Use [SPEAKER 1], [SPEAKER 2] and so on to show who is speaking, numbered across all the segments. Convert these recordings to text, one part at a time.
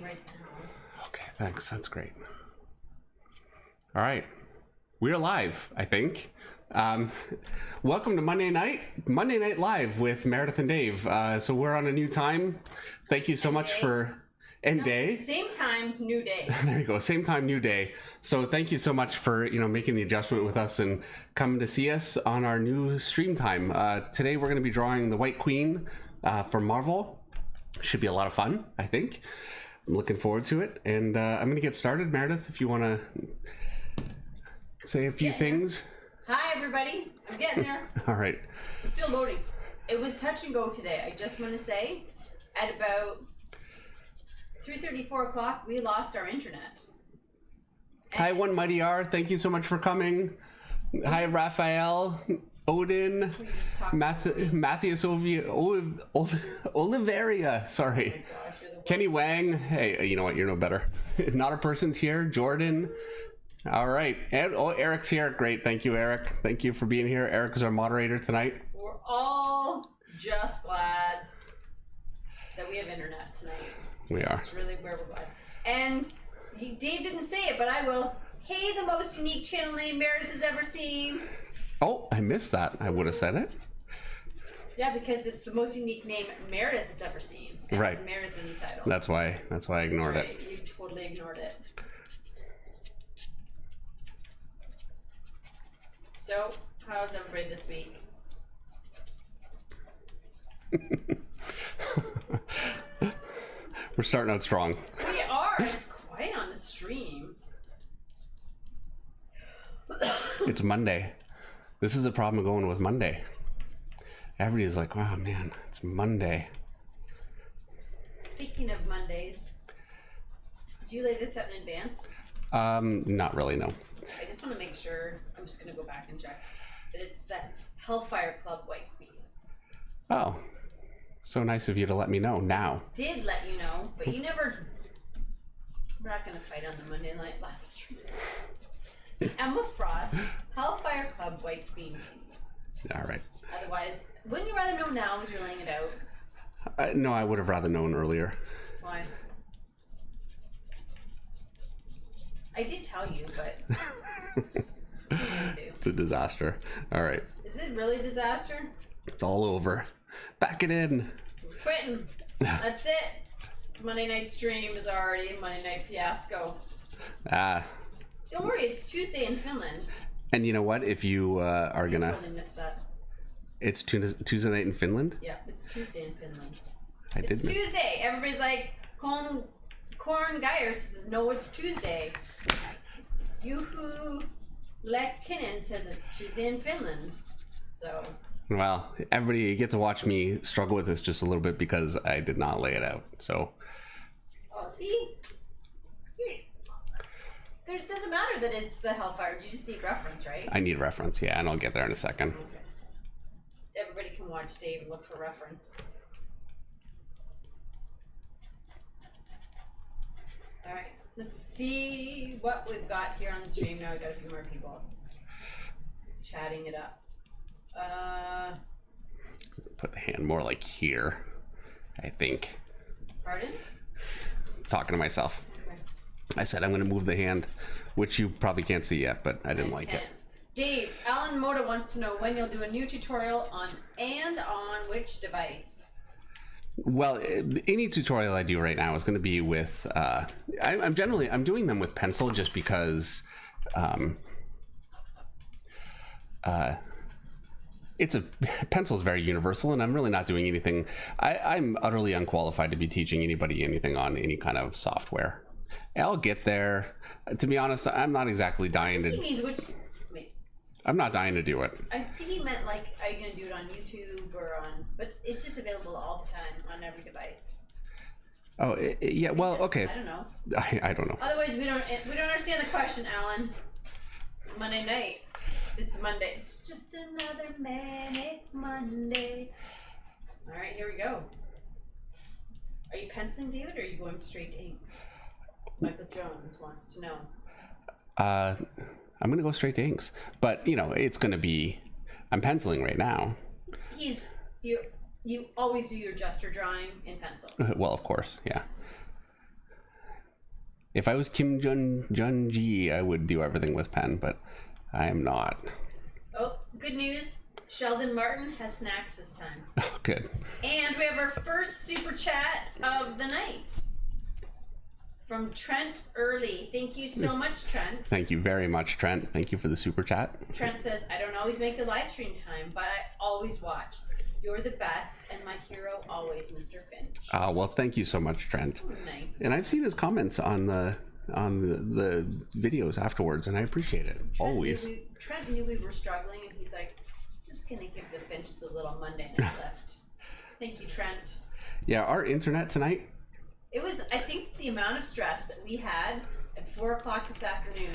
[SPEAKER 1] right now.
[SPEAKER 2] Okay, thanks. That's great. All right. We're live, I think. Welcome to Monday Night Live with Meredith and Dave. So we're on a new time. Thank you so much for... And day.
[SPEAKER 1] Same time, new day.
[SPEAKER 2] There you go. Same time, new day. So thank you so much for, making the adjustment with us and coming to see us on our new stream time. Today we're going to be drawing the White Queen for Marvel. Should be a lot of fun, I think. I'm looking forward to it. And I'm going to get started. Meredith, if you want to say a few things.
[SPEAKER 1] Hi, everybody. I'm getting there.
[SPEAKER 2] All right.
[SPEAKER 1] It's still loading. It was touch and go today. I just want to say, at about 3:30, 4 o'clock, we lost our internet.
[SPEAKER 2] Hi, One Mighty R. Thank you so much for coming. Hi, Raphael, Odin, Matthias Oliveria. Sorry.
[SPEAKER 1] Oh my gosh,
[SPEAKER 2] Kenny Wang. Hey, you know what? You're no better. Not a person's here. Jordan. All right. And Eric's here. Great. Thank you, Eric. Thank you for being here. Eric is our moderator tonight.
[SPEAKER 1] We're all just glad that we have internet tonight.
[SPEAKER 2] We are.
[SPEAKER 1] That's really where we're going. And Dave didn't say it, but I will. Hey, the most unique channel name Meredith has ever seen.
[SPEAKER 2] Oh, I missed that. I would have said it.
[SPEAKER 1] Yeah, because it's the most unique name Meredith has ever seen. And
[SPEAKER 2] Right.
[SPEAKER 1] It's Meredith in the title.
[SPEAKER 2] That's why I ignored
[SPEAKER 1] That's
[SPEAKER 2] it.
[SPEAKER 1] right. You totally ignored it. So, how's everybody this week?
[SPEAKER 2] We're starting out strong.
[SPEAKER 1] We are. It's quiet on the stream.
[SPEAKER 2] It's Monday. This is the problem going with Monday. Everybody's like, wow, man, it's Monday.
[SPEAKER 1] Speaking of Mondays, did you lay this out in advance?
[SPEAKER 2] Not really, no.
[SPEAKER 1] I just want to make sure. I'm just going to go back and check that it's that Hellfire Club White Queen.
[SPEAKER 2] Oh, so nice of you to let me know now.
[SPEAKER 1] Did let you know, but you never. We're not going to fight on the Monday night live stream. Emma Frost, Hellfire Club White Queen, please.
[SPEAKER 2] All right.
[SPEAKER 1] Otherwise, wouldn't you rather know now as you're laying it out?
[SPEAKER 2] No, I would have rather known earlier.
[SPEAKER 1] Why? I did tell you, but what do you do?
[SPEAKER 2] It's a disaster. All right.
[SPEAKER 1] Is it really a disaster?
[SPEAKER 2] It's all over. Back it in.
[SPEAKER 1] We're quitting. That's it. Monday night stream is already a Monday night fiasco. Don't worry, it's Tuesday in Finland.
[SPEAKER 2] And you know what? If you are gonna,
[SPEAKER 1] totally missed that.
[SPEAKER 2] It's Tuesday night in Finland.
[SPEAKER 1] Yeah, it's Tuesday in Finland.
[SPEAKER 2] It's
[SPEAKER 1] Tuesday. Everybody's like, Corn Geyer says, no, it's Tuesday. Juhu Lehtinen says it's Tuesday in Finland. So.
[SPEAKER 2] Well, everybody, you get to watch me struggle with this just a little bit because I did not lay it out. So.
[SPEAKER 1] Oh, see? It doesn't matter that it's the Hellfire. You just need reference, right?
[SPEAKER 2] I need reference, yeah, and I'll get there in a second.
[SPEAKER 1] Okay. Everybody can watch Dave and look for reference. All right, let's see what we've got here on the stream. Now we've got a few more people chatting it up.
[SPEAKER 2] Put the hand more like here, I think.
[SPEAKER 1] Pardon?
[SPEAKER 2] Talking to myself. I said I'm going to move the hand, which you probably can't see yet, but I didn't like it.
[SPEAKER 1] Dave, Alan Moda wants to know when you'll do a new tutorial on which device.
[SPEAKER 2] Well, any tutorial I do right now is going to be with. I'm doing them with pencil just because. Pencil is very universal, and I'm really not doing anything. I'm utterly unqualified to be teaching anybody anything on any kind of software. I'll get there. To be honest, I'm not exactly dying to.
[SPEAKER 1] He means which. Wait.
[SPEAKER 2] I'm not dying to do it.
[SPEAKER 1] I think he meant like, are you gonna do it on YouTube or on? But it's just available all the time on every device.
[SPEAKER 2] Oh yeah. Well, okay.
[SPEAKER 1] I don't know.
[SPEAKER 2] I don't know.
[SPEAKER 1] Otherwise, we don't understand the question, Alan. Monday night. It's Monday. It's just another manic Monday. All right, here we go. Are you penciling, David, or are you going straight to inks? Michael Jones wants to know.
[SPEAKER 2] I'm gonna go straight to inks, but it's gonna be. I'm penciling right now.
[SPEAKER 1] You always do your gesture drawing in pencil.
[SPEAKER 2] Well, of course, yeah. If I was Kim Jun Ji, I would do everything with pen, but I am not.
[SPEAKER 1] Oh, good news. Sheldon Martin has snacks this time.
[SPEAKER 2] Oh, good.
[SPEAKER 1] And we have our first super chat of the night from Trent Early. Thank you so much, Trent.
[SPEAKER 2] Thank you very much, Trent. Thank you for the super chat.
[SPEAKER 1] Trent says, I don't always make the live stream time, but I always watch. You're the best and my hero always, Mr. Finch.
[SPEAKER 2] Well, thank you so much, Trent.
[SPEAKER 1] So nice.
[SPEAKER 2] And I've seen his comments on the videos afterwards, and I appreciate it. Always.
[SPEAKER 1] Trent knew we were struggling, and he's like, just gonna give the Finches a little Monday night lift. Thank you, Trent.
[SPEAKER 2] Yeah, our internet tonight.
[SPEAKER 1] It was, I think, the amount of stress that we had at 4 o'clock this afternoon.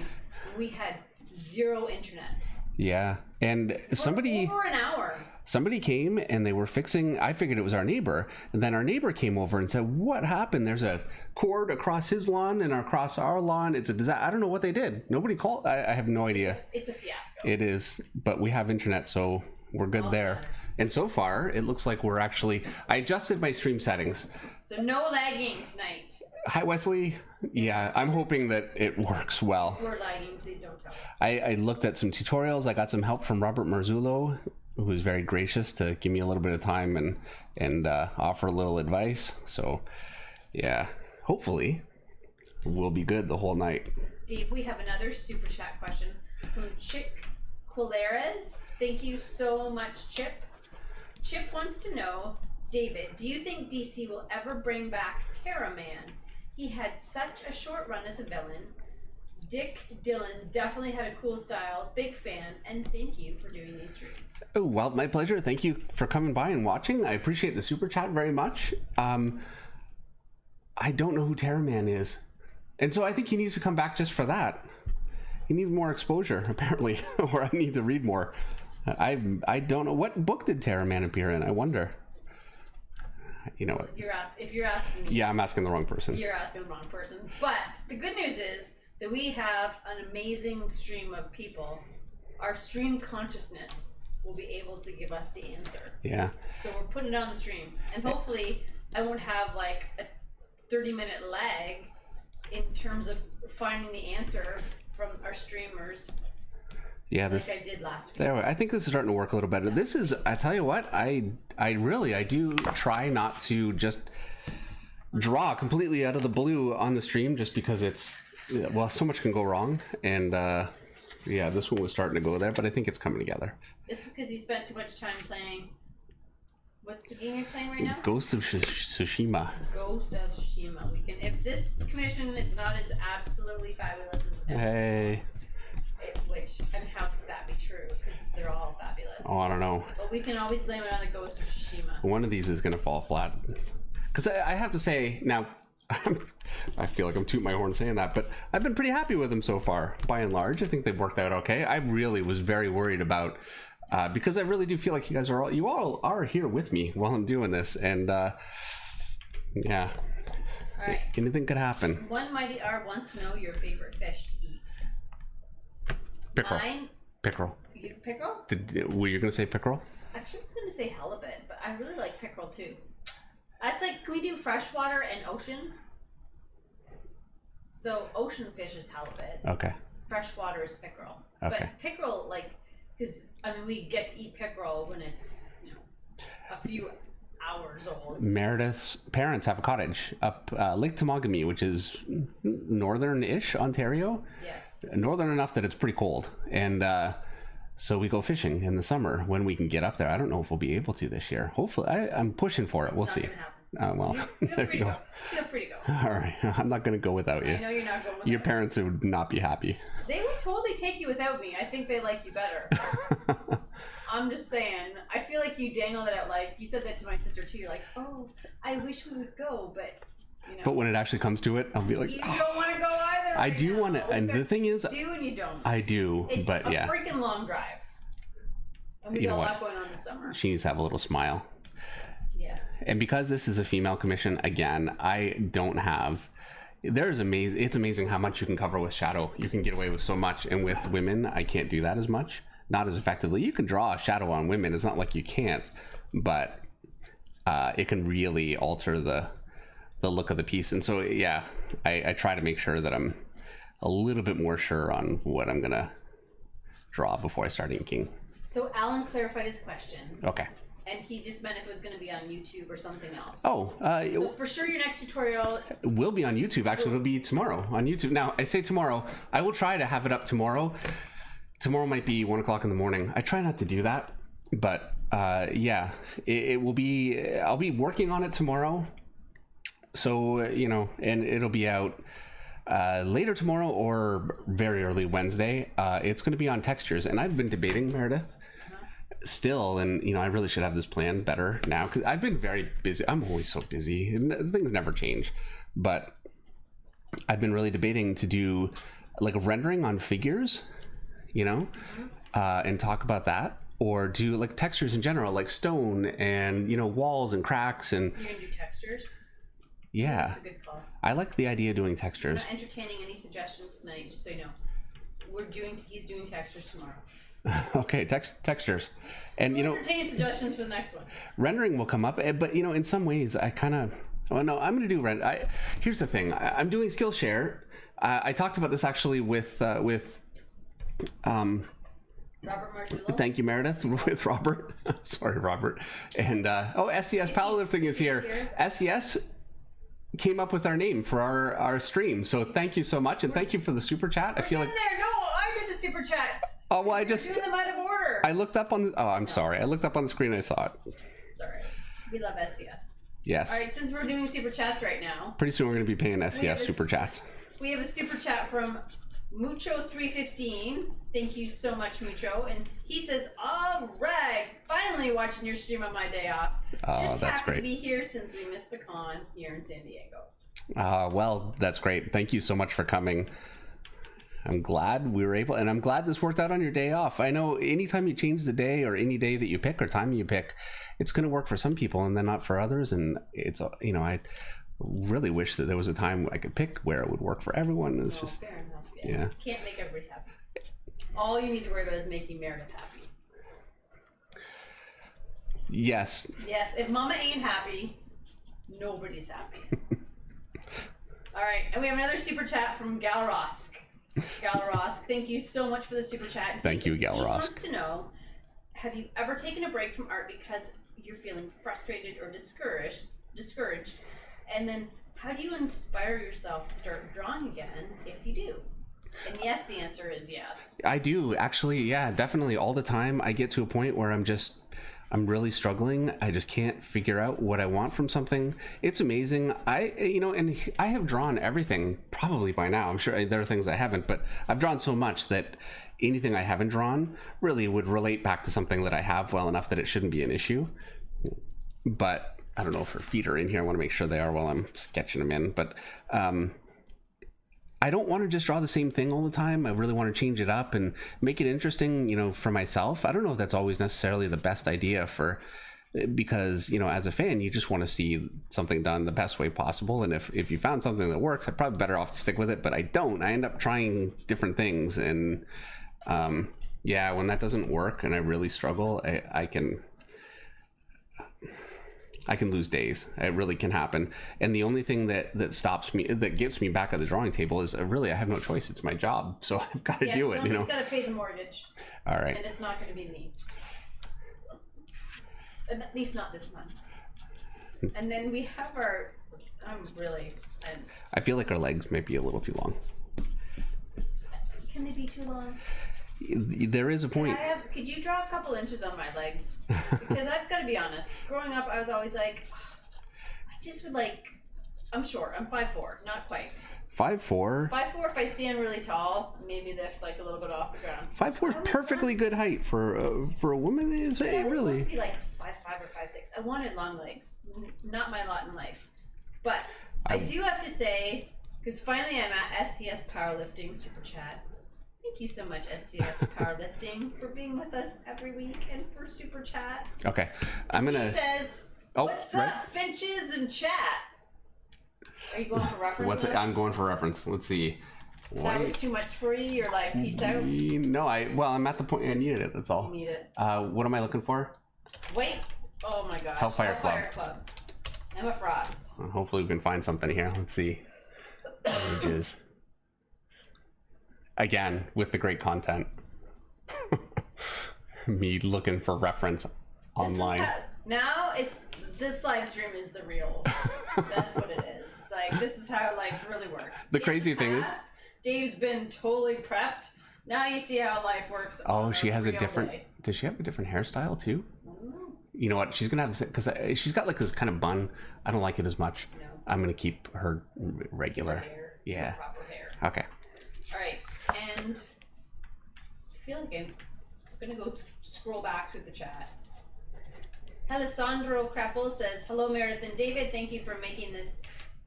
[SPEAKER 1] We had zero internet.
[SPEAKER 2] Yeah, and somebody
[SPEAKER 1] over an hour.
[SPEAKER 2] Somebody came and they were fixing. I figured it was our neighbor, and then our neighbor came over and said, "What happened? There's a cord across his lawn and across our lawn. It's a disaster." I don't know what they did. Nobody called. I have no idea.
[SPEAKER 1] It's a fiasco.
[SPEAKER 2] It is, but we have internet, so we're good there. And so far, it looks like we're actually. I adjusted my stream settings.
[SPEAKER 1] So no lagging tonight.
[SPEAKER 2] Hi, Wesley. Yeah, I'm hoping that it works well.
[SPEAKER 1] If we're lagging, please don't tell us.
[SPEAKER 2] I looked at some tutorials. I got some help from Robert Marzullo, who was very gracious to give me a little bit of time and offer a little advice. So, yeah, hopefully we'll be good the whole night.
[SPEAKER 1] Dave, we have another super chat question from Chick Quileres. Thank you so much, Chip. Chip wants to know, David, do you think DC will ever bring back Terra Man? He had such a short run as a villain. Dick Dillon definitely had a cool style. Big fan, and thank you for doing these streams.
[SPEAKER 2] Oh, well, my pleasure. Thank you for coming by and watching. I appreciate the super chat very much. I don't know who Terra Man is, and so I think he needs to come back just for that. He needs more exposure, apparently, or I need to read more. I don't know. What book did Terra Man appear in? I wonder. You know what?
[SPEAKER 1] If you're asking me.
[SPEAKER 2] Yeah, I'm asking the wrong person.
[SPEAKER 1] You're asking the wrong person. But the good news is that we have an amazing stream of people. Our stream consciousness will be able to give us the answer.
[SPEAKER 2] Yeah.
[SPEAKER 1] So we're putting it on the stream. And hopefully I won't have like a 30-minute lag in terms of finding the answer from our streamers.
[SPEAKER 2] Yeah,
[SPEAKER 1] like I did last week.
[SPEAKER 2] There, I think this is starting to work a little better. This is, I tell you what, I do try not to just draw completely out of the blue on the stream, just because it's, well, so much can go wrong. And yeah, this one was starting to go there, but I think it's coming together.
[SPEAKER 1] This is because you spent too much time playing. What's the game you're playing right now?
[SPEAKER 2] Ghost of Tsushima.
[SPEAKER 1] Ghost of Tsushima. We can, if this commission is not as absolutely fabulous as
[SPEAKER 2] Hey.
[SPEAKER 1] which, and how could that be true? Because they're all fabulous.
[SPEAKER 2] Oh, I don't know.
[SPEAKER 1] But we can always blame it on the Ghost of Tsushima.
[SPEAKER 2] One of these is going to fall flat. Because I have to say, now, I feel like I'm tooting my horn saying that, but I've been pretty happy with them so far, by and large. I think they've worked out okay. I really was very worried about, because I really do feel like you guys are all, you all are here with me while I'm doing this, and yeah.
[SPEAKER 1] All right.
[SPEAKER 2] Anything could happen.
[SPEAKER 1] One Mighty R wants to know your favorite fish to eat.
[SPEAKER 2] Pickerel.
[SPEAKER 1] Mine.
[SPEAKER 2] Pickerel.
[SPEAKER 1] You pickerel?
[SPEAKER 2] Were you going to say pickerel?
[SPEAKER 1] Actually, I was going to say halibut, but I really like pickerel too. That's like, can we do freshwater and ocean? So ocean fish is halibut.
[SPEAKER 2] Okay.
[SPEAKER 1] Freshwater is pickerel.
[SPEAKER 2] Okay.
[SPEAKER 1] But pickerel, like, because I mean, we get to eat pickerel when it's, you know, a few hours old.
[SPEAKER 2] Meredith's parents have a cottage up Lake Temagami, which is northern-ish Ontario.
[SPEAKER 1] Yes.
[SPEAKER 2] Northern enough that it's pretty cold, and so we go fishing in the summer when we can get up there. I don't know if we'll be able to this year. Hopefully, I'm pushing for it. We'll see. Well,
[SPEAKER 1] feel
[SPEAKER 2] there
[SPEAKER 1] free
[SPEAKER 2] you
[SPEAKER 1] to
[SPEAKER 2] go.
[SPEAKER 1] go. Feel free to go.
[SPEAKER 2] All right, I'm not going to go without you.
[SPEAKER 1] I know you're not going without
[SPEAKER 2] Your
[SPEAKER 1] me.
[SPEAKER 2] parents would not be happy.
[SPEAKER 1] They would totally take you without me. I think they like you better. I'm just saying. I feel like you dangled it out. Like you said that to my sister too. You're like, oh, I wish we would go, but you know.
[SPEAKER 2] But when it actually comes to it, I'll be like,
[SPEAKER 1] you don't want to go either.
[SPEAKER 2] I do want to, and the thing is,
[SPEAKER 1] do and you don't.
[SPEAKER 2] I do,
[SPEAKER 1] It's
[SPEAKER 2] but
[SPEAKER 1] a
[SPEAKER 2] yeah.
[SPEAKER 1] freaking long drive. And we
[SPEAKER 2] You
[SPEAKER 1] got
[SPEAKER 2] know
[SPEAKER 1] a
[SPEAKER 2] what?
[SPEAKER 1] lot going on this summer.
[SPEAKER 2] She needs to have a little smile.
[SPEAKER 1] Yes.
[SPEAKER 2] And because this is a female commission, again, I don't have. There's amazing. It's amazing how much you can cover with shadow. You can get away with so much, and with women, I can't do that as much, not as effectively. You can draw a shadow on women. It's not like you can't, but it can really alter the the look of the piece. And so yeah, I try to make sure that I'm a little bit more sure on what I'm gonna draw before I start inking.
[SPEAKER 1] So Alan clarified his question.
[SPEAKER 2] Okay.
[SPEAKER 1] And he just meant if it was going to be on YouTube or something else.
[SPEAKER 2] Oh,
[SPEAKER 1] so for sure your next tutorial
[SPEAKER 2] will be on YouTube. Actually, it'll be tomorrow on YouTube. Now, I say tomorrow. I will try to have it up tomorrow. Tomorrow might be 1 o'clock in the morning. I try not to do that, but yeah, it will be. I'll be working on it tomorrow. So you know, and it'll be out later tomorrow or very early Wednesday. It's going to be on textures, and I've been debating, Meredith. Still, and you know, I really should have this plan better now because I've been very busy. I'm always so busy and things never change, but I've been really debating to do like a rendering on figures, you know, and talk about that, or do like textures in general, like stone and, you know, walls and cracks. And
[SPEAKER 1] you're gonna do textures?
[SPEAKER 2] Yeah,
[SPEAKER 1] that's a good call.
[SPEAKER 2] I like the idea of doing textures.
[SPEAKER 1] I'm not entertaining any suggestions tonight, just so you know. He's doing textures tomorrow.
[SPEAKER 2] Okay, textures, and you know,
[SPEAKER 1] entertain suggestions for the next one.
[SPEAKER 2] Rendering will come up, but you know, in some ways, I kind of. Well, no, I'm going to do render. Here's the thing: I'm doing Skillshare. I talked about this actually with
[SPEAKER 1] Robert Marzullo.
[SPEAKER 2] Thank you, Meredith. With Robert. Sorry, Robert. And SES Powerlifting is here. SES came up with our name for our stream, so thank you so much, and thank you for the super chat. I feel like
[SPEAKER 1] there. No, I did the super chats.
[SPEAKER 2] Oh well, I just
[SPEAKER 1] doing them out of order.
[SPEAKER 2] I looked up on the. Oh, I'm sorry. I looked up on the screen. And I saw it.
[SPEAKER 1] It's all right. We love SES.
[SPEAKER 2] Yes.
[SPEAKER 1] All right. Since we're doing super chats right now,
[SPEAKER 2] pretty soon we're going to be paying SES super chats.
[SPEAKER 1] We have a super chat from Mucho315. Thank you so much, Mucho. And he says, "All right, finally watching your stream on my day off.
[SPEAKER 2] Oh,
[SPEAKER 1] Just
[SPEAKER 2] that's
[SPEAKER 1] happy
[SPEAKER 2] great.
[SPEAKER 1] to be here since we missed the con here in San Diego."
[SPEAKER 2] Well, that's great. Thank you so much for coming. I'm glad we were able, and I'm glad this worked out on your day off. I know anytime you change the day or any day that you pick or time you pick, it's going to work for some people and then not for others. And it's, you know, I really wish that there was a time I could pick where it would work for everyone. It's just,
[SPEAKER 1] fair enough.
[SPEAKER 2] Yeah.
[SPEAKER 1] Can't make everybody happy. All you need to worry about is making Meredith happy.
[SPEAKER 2] Yes.
[SPEAKER 1] Yes. If Mama ain't happy, nobody's happy. All right, and we have another super chat from Galrosk. Galrosk, thank you so much for the super chat.
[SPEAKER 2] Thank you, Galrosk.
[SPEAKER 1] He wants to know, have you ever taken a break from art because you're feeling frustrated or discouraged? And then how do you inspire yourself to start drawing again if you do? And yes, the answer is yes.
[SPEAKER 2] I do, actually. Yeah, definitely. All the time I get to a point where I'm really struggling. I just can't figure out what I want from something. It's amazing. And I have drawn everything probably by now. I'm sure there are things I haven't, but I've drawn so much that anything I haven't drawn really would relate back to something that I have well enough that it shouldn't be an issue. But I don't know if her feet are in here. I want to make sure they are while I'm sketching them in. But I don't want to just draw the same thing all the time. I really want to change it up and make it interesting, you know, for myself. I don't know if that's always necessarily the best idea because, you know, as a fan, you just want to see something done the best way possible. And if you found something that works, I'm probably better off to stick with it, but I don't. I end up trying different things. And yeah, when that doesn't work and I really struggle, I can lose days. It really can happen. And the only thing that stops me, that gets me back at the drawing table is really, I have no choice. It's my job. So I've got to do it, you know.
[SPEAKER 1] Somebody's got to pay the mortgage.
[SPEAKER 2] All right.
[SPEAKER 1] And it's not going to be me. At least not this month. And then we have
[SPEAKER 2] I feel like our legs might be a little too long.
[SPEAKER 1] Can they be too long?
[SPEAKER 2] There is a point.
[SPEAKER 1] Could you draw a couple inches on my legs? Because I've got to be honest. Growing up, I was always like, I just would like. I'm short. I'm 5'4", not quite.
[SPEAKER 2] 5'4".
[SPEAKER 1] 5'4" if I stand really tall, maybe lift like a little bit off the ground.
[SPEAKER 2] 5'4" is perfectly good height for a woman. Is it really?
[SPEAKER 1] I be like 5'5" or 5'6". I wanted long legs. Not my lot in life. But I do have to say, because finally I'm at SCS Powerlifting Super Chat. Thank you so much, SCS Powerlifting, for being with us every week and for super chats.
[SPEAKER 2] Okay, I'm gonna.
[SPEAKER 1] He says, "What's up, Finches in chat?" Are you going for reference?
[SPEAKER 2] I'm going for reference. Let's see.
[SPEAKER 1] That was too much for you. You're like, peace out.
[SPEAKER 2] No, I'm at the point I needed it. That's all.
[SPEAKER 1] You need it.
[SPEAKER 2] What am I looking for?
[SPEAKER 1] Wait. Oh my gosh.
[SPEAKER 2] Hellfire Club.
[SPEAKER 1] Emma Frost.
[SPEAKER 2] Well, hopefully we can find something here. Let's see. Images. Again, with the great content. Me looking for reference online.
[SPEAKER 1] Now this live stream is the real. That's what it is. Like, this is how life really works.
[SPEAKER 2] The crazy thing is,
[SPEAKER 1] Dave's been totally prepped. Now you see how life works.
[SPEAKER 2] Oh, she has a different. Does she have a different hairstyle too? You know what? She's gonna have to, because she's got like this kind of bun. I don't like it as much. No. I'm gonna keep her regular.
[SPEAKER 1] Hair,
[SPEAKER 2] yeah.
[SPEAKER 1] Proper hair.
[SPEAKER 2] Okay.
[SPEAKER 1] All right, and I feel like I'm gonna go scroll back through the chat. Alessandro Crappel says, "Hello, Meredith and David. Thank you for making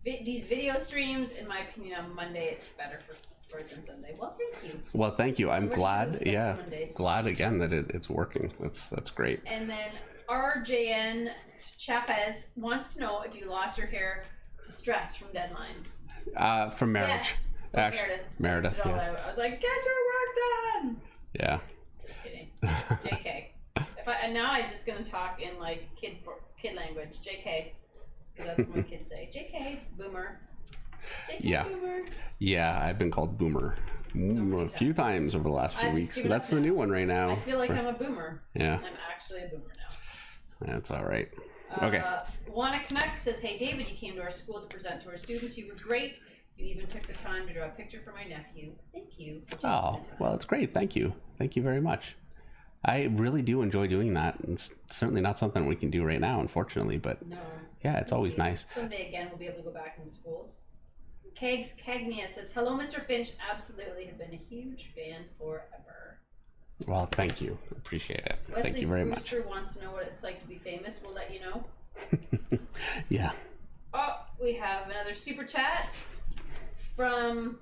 [SPEAKER 1] these video streams. In my opinion, on Monday it's better for than Sunday." Well, thank you.
[SPEAKER 2] Well, thank you. I'm glad. Yeah, glad again that it's working. That's great.
[SPEAKER 1] And then RJN Chapez wants to know if you lost your hair to stress from deadlines.
[SPEAKER 2] From marriage.
[SPEAKER 1] Yes.
[SPEAKER 2] Meredith. Yeah.
[SPEAKER 1] I was like, get your work done.
[SPEAKER 2] Yeah.
[SPEAKER 1] Just kidding. JK. Now I'm just gonna talk in like kid language. JK. Because that's what my kids say. JK. Boomer. JK,
[SPEAKER 2] yeah.
[SPEAKER 1] Boomer.
[SPEAKER 2] Yeah, I've been called boomer a few times over the last few weeks. So that's the new one right now.
[SPEAKER 1] I feel like I'm a boomer.
[SPEAKER 2] Yeah.
[SPEAKER 1] I'm actually a boomer now.
[SPEAKER 2] That's all right. Okay.
[SPEAKER 1] Wanna Connect says, "Hey David, you came to our school to present to our students. You were great. You even took the time to draw a picture for my nephew. Thank you."
[SPEAKER 2] Oh, well, that's great. Thank you. Thank you very much. I really do enjoy doing that. It's certainly not something we can do right now, unfortunately, but
[SPEAKER 1] no,
[SPEAKER 2] yeah, it's always nice.
[SPEAKER 1] Someday again, we'll be able to go back into schools. Kegs Cagnia says, "Hello, Mr. Finch. Absolutely have been a huge fan forever."
[SPEAKER 2] Well, thank you. Appreciate it.
[SPEAKER 1] Wesley
[SPEAKER 2] thank you very
[SPEAKER 1] Brewster
[SPEAKER 2] much.
[SPEAKER 1] Wants to know what it's like to be famous. We'll let you know.
[SPEAKER 2] Yeah.
[SPEAKER 1] Oh, we have another super chat from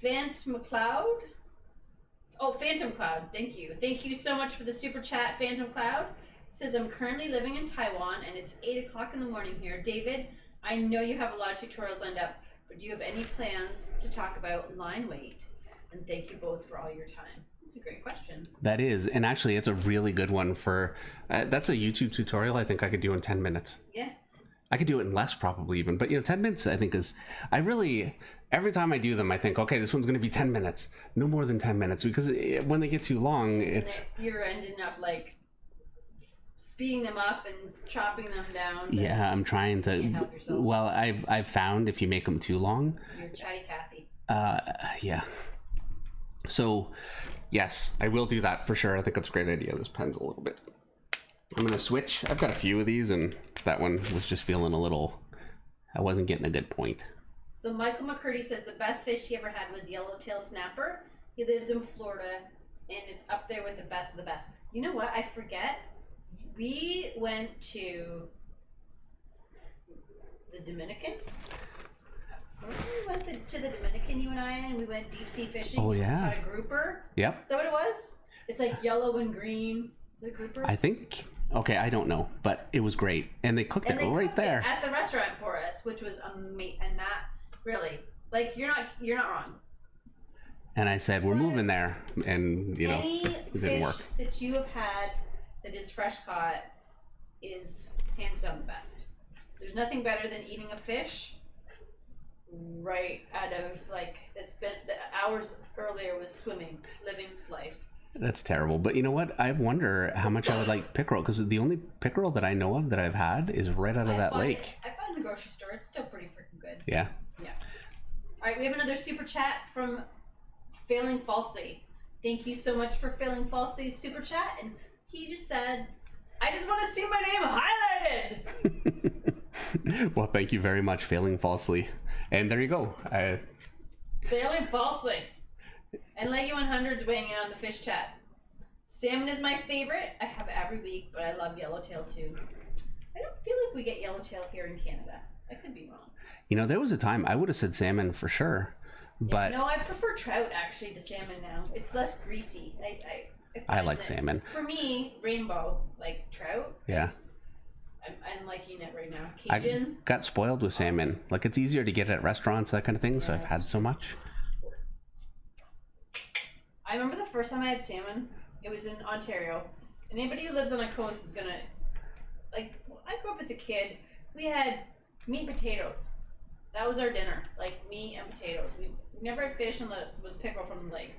[SPEAKER 1] Phantom Cloud. Oh, Phantom Cloud, thank you. Thank you so much for the super chat, Phantom Cloud. It says, "I'm currently living in Taiwan and it's 8 o'clock in the morning here. David, I know you have a lot of tutorials lined up, but do you have any plans to talk about line weight? And thank you both for all your time." That's a great question. That
[SPEAKER 2] is, and actually it's a really good one for, that's a YouTube tutorial I think I could do in 10 minutes.
[SPEAKER 1] Yeah.
[SPEAKER 2] I could do it in less probably even, but 10 minutes I think is, every time I do them I think, okay, this one's going to be 10 minutes, no more than 10 minutes, because when they get too long, it's...
[SPEAKER 1] You're ending up like speeding them up and chopping them down.
[SPEAKER 2] Yeah, I'm trying to,
[SPEAKER 1] can't help yourself.
[SPEAKER 2] Well, I've found if you make them too long...
[SPEAKER 1] You're chatty Cathy.
[SPEAKER 2] Yeah. So, yes, I will do that for sure. I think that's a great idea. This pen's a little bit... I'm going to switch. I've got a few of these, and that one was just feeling a little... I wasn't getting a good point.
[SPEAKER 1] So Michael McCurdy says the best fish he ever had was yellowtail snapper. He lives in Florida, and it's up there with the best of the best. You know what? I forget. We went to the Dominican. Remember we went to the Dominican, you and I, and we went deep sea fishing?
[SPEAKER 2] Oh, yeah.
[SPEAKER 1] Got a grouper?
[SPEAKER 2] Yep.
[SPEAKER 1] Is that what it was? It's like yellow and green. Is it a grouper?
[SPEAKER 2] I think... Okay, I don't know, but it was great. And they cooked it right there.
[SPEAKER 1] At the restaurant for us, which was amazing. And that, really, like, you're not wrong.
[SPEAKER 2] And I said, we're moving there. And,
[SPEAKER 1] Any
[SPEAKER 2] it didn't work.
[SPEAKER 1] fish that you have had that is fresh caught is hands down the best. There's nothing better than eating a fish right out of, like, it's been the hours earlier was swimming, living its life.
[SPEAKER 2] That's terrible. But you know what? I wonder how much I would like pickerel, because the only pickerel that I know of that I've had is right out of that lake.
[SPEAKER 1] I bought it in the grocery store. It's still pretty freaking good.
[SPEAKER 2] Yeah.
[SPEAKER 1] Yeah. All right, we have another super chat from Failing Falsely. Thank you so much for Failing Falsely's super chat. And he just said, "I just want to see my name highlighted."
[SPEAKER 2] Well, thank you very much, Failing Falsely. And there you go.
[SPEAKER 1] Failing Falsely. And Leggy 100's weighing in on the fish chat. Salmon is my favorite. I have it every week, but I love yellowtail too. I don't feel like we get yellowtail here in Canada. I could be wrong.
[SPEAKER 2] There was a time I would have said salmon for sure, but...
[SPEAKER 1] No, I prefer trout actually to salmon now. It's less greasy.
[SPEAKER 2] I like salmon.
[SPEAKER 1] For me, rainbow, like trout.
[SPEAKER 2] Yeah.
[SPEAKER 1] I'm liking it right now. Cajun.
[SPEAKER 2] I got spoiled with salmon. Like, it's easier to get at restaurants, that kind of thing, yeah, so I've had so much.
[SPEAKER 1] I remember the first time I had salmon, it was in Ontario. And anybody who lives on a coast is gonna, like, I grew up as a kid we had meat and potatoes. That was our dinner, like meat and potatoes. We never had fish unless it was pickle from the lake.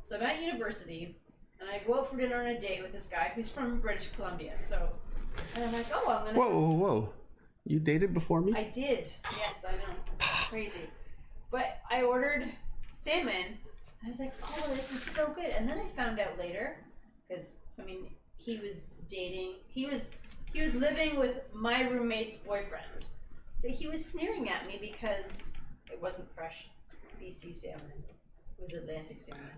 [SPEAKER 1] So I'm at university, and I go out for dinner on a date with this guy who's from British Columbia. So, and I'm like, oh, I'm gonna.
[SPEAKER 2] Whoa! You dated before me?
[SPEAKER 1] I did. Yes, I know. Crazy. But I ordered salmon. I was like, oh, this is so good. And then I found out later, because I mean, he was dating. He was living with my roommate's boyfriend. That he was sneering at me because it wasn't fresh BC salmon. It was Atlantic salmon.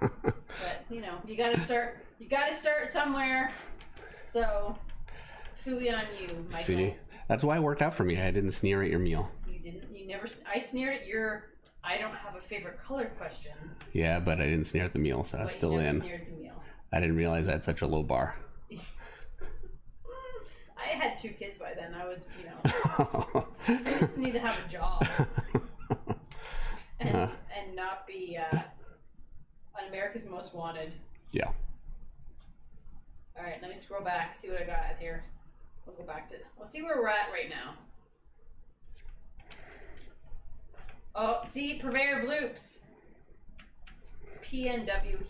[SPEAKER 1] But you know, you gotta start somewhere. So, phooey on you, Michael.
[SPEAKER 2] See, that's why it worked out for me. I didn't sneer at your meal.
[SPEAKER 1] You didn't. You never. I sneered at your. I don't have a favorite color question.
[SPEAKER 2] Yeah, but I didn't sneer at the meal, so I was still in.
[SPEAKER 1] Sneered at the meal.
[SPEAKER 2] I didn't realize I had such a low bar.
[SPEAKER 1] I had 2 kids by then. I was, you know, I just need to have a job and not be on America's Most Wanted.
[SPEAKER 2] Yeah.
[SPEAKER 1] All right, let me scroll back, see what I got here. We'll go back to. We'll see where we're at right now. Oh, see, purveyor of loops. PNW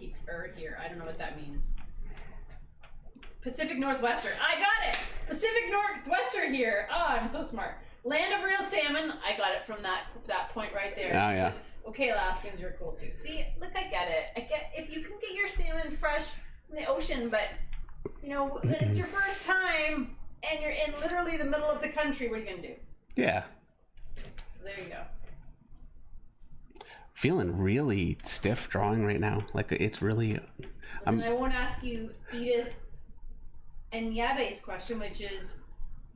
[SPEAKER 1] here. I don't know what that means. Pacific Northwestern. I got it! Pacific Northwestern here. Oh, I'm so smart. Land of real salmon. I got it from that point right there.
[SPEAKER 2] Oh, yeah.
[SPEAKER 1] Said, okay, Alaskans, you're cool too. See, look, I get it. I get if you can get your salmon fresh from the ocean, but you know, when it's your first time and you're in literally the middle of the country, what are you gonna do?
[SPEAKER 2] Yeah.
[SPEAKER 1] So there you go.
[SPEAKER 2] Feeling really stiff drawing right now. Like it's really.
[SPEAKER 1] And I won't ask you Edith and Yabe's question, which is,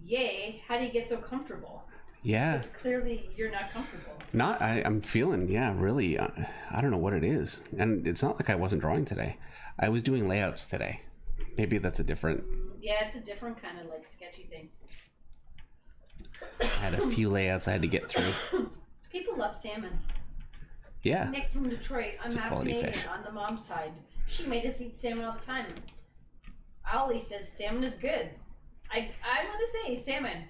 [SPEAKER 1] yay, how do you get so comfortable?
[SPEAKER 2] Yeah.
[SPEAKER 1] Because clearly you're not comfortable.
[SPEAKER 2] I'm feeling, yeah, really, I don't know what it is. And it's not like I wasn't drawing today. I was doing layouts today. Maybe that's a different...
[SPEAKER 1] Yeah, it's a different kind of like sketchy thing.
[SPEAKER 2] I had a few layouts I had to get through.
[SPEAKER 1] People love salmon.
[SPEAKER 2] Yeah.
[SPEAKER 1] Nick from Detroit, I'm half Canadian
[SPEAKER 2] fish.
[SPEAKER 1] on the mom's side. She made us eat salmon all the time. Ollie says salmon is good. I want to say salmon.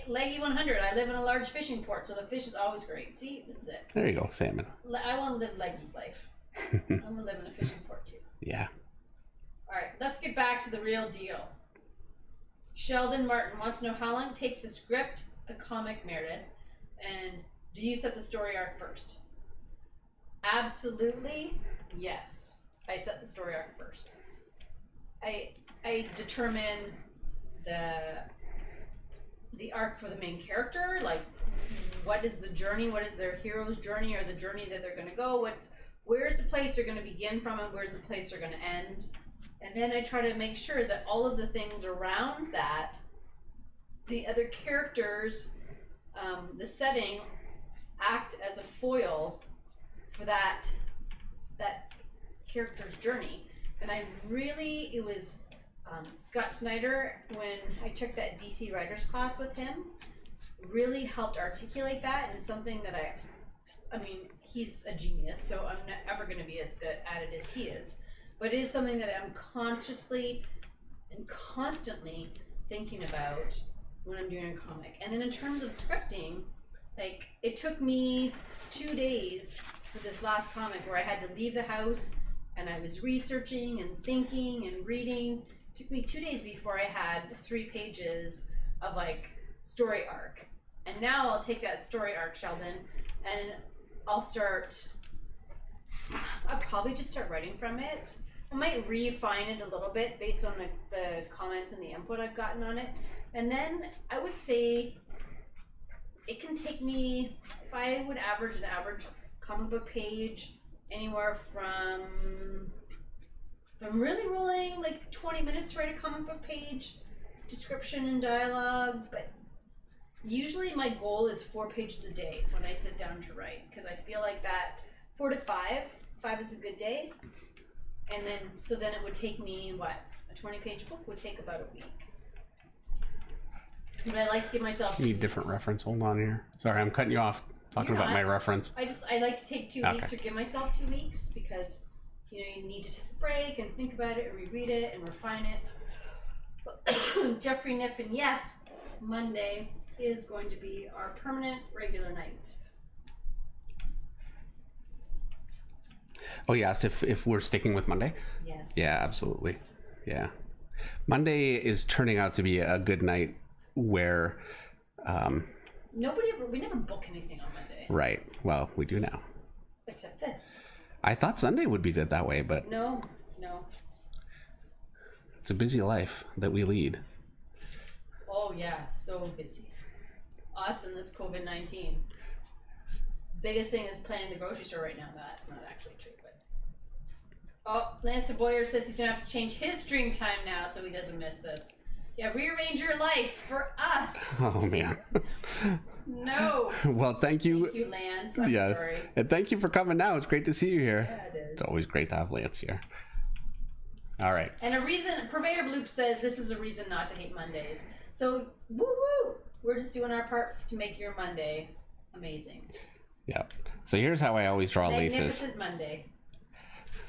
[SPEAKER 1] Leggy 100. I live in a large fishing port, so the fish is always great. See, this is it.
[SPEAKER 2] There you go, salmon.
[SPEAKER 1] I want to live Leggy's life. I want to live in a fishing port too.
[SPEAKER 2] Yeah.
[SPEAKER 1] All right, let's get back to the real deal. Sheldon Martin wants to know how long it takes to script a comic, Meredith, and do you set the story arc first? Absolutely, yes. I set the story arc first. I determine the arc for the main character, like what is the journey, what is their hero's journey, or the journey that they're going to go, where's the place they're going to begin from and where's the place they're going to end. And then I try to make sure that all of the things around that, the other characters, the setting, act as a foil for that character's journey. And it was Scott Snyder, when I took that DC writers class with him, really helped articulate that, and something that I mean, he's a genius, so I'm not ever going to be as good at it as he is. But it is something that I'm consciously and constantly thinking about when I'm doing a comic. And then in terms of scripting, like, it took me 2 days for this last comic where I had to leave the house and I was researching and thinking and reading. It took me 2 days before I had 3 pages of like story arc. And now I'll take that story arc, Sheldon, and I'll probably just start writing from it. I might refine it a little bit based on the comments and the input I've gotten on it. And then I would say it can take me, if I would average an average comic book page, anywhere from really rolling like 20 minutes to write a comic book page, description and dialogue, but usually my goal is 4 pages a day when I sit down to write, because I feel like that 4 to 5 is a good day. And then, so then it would take me, a 20-page book would take about a week. But I like to give myself...
[SPEAKER 2] You need a different reference. Hold on here. Sorry, I'm cutting you off talking about my reference.
[SPEAKER 1] I like to take 2 weeks or give myself 2 weeks, because, you need to take a break and think about it and reread it and refine it. Jeffrey Niffen, yes. Monday is going to be our permanent regular night.
[SPEAKER 2] Oh, you asked if we're sticking with Monday?
[SPEAKER 1] Yes.
[SPEAKER 2] Yeah, absolutely. Yeah. Monday is turning out to be a good night where...
[SPEAKER 1] we never book anything on Monday.
[SPEAKER 2] Right. Well, we do now.
[SPEAKER 1] Except this.
[SPEAKER 2] I thought Sunday would be good that way, but...
[SPEAKER 1] No.
[SPEAKER 2] It's a busy life that we lead.
[SPEAKER 1] Oh, yeah. So busy. Us and this COVID-19. Biggest thing is planning the grocery store right now. That's not actually true, but... Oh, Lance Boyer says he's going to have to change his stream time now so he doesn't miss this. Yeah, rearrange your life for us.
[SPEAKER 2] Oh, man.
[SPEAKER 1] No.
[SPEAKER 2] Well, thank you.
[SPEAKER 1] Thank you, Lance. I'm sorry.
[SPEAKER 2] And thank you for coming now. It's great to see you here.
[SPEAKER 1] Yeah, it is.
[SPEAKER 2] It's always great to have Lance here. All right.
[SPEAKER 1] And Purveyor of Loop says this is a reason not to hate Mondays. So, woo-hoo! We're just doing our part to make your Monday amazing.
[SPEAKER 2] Yeah. So here's how I always draw laces.
[SPEAKER 1] Magnificent Monday.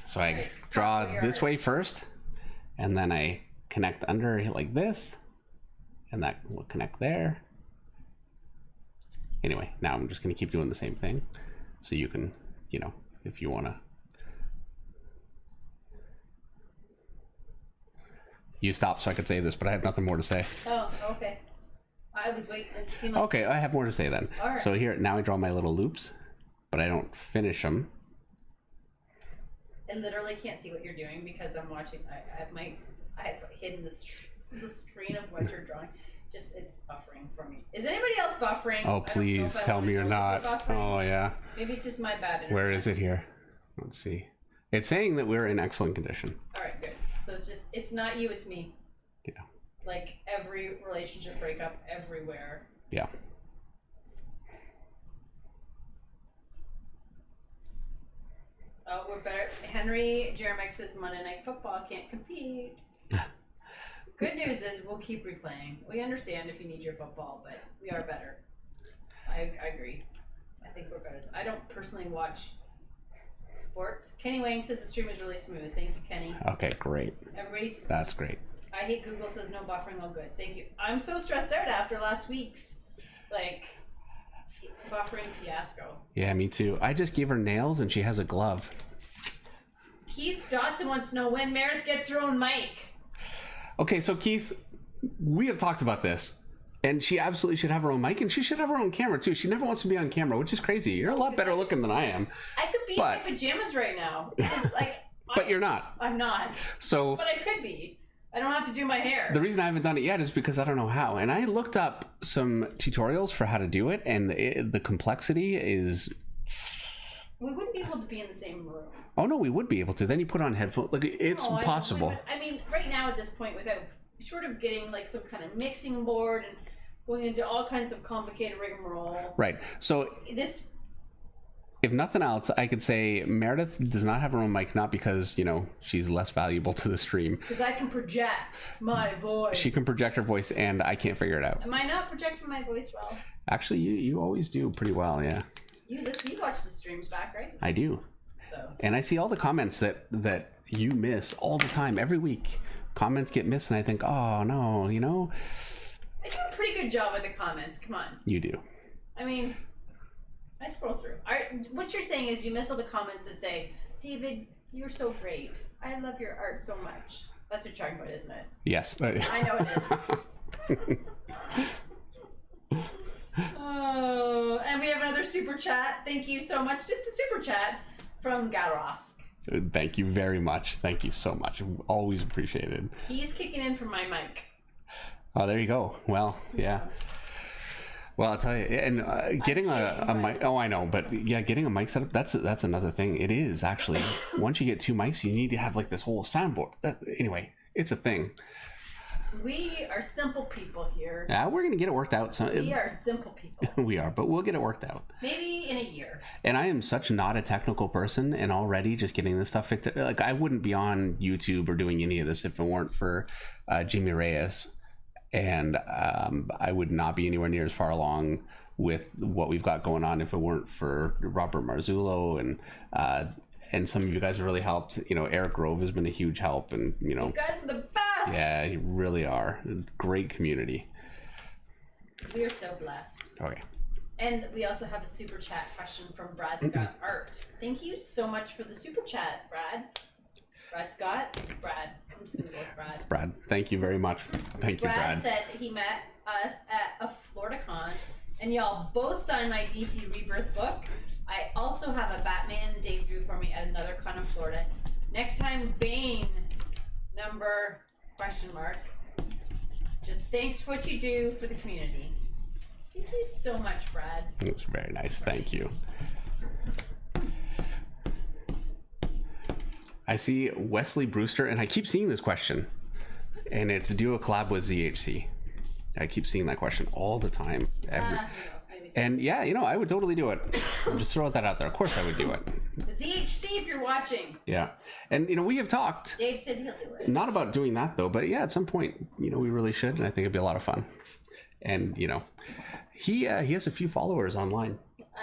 [SPEAKER 2] So I draw this way first, and then I connect under like this, and that will connect there. Anyway, now I'm just going to keep doing the same thing, so you can, if you want to. You stop so I could say this, but I have nothing more to say.
[SPEAKER 1] Oh, okay. I was waiting to see
[SPEAKER 2] Okay, I have more to say then.
[SPEAKER 1] All right.
[SPEAKER 2] So here, now I draw my little loops, but I don't finish them.
[SPEAKER 1] I literally can't see what you're doing because I'm watching. I have hidden the screen of what you're drawing. Just it's buffering for me. Is anybody else buffering?
[SPEAKER 2] Oh, please tell me you're not. Oh, yeah.
[SPEAKER 1] Maybe it's just my bad internet.
[SPEAKER 2] Where is it here? Let's see. It's saying that we're in excellent condition.
[SPEAKER 1] All right, good. So it's not you, it's me.
[SPEAKER 2] Yeah.
[SPEAKER 1] Like every relationship breakup everywhere.
[SPEAKER 2] Yeah.
[SPEAKER 1] Oh, we're better. Henry Jeremek says Monday Night Football can't compete. Good news is we'll keep replaying. We understand if you need your football, but we are better. I agree. I think we're better. I don't personally watch sports. Kenny Wang says the stream is really smooth. Thank you, Kenny.
[SPEAKER 2] Okay, great. That's great.
[SPEAKER 1] I hate Google says no buffering, all good. Thank you. I'm so stressed out after last week's buffering fiasco.
[SPEAKER 2] Yeah, me too. I just gave her nails and she has a glove.
[SPEAKER 1] Keith Dotson wants to know when Meredith gets her own mic.
[SPEAKER 2] Okay, so Keith, we have talked about this, and she absolutely should have her own mic, and she should have her own camera too. She never wants to be on camera, which is crazy. You're a lot better looking than I am.
[SPEAKER 1] I could be in my pajamas right now. Just
[SPEAKER 2] but you're not.
[SPEAKER 1] I'm not.
[SPEAKER 2] So.
[SPEAKER 1] But I could be. I don't have to do my hair.
[SPEAKER 2] The reason I haven't done it yet is because I don't know how. And I looked up some tutorials for how to do it, and the complexity is...
[SPEAKER 1] We wouldn't be able to be in the same room.
[SPEAKER 2] Oh, no, we would be able to. Then you put on headphones. Like, it's possible.
[SPEAKER 1] I mean, right now at this point, without sort of getting some kind of mixing board and going into all kinds of complicated rigmarole.
[SPEAKER 2] Right. So... If nothing else, I could say Meredith does not have her own mic, not because, she's less valuable to the stream.
[SPEAKER 1] Because I can project my voice.
[SPEAKER 2] She can project her voice, and I can't figure it out.
[SPEAKER 1] Am I not projecting my voice well?
[SPEAKER 2] Actually, you always do pretty well, yeah.
[SPEAKER 1] You watch the streams back, right?
[SPEAKER 2] I do.
[SPEAKER 1] So. And
[SPEAKER 2] I see all the comments that you miss all the time, every week. Comments get missed, and I think, oh, no,
[SPEAKER 1] I do a pretty good job with the comments, come on.
[SPEAKER 2] You do.
[SPEAKER 1] I mean... I scroll through. What you're saying is you miss all the comments that say, David, you're so great. I love your art so much. That's what you're talking about, isn't it?
[SPEAKER 2] Yes.
[SPEAKER 1] I know it is. Oh, and we have another super chat. Thank you so much. Just a super chat from Galarosk.
[SPEAKER 2] Thank you very much. Thank you so much. Always appreciated.
[SPEAKER 1] He's kicking in from my mic.
[SPEAKER 2] Oh, there you go. Well, yeah. Well, I'll tell you, and getting a mic. Oh, I know, but yeah, getting a mic set up. That's another thing. It is actually once you get two mics, you need to have this whole soundboard. Anyway, it's a thing.
[SPEAKER 1] We are simple people here.
[SPEAKER 2] Yeah, we're gonna get it worked out.
[SPEAKER 1] We are simple people.
[SPEAKER 2] We are, but we'll get it worked out.
[SPEAKER 1] Maybe in a year.
[SPEAKER 2] And I am such not a technical person, and already just getting this stuff fixed. I wouldn't be on YouTube or doing any of this if it weren't for Jimmy Reyes. And I would not be anywhere near as far along with what we've got going on if it weren't for Robert Marzullo and some of you guys have really helped. Eric Grove has been a huge help, and you
[SPEAKER 1] guys are the best.
[SPEAKER 2] Yeah, you really are. Great community.
[SPEAKER 1] We are so blessed.
[SPEAKER 2] Okay.
[SPEAKER 1] And we also have a super chat question from Brad Scott Art. Thank you so much for the super chat, Brad. Brad Scott? Brad. I'm just going to go with Brad.
[SPEAKER 2] Brad, thank you very much. Thank you, Brad.
[SPEAKER 1] Brad said he met us at a Florida con, and y'all both signed my DC Rebirth book. I also have a Batman Dave drew for me at another con in Florida. Next time, Bane number ? Just thanks for what you do for the community. Thank you so much, Brad.
[SPEAKER 2] That's very nice. Thank you. I see Wesley Brewster, and I keep seeing this question, and it's do a collab with ZHC. I keep seeing that question all the time. And yeah, you know, I would totally do it. I'll just throw that out there. Of course I would do it.
[SPEAKER 1] ZHC, if you're watching.
[SPEAKER 2] Yeah. And, you know, we have talked.
[SPEAKER 1] Dave said he'll do it.
[SPEAKER 2] Not about doing that, though, but yeah, at some point, you know, we really should, and I think it'd be a lot of fun. And, you know, he has a few followers online.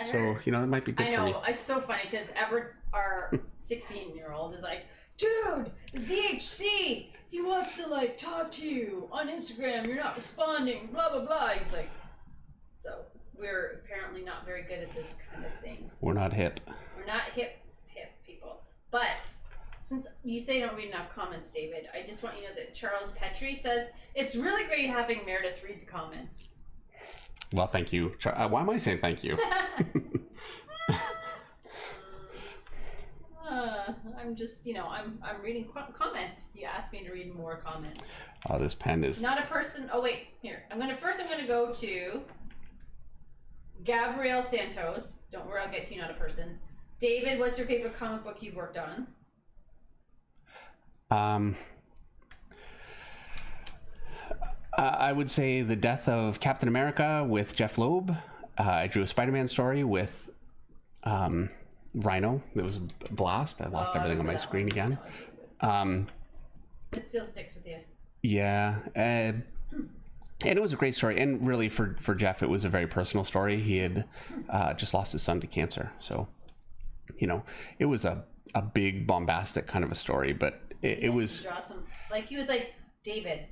[SPEAKER 2] So, you know, it might be good for me.
[SPEAKER 1] I know. It's so funny because Everett, our 16-year-old, is like, dude, ZHC, he wants to, like, talk to you on Instagram. You're not responding, blah, blah, blah. He's like, so we're apparently not very good at this kind of thing.
[SPEAKER 2] We're not hip.
[SPEAKER 1] We're not hip people. But since you say you don't read enough comments, David, I just want you to know that Charles Petrie says, it's really great having Meredith read the comments.
[SPEAKER 2] Well, thank you. Why am I saying thank you?
[SPEAKER 1] I'm just, you know, I'm reading comments. You asked me to read more comments.
[SPEAKER 2] Oh, this pen is...
[SPEAKER 1] Not a person... Oh, wait. Here. I'm going to go to Gabrielle Santos. Don't worry, I'll get to you, not a person. David, what's your favorite comic book you've worked on?
[SPEAKER 2] I would say The Death of Captain America with Jeff Loeb. I drew a Spider-Man story with Rhino. It was a blast. I lost everything on my screen again.
[SPEAKER 1] It still sticks with you.
[SPEAKER 2] Yeah. And it was a great story. And really, for Jeff, it was a very personal story. He had just lost his son to cancer. So, you know, it was a big, bombastic kind of a story. But it was...
[SPEAKER 1] Draw some... Like, he was like, David...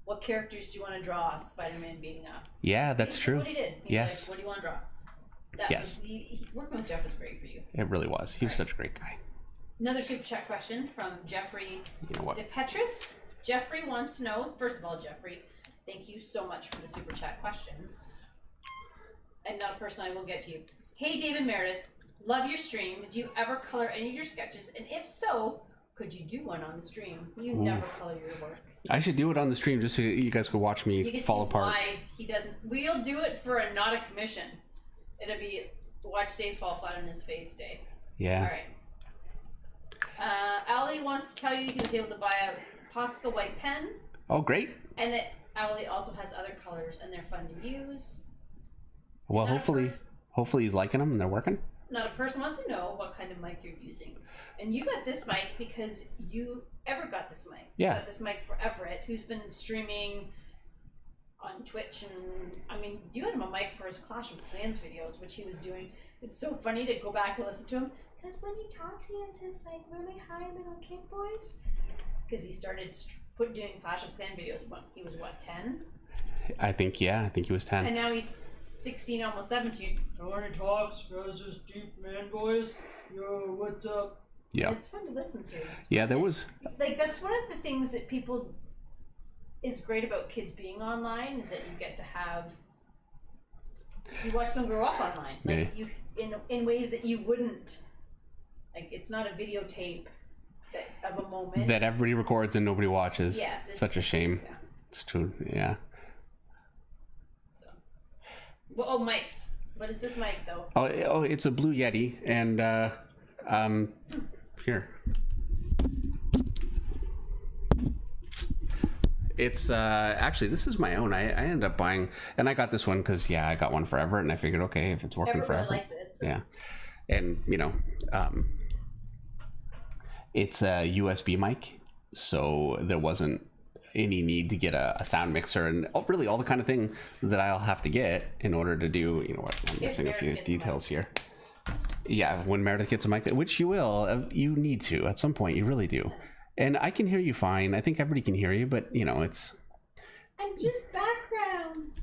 [SPEAKER 1] What characters do you want to draw Spider-Man beating up?
[SPEAKER 2] Yeah, that's true.
[SPEAKER 1] What he did.
[SPEAKER 2] Yes.
[SPEAKER 1] Like, what do you want to draw?
[SPEAKER 2] Yes.
[SPEAKER 1] Working with Jeff was great for you.
[SPEAKER 2] It really was. He was such a great guy.
[SPEAKER 1] Another super chat question from Jeffrey DePetris. Jeffrey wants to know, first of all, Jeffrey, thank you so much for the super chat question. And not a person I will get to you. Hey, David Meredith, love your stream. Do you ever color any of your sketches? And if so, could you do one on the stream? You never color your work.
[SPEAKER 2] I should do it on the stream just so you guys could watch me fall apart.
[SPEAKER 1] Why he doesn't. We'll do it for not a commission. It'll be watch Dave fall flat on his face day.
[SPEAKER 2] Yeah.
[SPEAKER 1] All right. Ali wants to tell you he was able to buy a Posca white pen.
[SPEAKER 2] Oh, great.
[SPEAKER 1] And that Ali also has other colors and they're fun to use.
[SPEAKER 2] Well, hopefully he's liking them and they're working.
[SPEAKER 1] Not a person wants to know what kind of mic you're using. And you got this mic because Everett got this mic.
[SPEAKER 2] Yeah.
[SPEAKER 1] You got this mic for Everett, who's been streaming on Twitch. And, I mean, you had him a mic for his Clash of Clans videos, which he was doing. It's so funny to go back and listen to him. Because when he talks, he has his, like, really high middle kid voice. Because he started doing Clash of Clans videos when he was, what, 10?
[SPEAKER 2] I think he was 10.
[SPEAKER 1] And now he's 16, almost 17. And when he talks, he has this deep man voice. Yo, what's up?
[SPEAKER 2] Yeah.
[SPEAKER 1] It's fun to listen to.
[SPEAKER 2] There was...
[SPEAKER 1] Like, that's one of the things that people... is great about kids being online, is that you get to have... You watch them grow up online. Like, you in ways that you wouldn't... Like, it's not a videotape of a moment.
[SPEAKER 2] That everybody records and nobody watches.
[SPEAKER 1] Yes. It's
[SPEAKER 2] such a shame.
[SPEAKER 1] Yeah.
[SPEAKER 2] It's true, yeah.
[SPEAKER 1] So. Well, oh, mics. What is this mic, though?
[SPEAKER 2] Oh, it's a Blue Yeti, and, here. It's actually, this is my own. I ended up buying, and I got this one because I got one for Everett, and I figured, okay, if it's working for Everett,
[SPEAKER 1] likes it, so.
[SPEAKER 2] Yeah. And you know, it's a USB mic, so there wasn't any need to get a sound mixer and really all the kind of thing that I'll have to get in order to do. You know what? I'm missing a few details here. Yeah, when Meredith gets a mic, which you will, you need to at some point. You really do. And I can hear you fine. I think everybody can hear you, but you know, it's...
[SPEAKER 1] I'm just background.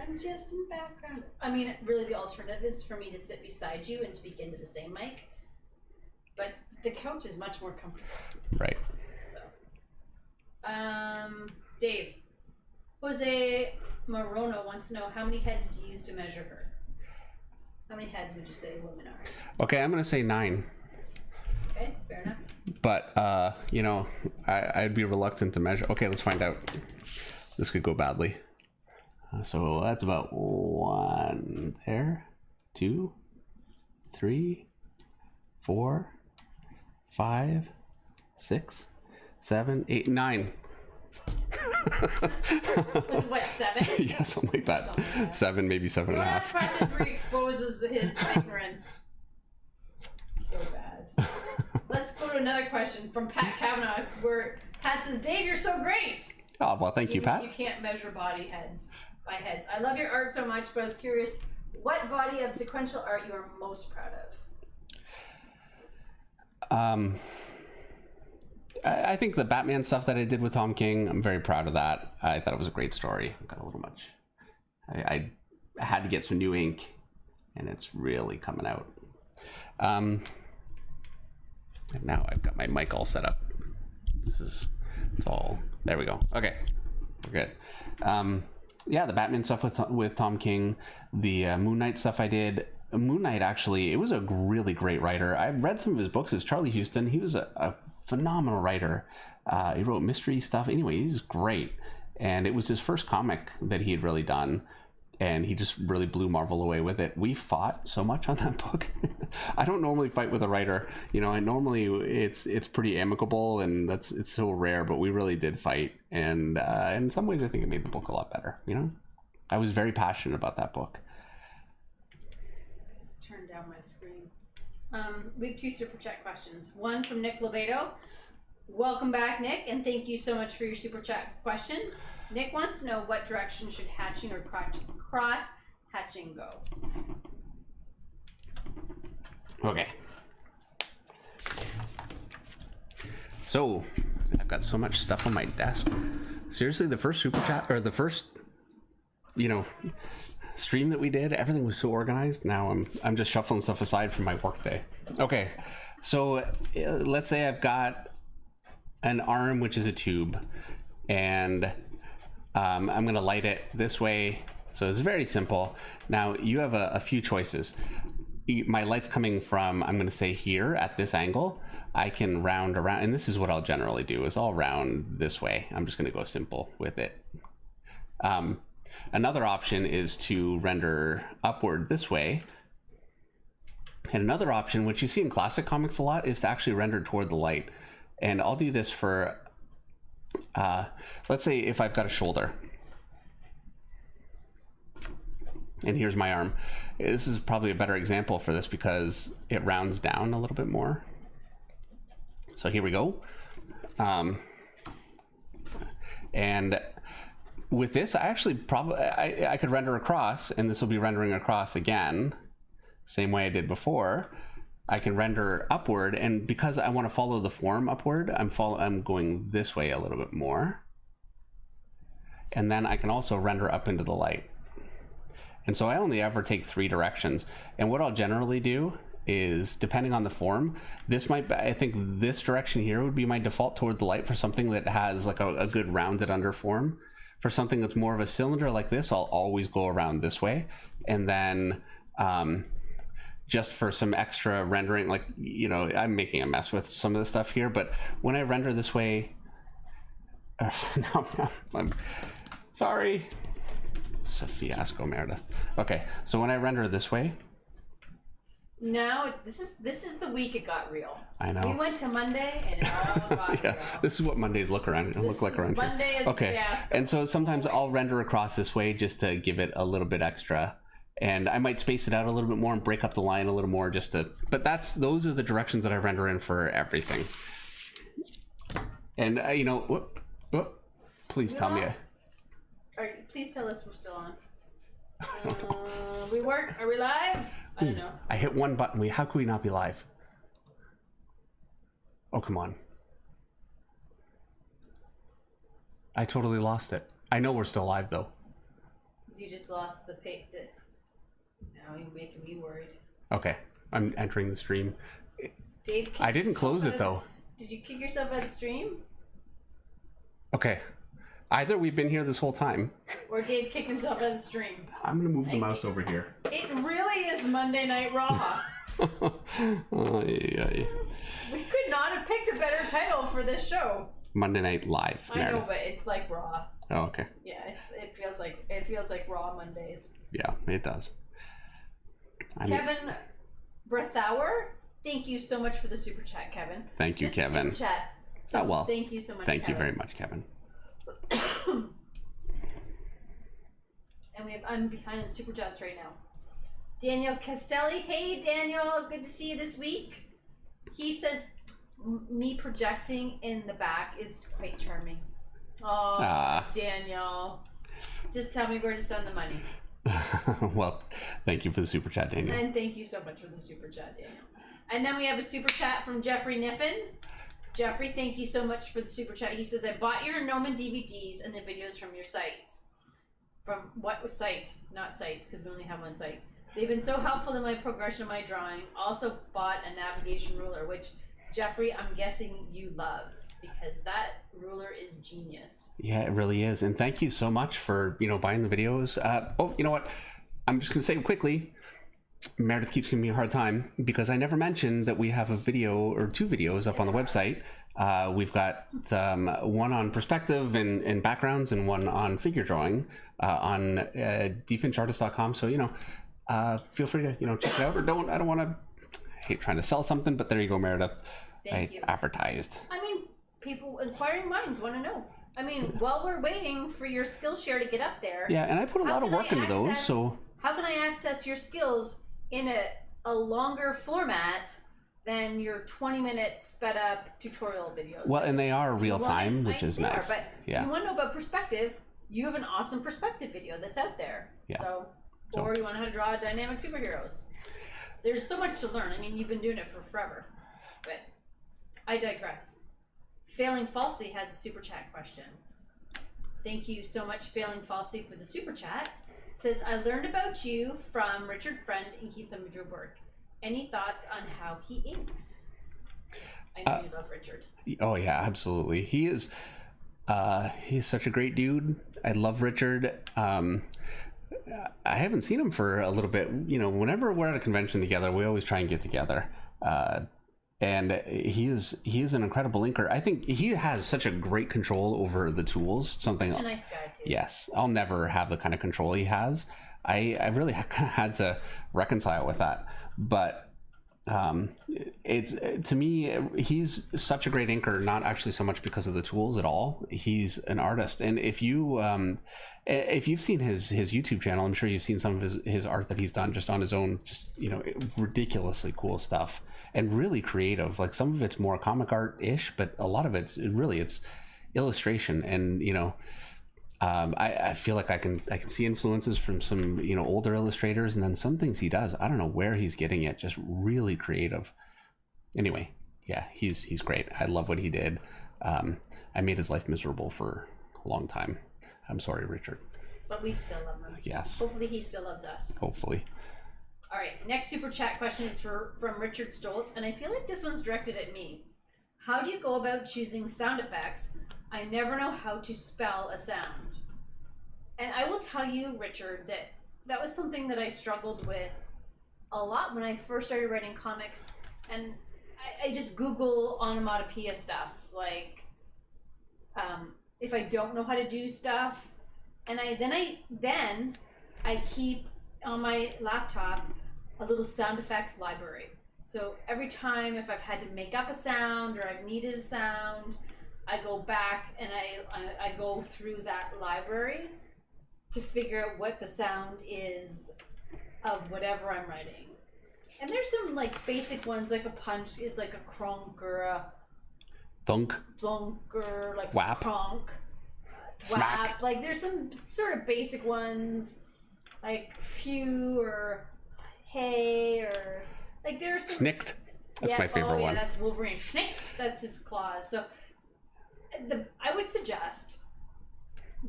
[SPEAKER 1] I'm just in background. I mean, really, the alternative is for me to sit beside you and speak into the same mic. But the couch is much more comfortable.
[SPEAKER 2] Right.
[SPEAKER 1] So, Dave, Jose Morono wants to know how many heads do you use to measure her? How many heads would you say women are?
[SPEAKER 2] Okay, I'm gonna say 9.
[SPEAKER 1] Okay, fair enough.
[SPEAKER 2] But you know, I'd be reluctant to measure. Okay, let's find out. This could go badly. So that's about 1 there, 2, 3, 4, 5, 6, 7, 8, 9.
[SPEAKER 1] Was it what, 7?
[SPEAKER 2] Yeah, something like that. 7, maybe 7 and a half.
[SPEAKER 1] Don't ask questions where he exposes his ignorance. So bad. Let's go to another question from Pat Kavanaugh, where Pat says, Dave, you're so great.
[SPEAKER 2] Oh, well, thank you, Pat.
[SPEAKER 1] You can't measure body heads by heads. I love your art so much, but I was curious, what body of sequential art you are most proud of?
[SPEAKER 2] I think the Batman stuff that I did with Tom King, I'm very proud of that. I thought it was a great story. Got a little much. I had to get some new ink, and it's really coming out. And now I've got my mic all set up. It's all, there we go. Okay, we're good. Yeah, the Batman stuff with Tom King, the Moon Knight stuff I did. Moon Knight, actually, it was a really great writer. I've read some of his books. It's Charlie Houston. He was a phenomenal writer. He wrote mystery stuff. Anyway, he's great. And it was his first comic that he had really done. And he just really blew Marvel away with it. We fought so much on that book. I don't normally fight with a writer. You know, I normally it's pretty amicable, and it's so rare. But we really did fight, and in some ways, I think it made the book a lot better. You know, I was very passionate about that book.
[SPEAKER 1] Let's turn down my screen. We have 2 super chat questions. One from Nick Lovato. Welcome back, Nick, and thank you so much for your super chat question. Nick wants to know, what direction should hatching or cross hatching go?
[SPEAKER 2] Okay. So, I've got so much stuff on my desk. Seriously, the first super chat, or the first, you know, stream that we did, everything was so organized. Now I'm just shuffling stuff aside from my work day. Okay, so let's say I've got an arm, which is a tube, and I'm going to light it this way. So it's very simple. Now you have a few choices. My light's coming from, I'm going to say here at this angle. I can round around, and this is what I'll generally do, is I'll round this way. I'm just going to go simple with it. Another option is to render upward this way. And another option, which you see in classic comics a lot, is to actually render toward the light. And I'll do this for, let's say if I've got a shoulder. And here's my arm. This is probably a better example for this because it rounds down a little bit more. So here we go. And with this, I actually probably, I could render across, and this will be rendering across again, same way I did before. I can render upward, and because I want to follow the form upward, I'm going this way a little bit more. And then I can also render up into the light. And so I only ever take 3 directions. And what I'll generally do is, depending on the form, this might be, I think this direction here would be my default toward the light for something that has like a good rounded under form. For something that's more of a cylinder like this, I'll always go around this way. And then just for some extra rendering, like, you know, I'm making a mess with some of the stuff here, but when I render this way, no, I'm sorry. It's a fiasco, Meredith. Okay, so when I render this way.
[SPEAKER 1] Now, this is the week it got real.
[SPEAKER 2] I know.
[SPEAKER 1] We went to Monday and it all got
[SPEAKER 2] yeah,
[SPEAKER 1] real.
[SPEAKER 2] this is what Mondays look like around here.
[SPEAKER 1] Monday is
[SPEAKER 2] okay,
[SPEAKER 1] fiasco.
[SPEAKER 2] And so sometimes I'll render across this way just to give it a little bit extra. And I might space it out a little bit more and break up the line a little more just to, but those are the directions that I render in for everything. And you know, please tell me.
[SPEAKER 1] Please tell us we're still on. Are we live? I don't know.
[SPEAKER 2] I hit one button. How could we not be live? Oh, come on. I totally lost it. I know we're still live though.
[SPEAKER 1] You just lost the pay. Now you're making me worried.
[SPEAKER 2] Okay, I'm entering the stream.
[SPEAKER 1] Dave,
[SPEAKER 2] I didn't close it though.
[SPEAKER 1] Did you kick yourself out of the stream?
[SPEAKER 2] Okay. Either we've been here this whole time.
[SPEAKER 1] Or Dave kicked himself out of the stream.
[SPEAKER 2] I'm gonna move the mouse over here.
[SPEAKER 1] It really is Monday Night Raw.
[SPEAKER 2] Ay.
[SPEAKER 1] We could not have picked a better title for this show.
[SPEAKER 2] Monday Night Live.
[SPEAKER 1] I know, but it's like Raw.
[SPEAKER 2] Oh, okay.
[SPEAKER 1] Yeah, it feels like Raw Mondays.
[SPEAKER 2] Yeah, it does.
[SPEAKER 1] Kevin Brethauer, thank you so much for the super chat, Kevin.
[SPEAKER 2] Thank you, Kevin.
[SPEAKER 1] Super chat. So
[SPEAKER 2] well.
[SPEAKER 1] Thank you so much.
[SPEAKER 2] Thank
[SPEAKER 1] Kevin.
[SPEAKER 2] you very much, Kevin.
[SPEAKER 1] And I'm behind in super chats right now. Daniel Castelli, hey Daniel, good to see you this week. He says me projecting in the back is quite charming. Oh, Daniel, just tell me where to send the money.
[SPEAKER 2] Well, thank you for the super chat, Daniel.
[SPEAKER 1] And thank you so much for the super chat, Daniel. And then we have a super chat from Jeffrey Niffen. Jeffrey, thank you so much for the super chat. He says, I bought your Noman DVDs and the videos from your sites. From what site? Not sites, because we only have one site. They've been so helpful in my progression of my drawing. Also bought a navigation ruler, which, Jeffrey, I'm guessing you love, because that ruler is genius.
[SPEAKER 2] Yeah, it really is. And thank you so much for, buying the videos. Oh, you know what? I'm just going to say quickly, Meredith keeps giving me a hard time because I never mentioned that we have a video or two videos up on the website. We've got one on perspective and backgrounds and one on figure drawing on dfinchartist.com. So, feel free to, check it out or don't. I don't want to hate trying to sell something, but there you go, Meredith.
[SPEAKER 1] Thank you.
[SPEAKER 2] Advertised.
[SPEAKER 1] I mean, people, inquiring minds want to know. I mean, while we're waiting for your Skillshare to get up there.
[SPEAKER 2] Yeah, and I put a lot of work into those, so.
[SPEAKER 1] How can I access your skills in a longer format than your 20-minute sped up tutorial videos?
[SPEAKER 2] Well, and they are real time, which is nice.
[SPEAKER 1] But
[SPEAKER 2] yeah.
[SPEAKER 1] You want to know about perspective, you have an awesome perspective video that's out there.
[SPEAKER 2] Yeah.
[SPEAKER 1] Or you want to know how to draw dynamic superheroes. There's so much to learn. I mean, you've been doing it for forever. But I digress. Failing Falsely has a super chat question. Thank you so much, Failing Falsely, for the super chat. It says, I learned about you from Richard Friend and keep some of your work. Any thoughts on how he inks? I know you love Richard.
[SPEAKER 2] Oh yeah, absolutely. He's such a great dude. I love Richard. I haven't seen him for a little bit. Whenever we're at a convention together, we always try and get together. And he is an incredible inker. I think he has such a great control over the tools. Such
[SPEAKER 1] a nice guy too.
[SPEAKER 2] Yes, I'll never have the kind of control he has. I really had to reconcile with that. But it's, to me, he's such a great inker, not actually so much because of the tools at all. He's an artist, and if you've seen his YouTube channel, I'm sure you've seen some of his art that he's done just on his own, just ridiculously cool stuff and really creative. Like some of it's more comic art-ish, but a lot of it's illustration. And I feel like I can see influences from some older illustrators, and then some things he does, I don't know where he's getting it, just really creative. Anyway, yeah, he's great. I love what he did. I made his life miserable for a long time. I'm sorry, Richard.
[SPEAKER 1] But we still love him.
[SPEAKER 2] Yes.
[SPEAKER 1] Hopefully he still loves us.
[SPEAKER 2] Hopefully.
[SPEAKER 1] All right, next super chat question is from Richard Stoltz, and I feel like this one's directed at me. How do you go about choosing sound effects? I never know how to spell a sound. And I will tell you, Richard, that was something that I struggled with a lot when I first started writing comics. And I just Google onomatopoeia stuff, like if I don't know how to do stuff. And then I keep on my laptop a little sound effects library. So every time if I've had to make up a sound or I've needed a sound, I go back and I go through that library to figure out what the sound is of whatever I'm writing. And there's some like basic ones, like a punch is like a cronk or a
[SPEAKER 2] thunk,
[SPEAKER 1] or like
[SPEAKER 2] whap,
[SPEAKER 1] cronk,
[SPEAKER 2] smack.
[SPEAKER 1] Whap. Like there's some sort of basic ones like phew or hey or like there's some
[SPEAKER 2] snicked. That's my favorite one.
[SPEAKER 1] Yeah, that's Wolverine. Snicked. That's his claws. So I would suggest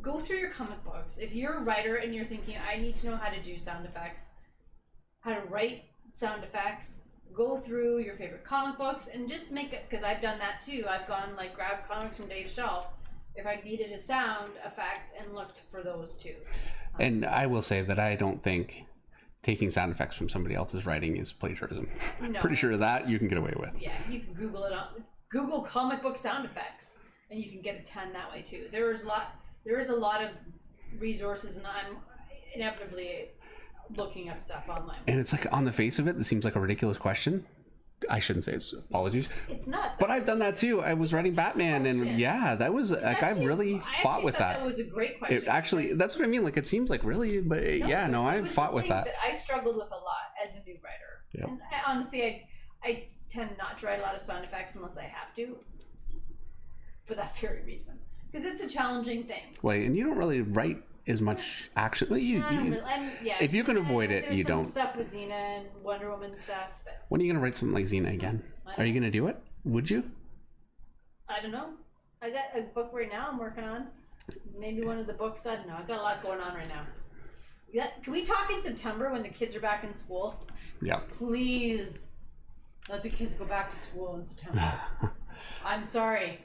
[SPEAKER 1] go through your comic books. If you're a writer and you're thinking, I need to know how to do sound effects, how to write sound effects, go through your favorite comic books and just make it, because I've done that too. I've gone like grabbed comics from Dave's shelf if I needed a sound effect and looked for those too.
[SPEAKER 2] And I will say that I don't think taking sound effects from somebody else's writing is plagiarism.
[SPEAKER 1] No.
[SPEAKER 2] Pretty sure that you can get away with.
[SPEAKER 1] Yeah, you can Google it on Google comic book sound effects and you can get a ton that way too. There is a lot of resources, and I'm inevitably looking up stuff online.
[SPEAKER 2] And it's like, on the face of it, this seems like a ridiculous question. I shouldn't say it's, apologies.
[SPEAKER 1] It's not.
[SPEAKER 2] But I've done that too. I was writing Batman, and yeah, that was like, I really fought with that.
[SPEAKER 1] That was a great question.
[SPEAKER 2] It actually, that's what I mean. Like, it seems like really, but I fought with that.
[SPEAKER 1] I struggled with a lot as a new writer.
[SPEAKER 2] Yep.
[SPEAKER 1] And honestly, I tend not to write a lot of sound effects unless I have to, for that very reason, because it's a challenging thing.
[SPEAKER 2] Wait, and you don't really write as much action. Well, if you can avoid it, you don't.
[SPEAKER 1] There's some stuff with Xena and Wonder Woman stuff. But
[SPEAKER 2] when are you gonna write something like Xena again? Are you gonna do it? Would you?
[SPEAKER 1] I don't know. I got a book right now I'm working on. Maybe one of the books. I don't know. I've got a lot going on right now. Yeah. Can we talk in September when the kids are back in school?
[SPEAKER 2] Yeah.
[SPEAKER 1] Please let the kids go back to school in September. I'm sorry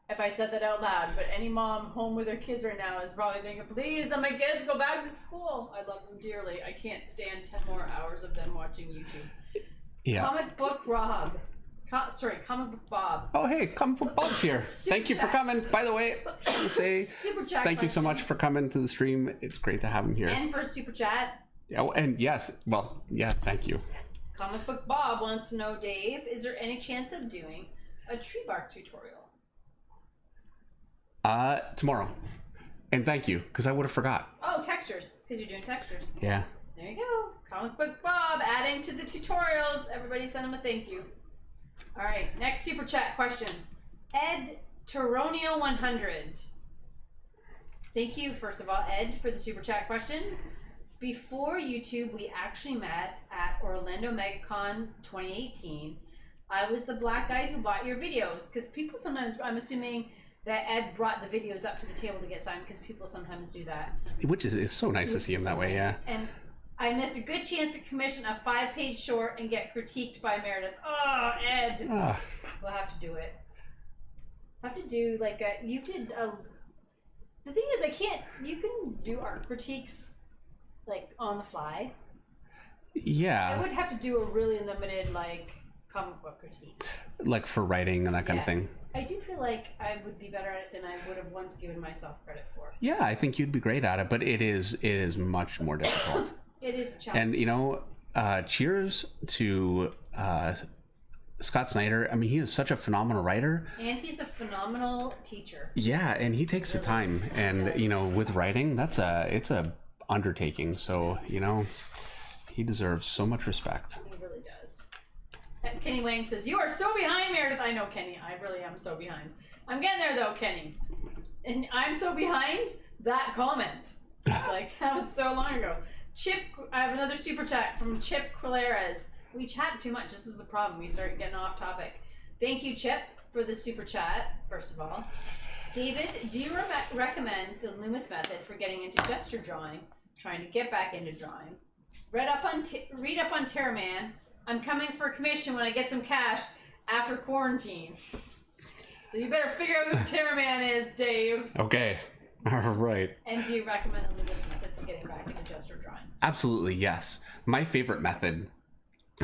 [SPEAKER 1] if I said that out loud, but any mom home with their kids right now is probably thinking, please let my kids go back to school. I love them dearly. I can't stand 10 more hours of them watching YouTube.
[SPEAKER 2] Yeah.
[SPEAKER 1] Comic Book Rob. Comic Book Bob.
[SPEAKER 2] Oh, hey, Comic Book Bob's here. Thank you for coming. By the way, say thank you so much for coming to the stream. It's great to have him here.
[SPEAKER 1] And for Super Chat.
[SPEAKER 2] Oh, and yes, well, yeah, thank you.
[SPEAKER 1] Comic Book Bob wants to know, Dave, is there any chance of doing a tree bark tutorial?
[SPEAKER 2] Tomorrow. And thank you, because I would have forgot.
[SPEAKER 1] Oh, textures, because you're doing textures.
[SPEAKER 2] Yeah.
[SPEAKER 1] There you go. Comic Book Bob adding to the tutorials. Everybody send him a thank you. All right, next super chat question. Ed Toronio 100. Thank you, first of all, Ed, for the super chat question. Before YouTube, we actually met at Orlando MegaCon 2018. I was the black guy who bought your videos, because people sometimes, I'm assuming that Ed brought the videos up to the table to get signed, because people sometimes do that.
[SPEAKER 2] Which is, it's so nice to see him that way, yeah.
[SPEAKER 1] And I missed a good chance to commission a 5-page short and get critiqued by Meredith. Oh, Ed. We'll have to do it. Have to do like a, you did a, the thing is you can do art critiques like on the fly.
[SPEAKER 2] Yeah.
[SPEAKER 1] I would have to do a really limited like comic book critique.
[SPEAKER 2] Like for writing and that kind of thing.
[SPEAKER 1] I do feel like I would be better at it than I would have once given myself credit for.
[SPEAKER 2] Yeah, I think you'd be great at it, but it is much more difficult.
[SPEAKER 1] It is a challenge.
[SPEAKER 2] And you know, cheers to Scott Snyder. I mean, he is such a phenomenal writer.
[SPEAKER 1] And he's a phenomenal teacher.
[SPEAKER 2] Yeah, and he takes the time. And you know, with writing, it's a undertaking. So, you know, he deserves so much respect.
[SPEAKER 1] He really does. And Kenny Wang says, "You are so behind, Meredith." I know, Kenny. I really am so behind. I'm getting there though, Kenny. And I'm so behind that comment. It's like, that was so long ago. Chip, I have another super chat from Chip Quileras. We chat too much. This is the problem. We start getting off topic. Thank you, Chip, for the super chat, first of all. David, do you recommend the Loomis method for getting into gesture drawing, trying to get back into drawing? Read up on Terraman. I'm coming for a commission when I get some cash after quarantine. So you better figure out who Terraman is, Dave.
[SPEAKER 2] Okay. All right.
[SPEAKER 1] And do you recommend the Loomis method for getting back into gesture drawing?
[SPEAKER 2] Absolutely, yes. My favorite method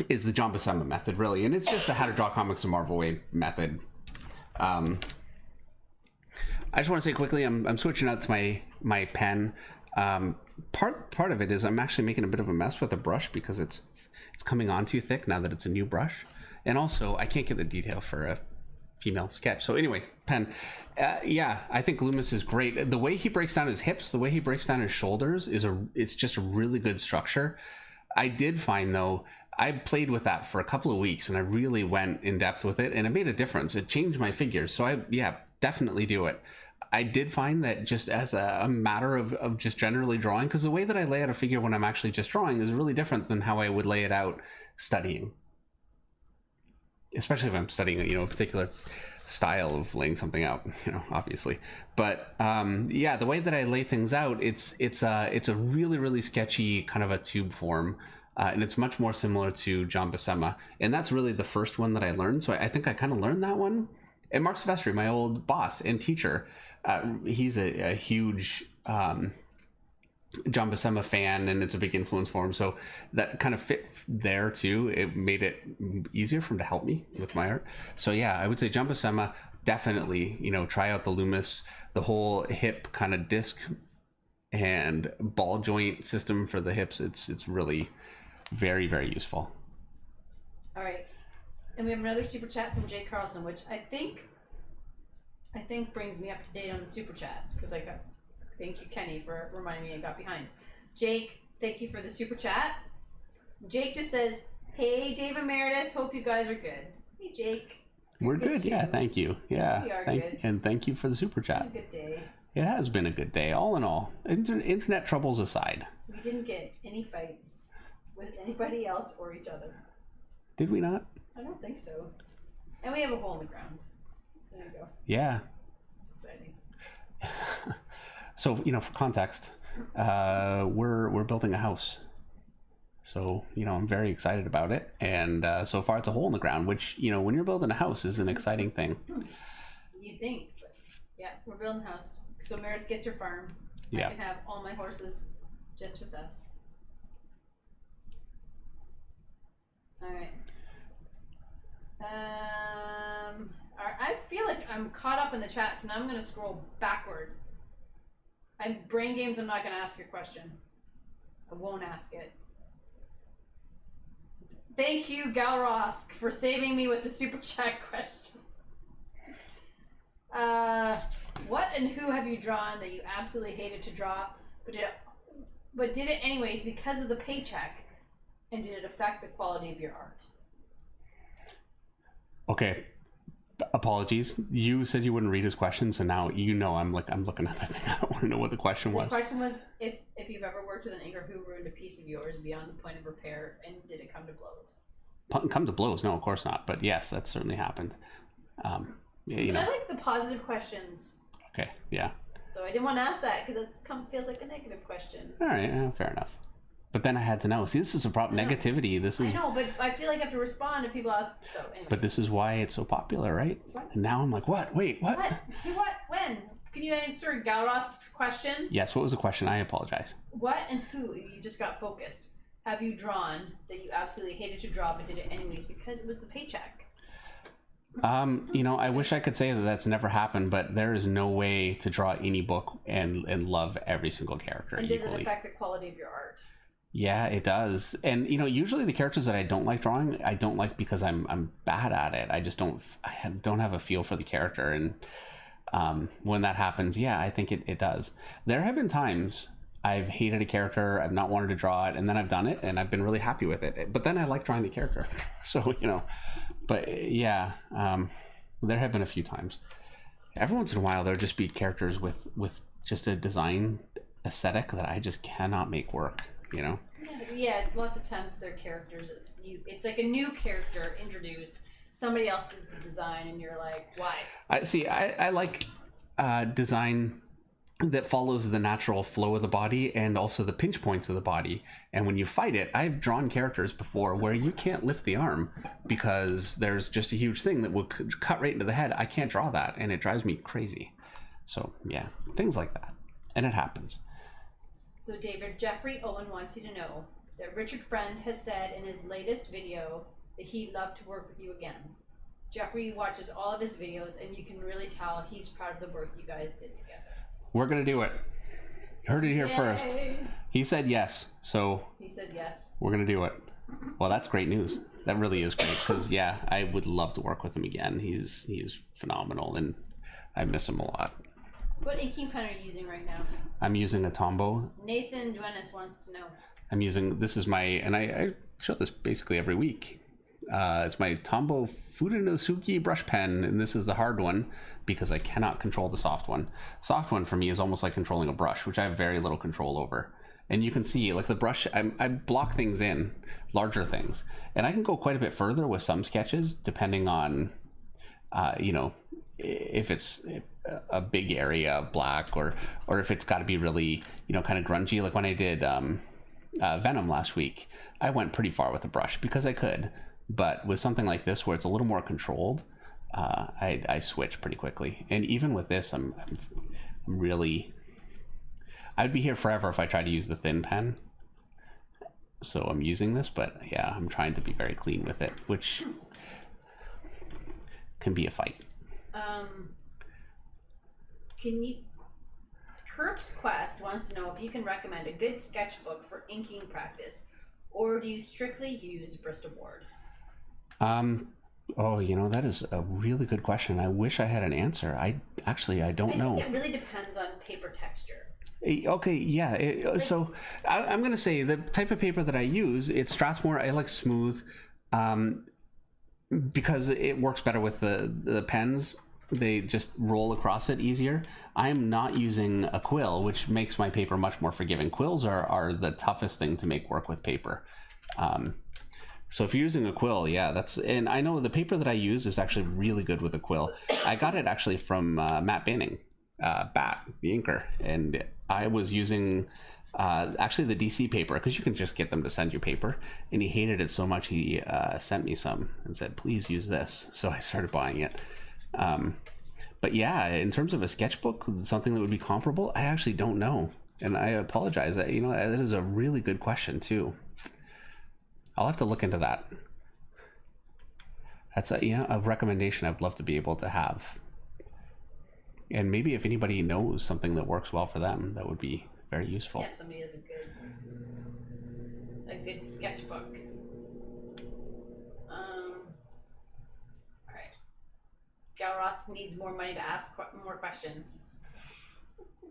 [SPEAKER 2] is the John Buscema method, really, and it's just a how to draw comics the Marvel way method. I just want to say quickly, I'm switching out to my pen. Part of it is I'm actually making a bit of a mess with the brush because it's coming on too thick now that it's a new brush, and also I can't get the detail for a female sketch. So anyway, pen. Yeah, I think Loomis is great. The way he breaks down his hips, the way he breaks down his shoulders it's just a really good structure. I did find though, I played with that for a couple of weeks and I really went in depth with it and it made a difference. It changed my figures. So definitely do it. I did find that just as a matter of just generally drawing, because the way that I lay out a figure when I'm actually just drawing is really different than how I would lay it out studying. Especially if I'm studying, you know, a particular style of laying something out, obviously. But yeah, the way that I lay things out, it's a really, really sketchy kind of a tube form. And it's much more similar to John Buscema. And that's really the first one that I learned. So I think I kind of learned that one. And Mark Silvestri, my old boss and teacher, he's a huge John Buscema fan, and it's a big influence for him. So that kind of fit there too. It made it easier for him to help me with my art. So yeah, I would say John Buscema, definitely, try out the Loomis, the whole hip kind of disc and ball joint system for the hips. It's really very, very useful.
[SPEAKER 1] All right. And we have another super chat from Jay Carlson, which I think brings me up to date on the super chats, because thank you, Kenny, for reminding me I got behind. Jake, thank you for the super chat. Jake just says, "Hey, Dave and Meredith, hope you guys are good." Hey, Jake.
[SPEAKER 2] We're good, yeah, thank you. Yeah,
[SPEAKER 1] we are good.
[SPEAKER 2] And thank you for the super chat.
[SPEAKER 1] It's been a good day.
[SPEAKER 2] It has been a good day, all in all. Internet troubles aside.
[SPEAKER 1] We didn't get any fights with anybody else or each other.
[SPEAKER 2] Did we not?
[SPEAKER 1] I don't think so. And we have a hole in the ground. There you go.
[SPEAKER 2] Yeah.
[SPEAKER 1] That's exciting.
[SPEAKER 2] So, for context, we're building a house. So, I'm very excited about it. And so far it's a hole in the ground, which, when you're building a house is an exciting thing.
[SPEAKER 1] You'd think, but yeah, we're building a house. So Meredith gets her farm.
[SPEAKER 2] Yeah.
[SPEAKER 1] I can have all my horses just with us. All right. I feel like I'm caught up in the chat, so now I'm going to scroll backward. Brain games, I'm not going to ask your question. I won't ask it. Thank you, Galrosk, for saving me with the super chat question. What and who have you drawn that you absolutely hated to draw, but did it anyways because of the paycheck? And did it affect the quality of your art? Okay.
[SPEAKER 2] Apologies. You said you wouldn't read his question, so now I'm looking at the thing. I don't want to know what the question was.
[SPEAKER 1] The question was if you've ever worked with an inker who ruined a piece of yours beyond the point of repair, and did it come to blows?
[SPEAKER 2] Come to blows? No, of course not. But yes, that certainly happened.
[SPEAKER 1] I like the positive questions.
[SPEAKER 2] Okay. Yeah.
[SPEAKER 1] So I didn't want to ask that because it feels like a negative question.
[SPEAKER 2] All right. Fair enough. But then I had to know. See, this is a problem. Negativity.
[SPEAKER 1] I know, but I feel like I have to respond if people ask. So anyway.
[SPEAKER 2] But this is why it's so popular, right? And now I'm like, what? Wait, what?
[SPEAKER 1] What? When? Can you answer Galrosk's question?
[SPEAKER 2] Yes. What was the question? I apologize.
[SPEAKER 1] What and who? You just got focused. Have you drawn that you absolutely hated to draw but did it anyways because it was the paycheck?
[SPEAKER 2] I wish I could say that that's never happened, but there is no way to draw any book and love every single character
[SPEAKER 1] equally. And does it affect the quality of your art?
[SPEAKER 2] Yeah, it does. And usually the characters that I don't like drawing, I don't like because I'm bad at it. I just don't have a feel for the character, and when that happens, yeah, I think it does. There have been times I've hated a character, I've not wanted to draw it, and then I've done it and I've been really happy with it. But then I like drawing the character. So, but yeah, there have been a few times. Every once in a while there'll just be characters with just a design aesthetic that I just cannot make work.
[SPEAKER 1] Yeah, lots of times their characters, it's like a new character introduced. Somebody else did the design, and you're like, why? I like design that follows the natural flow of the body and also the pinch points of the body. And when you fight it, I've drawn characters before where you can't lift the arm because there's just a huge thing that will cut right into the head. I can't draw that, and it drives me crazy. So yeah, things like that, and it happens. So David, Jeffrey Owen wants you to know that Richard Friend has said in his latest video that he'd love to work with you again. Jeffrey watches all of his videos, and you can really tell he's proud of the work you guys did together.
[SPEAKER 2] We're going to do it. Heard it here first. He said yes, so
[SPEAKER 1] he said yes.
[SPEAKER 2] We're going to do it. Well, that's great news. That really is great because, yeah, I would love to work with him again. He is phenomenal, and I miss him a lot.
[SPEAKER 1] What inking pen are you using right now? I'm
[SPEAKER 2] using a Tombow.
[SPEAKER 1] Nathan Duenas wants to know.
[SPEAKER 2] This is my, and I show this basically every week. It's my Tombow Fudenosuke brush pen, and this is the hard one because I cannot control the soft one. Soft one for me is almost like controlling a brush, which I have very little control over. And you can see, like the brush, I block things in, larger things. And I can go quite a bit further with some sketches, depending on, if it's a big area of black, or if it's got to be really, you know, kind of grungy. Like when I did Venom last week, I went pretty far with the brush because I could. But with something like this where it's a little more controlled, I switch pretty quickly. And even with this, I'm really, I'd be here forever if I tried to use the thin pen. So I'm using this, but yeah, I'm trying to be very clean with it, which can be a fight.
[SPEAKER 1] Kirk's Quest wants to know if you can recommend a good sketchbook for inking practice, or do you strictly use Bristol board?
[SPEAKER 2] Oh, you know, that is a really good question. I wish I had an answer. I don't know.
[SPEAKER 1] It really depends on paper texture.
[SPEAKER 2] Okay, yeah. So I'm going to say the type of paper that I use, it's Strathmore. I like smooth because it works better with the pens. They just roll across it easier. I'm not using a quill, which makes my paper much more forgiving. Quills are the toughest thing to make work with paper. So if you're using a quill, yeah, and I know the paper that I use is actually really good with a quill. I got it actually from Matt Banning, Bat, the inker, and I was using actually the DC paper, because you can just get them to send you paper, and he hated it so much he sent me some and said, please use this. So I started buying it. But yeah, in terms of a sketchbook, something that would be comparable, I actually don't know, and I apologize. You know, that is a really good question too. I'll have to look into that. That's a recommendation I'd love to be able to have. And maybe if anybody knows something that works well for them, that would be very useful.
[SPEAKER 1] Yeah, if somebody has a good sketchbook. All right. Gal Ross needs more money to ask more questions.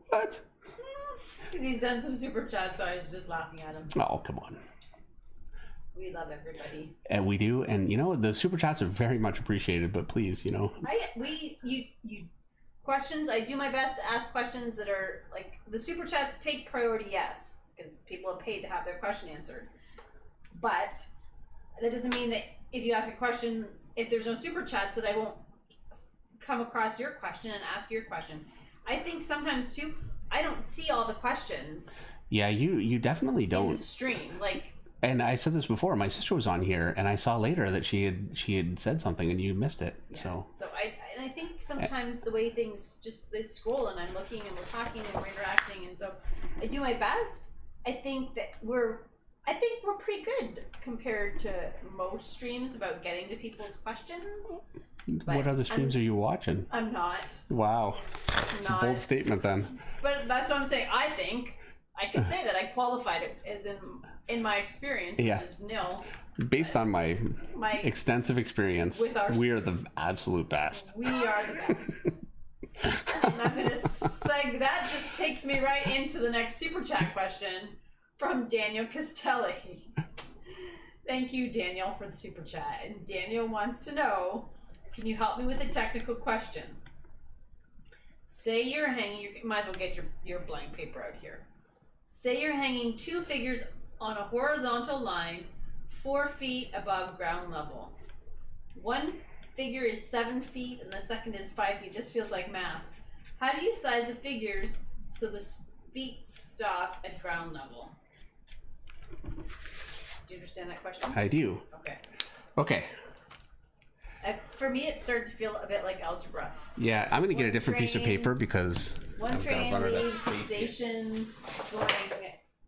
[SPEAKER 2] What?
[SPEAKER 1] Because he's done some super chats, so I was just laughing at him.
[SPEAKER 2] Oh, come on.
[SPEAKER 1] We love everybody.
[SPEAKER 2] And we do, and you know, the super chats are very much appreciated, but please, you know.
[SPEAKER 1] You questions, I do my best to ask questions that are, like, the super chats take priority, yes, because people have paid to have their question answered. But that doesn't mean that if you ask a question, if there's no super chats, that I won't come across your question and ask your question. I think sometimes too, I don't see all the questions.
[SPEAKER 2] Yeah, you definitely don't.
[SPEAKER 1] In the stream, like.
[SPEAKER 2] And I said this before, my sister was on here, and I saw later that she had said something, and you missed it. Yeah. So
[SPEAKER 1] I think sometimes the way things they scroll, and I'm looking, and we're talking, and we're interacting, and so I do my best. I think we're pretty good compared to most streams about getting to people's questions.
[SPEAKER 2] What other streams are you watching?
[SPEAKER 1] I'm not.
[SPEAKER 2] Wow, it's a bold statement then.
[SPEAKER 1] But that's what I'm saying. I think I can say that I qualified it as in my experience, which is nil.
[SPEAKER 2] Based on my extensive experience, we are the absolute best.
[SPEAKER 1] We are the best. And I'm going to seg that. Just takes me right into the next super chat question from Daniel Castelli. Thank you, Daniel, for the super chat. And Daniel wants to know, can you help me with a technical question? Say you're hanging, you might as well get your blank paper out here. Say you're hanging two figures on a horizontal line 4 feet above ground level. One figure is 7 feet and the second is 5 feet. This feels like math. How do you size the figures so the feet stop at ground level? Do you understand that question?
[SPEAKER 2] I do. Okay.
[SPEAKER 1] For me, it started to feel a bit like algebra.
[SPEAKER 2] Yeah, I'm going to get a different piece of paper because
[SPEAKER 1] one train leaves the station going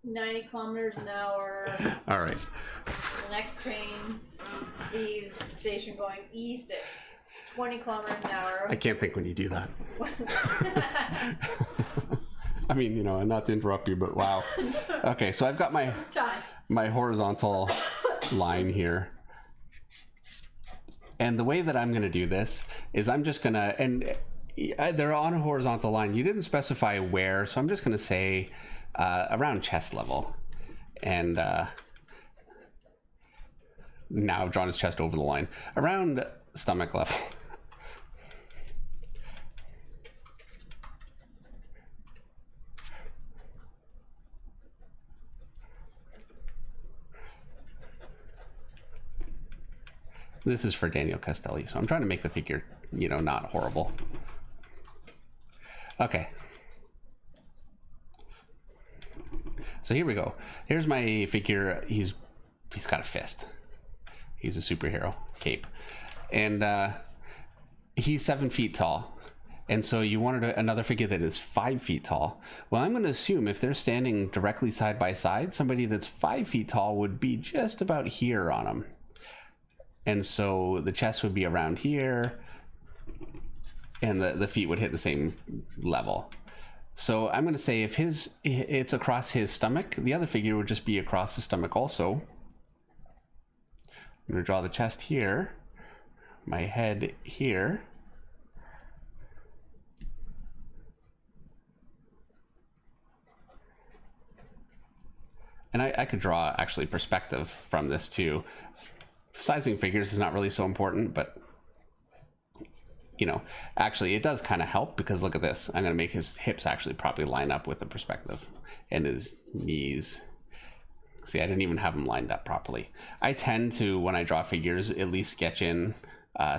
[SPEAKER 1] 90 kilometers an hour.
[SPEAKER 2] All right.
[SPEAKER 1] The next train leaves the station going east at 20 kilometers an hour.
[SPEAKER 2] I can't think when you do that. I mean, you know, not to interrupt you, but wow. Okay, so I've got my horizontal line here. And the way that I'm going to do this is I'm just going to, and they're on a horizontal line. You didn't specify where, so I'm just going to say around chest level. And now I've drawn his chest over the line. Around stomach level. This is for Daniel Castelli, so I'm trying to make the figure, you know, not horrible. Okay. So here we go. Here's my figure. He's got a fist. He's a superhero cape, and he's 7 feet tall. And so you wanted another figure that is 5 feet tall. Well, I'm going to assume if they're standing directly side by side, somebody that's 5 feet tall would be just about here on him. And so the chest would be around here, and the feet would hit the same level. So I'm going to say if it's across his stomach, the other figure would just be across the stomach also. I'm going to draw the chest here, my head here. And I could draw actually perspective from this too. Sizing figures is not really so important, but you know, actually it does kind of help because look at this. I'm going to make his hips actually probably line up with the perspective and his knees. See, I didn't even have them lined up properly. I tend to, when I draw figures, at least sketch in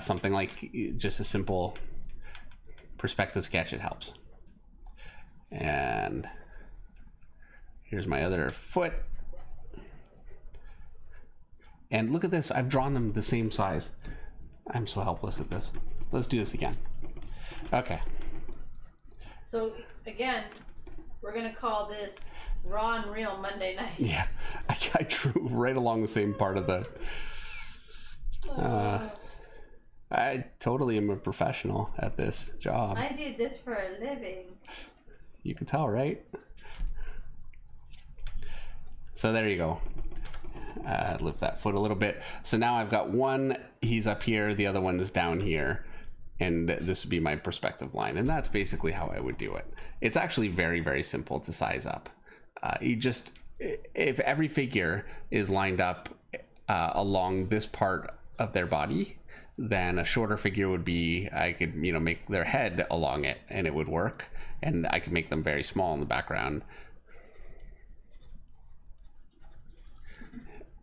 [SPEAKER 2] something like just a simple perspective sketch. It helps. And here's my other foot. And look at this. I've drawn them the same size. I'm so helpless at this. Let's do this again. Okay.
[SPEAKER 1] So again, we're going to call this Raw and Real Monday night.
[SPEAKER 2] Yeah. I drew right along the same part of the... I totally am a professional at this job.
[SPEAKER 1] I do this for a living.
[SPEAKER 2] You can tell, right? So there you go. Lift that foot a little bit. So now I've got one, he's up here, the other one is down here, and this would be my perspective line. And that's basically how I would do it. It's actually very, very simple to size up. You just, if every figure is lined up along this part of their body, then a shorter figure would be, I could, you know, make their head along it and it would work. And I could make them very small in the background.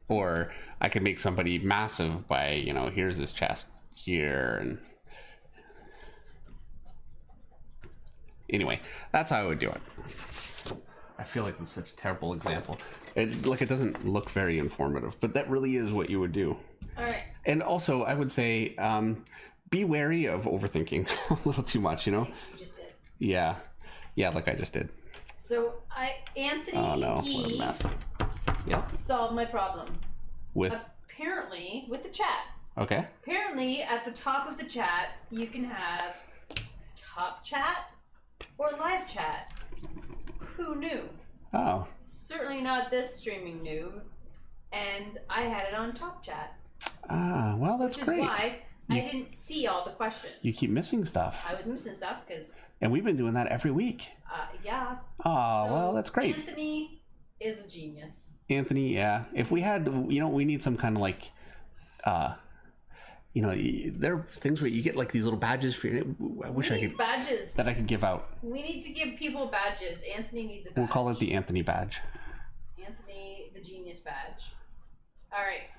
[SPEAKER 2] Or I could make somebody massive by, you know, here's his chest here. And anyway, that's how I would do it. I feel like it's such a terrible example. It doesn't look very informative, but that really is what you would do.
[SPEAKER 1] All right.
[SPEAKER 2] And also, I would say, be wary of overthinking a little too much, you know?
[SPEAKER 1] You just did.
[SPEAKER 2] Yeah. Yeah, like I just did.
[SPEAKER 1] So Anthony
[SPEAKER 2] Oh no, what a mess. Yep.
[SPEAKER 1] solved my problem.
[SPEAKER 2] With?
[SPEAKER 1] Apparently, with the chat.
[SPEAKER 2] Okay.
[SPEAKER 1] Apparently, at the top of the chat, you can have top chat or live chat. Who knew?
[SPEAKER 2] Oh.
[SPEAKER 1] Certainly not this streaming noob. And I had it on top chat.
[SPEAKER 2] Ah, well, that's
[SPEAKER 1] which is
[SPEAKER 2] great.
[SPEAKER 1] why I didn't see all the questions.
[SPEAKER 2] You keep missing stuff.
[SPEAKER 1] I was missing stuff because...
[SPEAKER 2] And we've been doing that every week.
[SPEAKER 1] Yeah.
[SPEAKER 2] Oh,
[SPEAKER 1] So,
[SPEAKER 2] well, that's great.
[SPEAKER 1] Anthony is a genius.
[SPEAKER 2] Anthony, yeah. If we had, you know, we need some kind of like, you know, there are things where you get like these little badges for your, I wish I could,
[SPEAKER 1] badges.
[SPEAKER 2] that I could give out.
[SPEAKER 1] We need to give people badges. Anthony needs a badge.
[SPEAKER 2] We'll call it the Anthony badge.
[SPEAKER 1] Anthony, the genius badge. All right.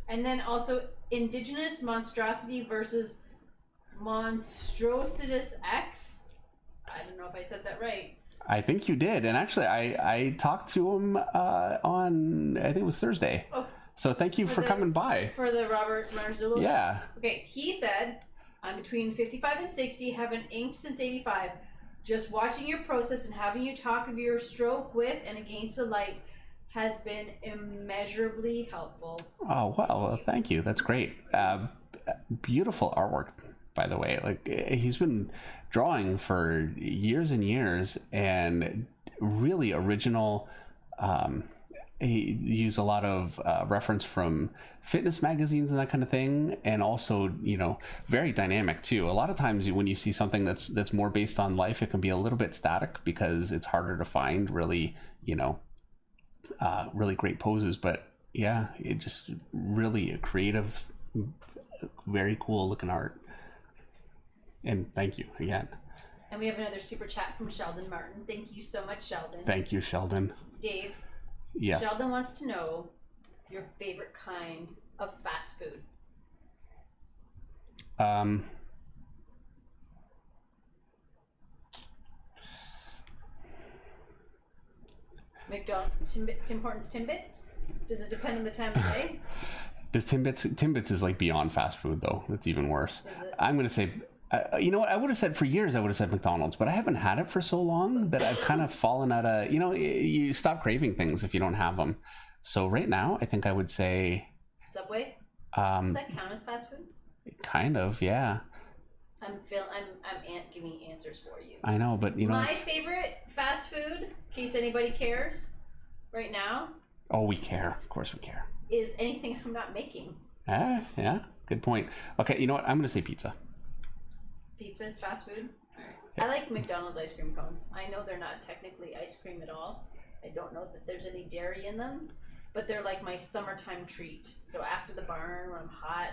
[SPEAKER 1] And then also Indigenous Monstrosity versus Monstrositus X. I don't know if I said that right.
[SPEAKER 2] I think you did. And actually, I talked to him on, I think it was Thursday. Oh. So thank you for coming by.
[SPEAKER 1] For the Robert Marzullo?
[SPEAKER 2] Yeah.
[SPEAKER 1] Okay, he said, I'm between 55 and 60, haven't inked since 85. Just watching your process and having you talk of your stroke with and against the light has been immeasurably helpful.
[SPEAKER 2] Oh, well, thank you. That's great. Beautiful artwork, by the way. Like, he's been drawing for years and years, and really original. He used a lot of reference from fitness magazines and that kind of thing, and also, you know, very dynamic too. A lot of times when you see something that's more based on life, it can be a little bit static because it's harder to find really, you know, really great poses. But yeah, it just really a creative, very cool looking art. And thank you again.
[SPEAKER 1] And we have another super chat from Sheldon Martin. Thank you so much, Sheldon.
[SPEAKER 2] Thank you, Sheldon.
[SPEAKER 1] Dave.
[SPEAKER 2] Yes.
[SPEAKER 1] Sheldon wants to know your favorite kind of fast food. McDonald's, Tim Hortons Timbits? Does it depend on the time of day?
[SPEAKER 2] Does Timbits is like beyond fast food though. That's even worse.
[SPEAKER 1] Is it?
[SPEAKER 2] I'm gonna say, you know what? I would have said for years. I would have said McDonald's, but I haven't had it for so long that I've kind of fallen out of. You stop craving things if you don't have them. So right now, I think I would say
[SPEAKER 1] Subway. Does that count as fast food?
[SPEAKER 2] kind of, yeah.
[SPEAKER 1] I'm giving answers for you.
[SPEAKER 2] I know, but
[SPEAKER 1] my favorite fast food, in case anybody cares, right now.
[SPEAKER 2] Oh, we care. Of course, we care.
[SPEAKER 1] Is anything I'm not making.
[SPEAKER 2] Yeah. Good point. Okay, you know what? I'm gonna say pizza.
[SPEAKER 1] Pizza is fast food? Alright. I like McDonald's ice cream cones. I know they're not technically ice cream at all. I don't know that there's any dairy in them, but they're like my summertime treat. So after the barn, when I'm hot,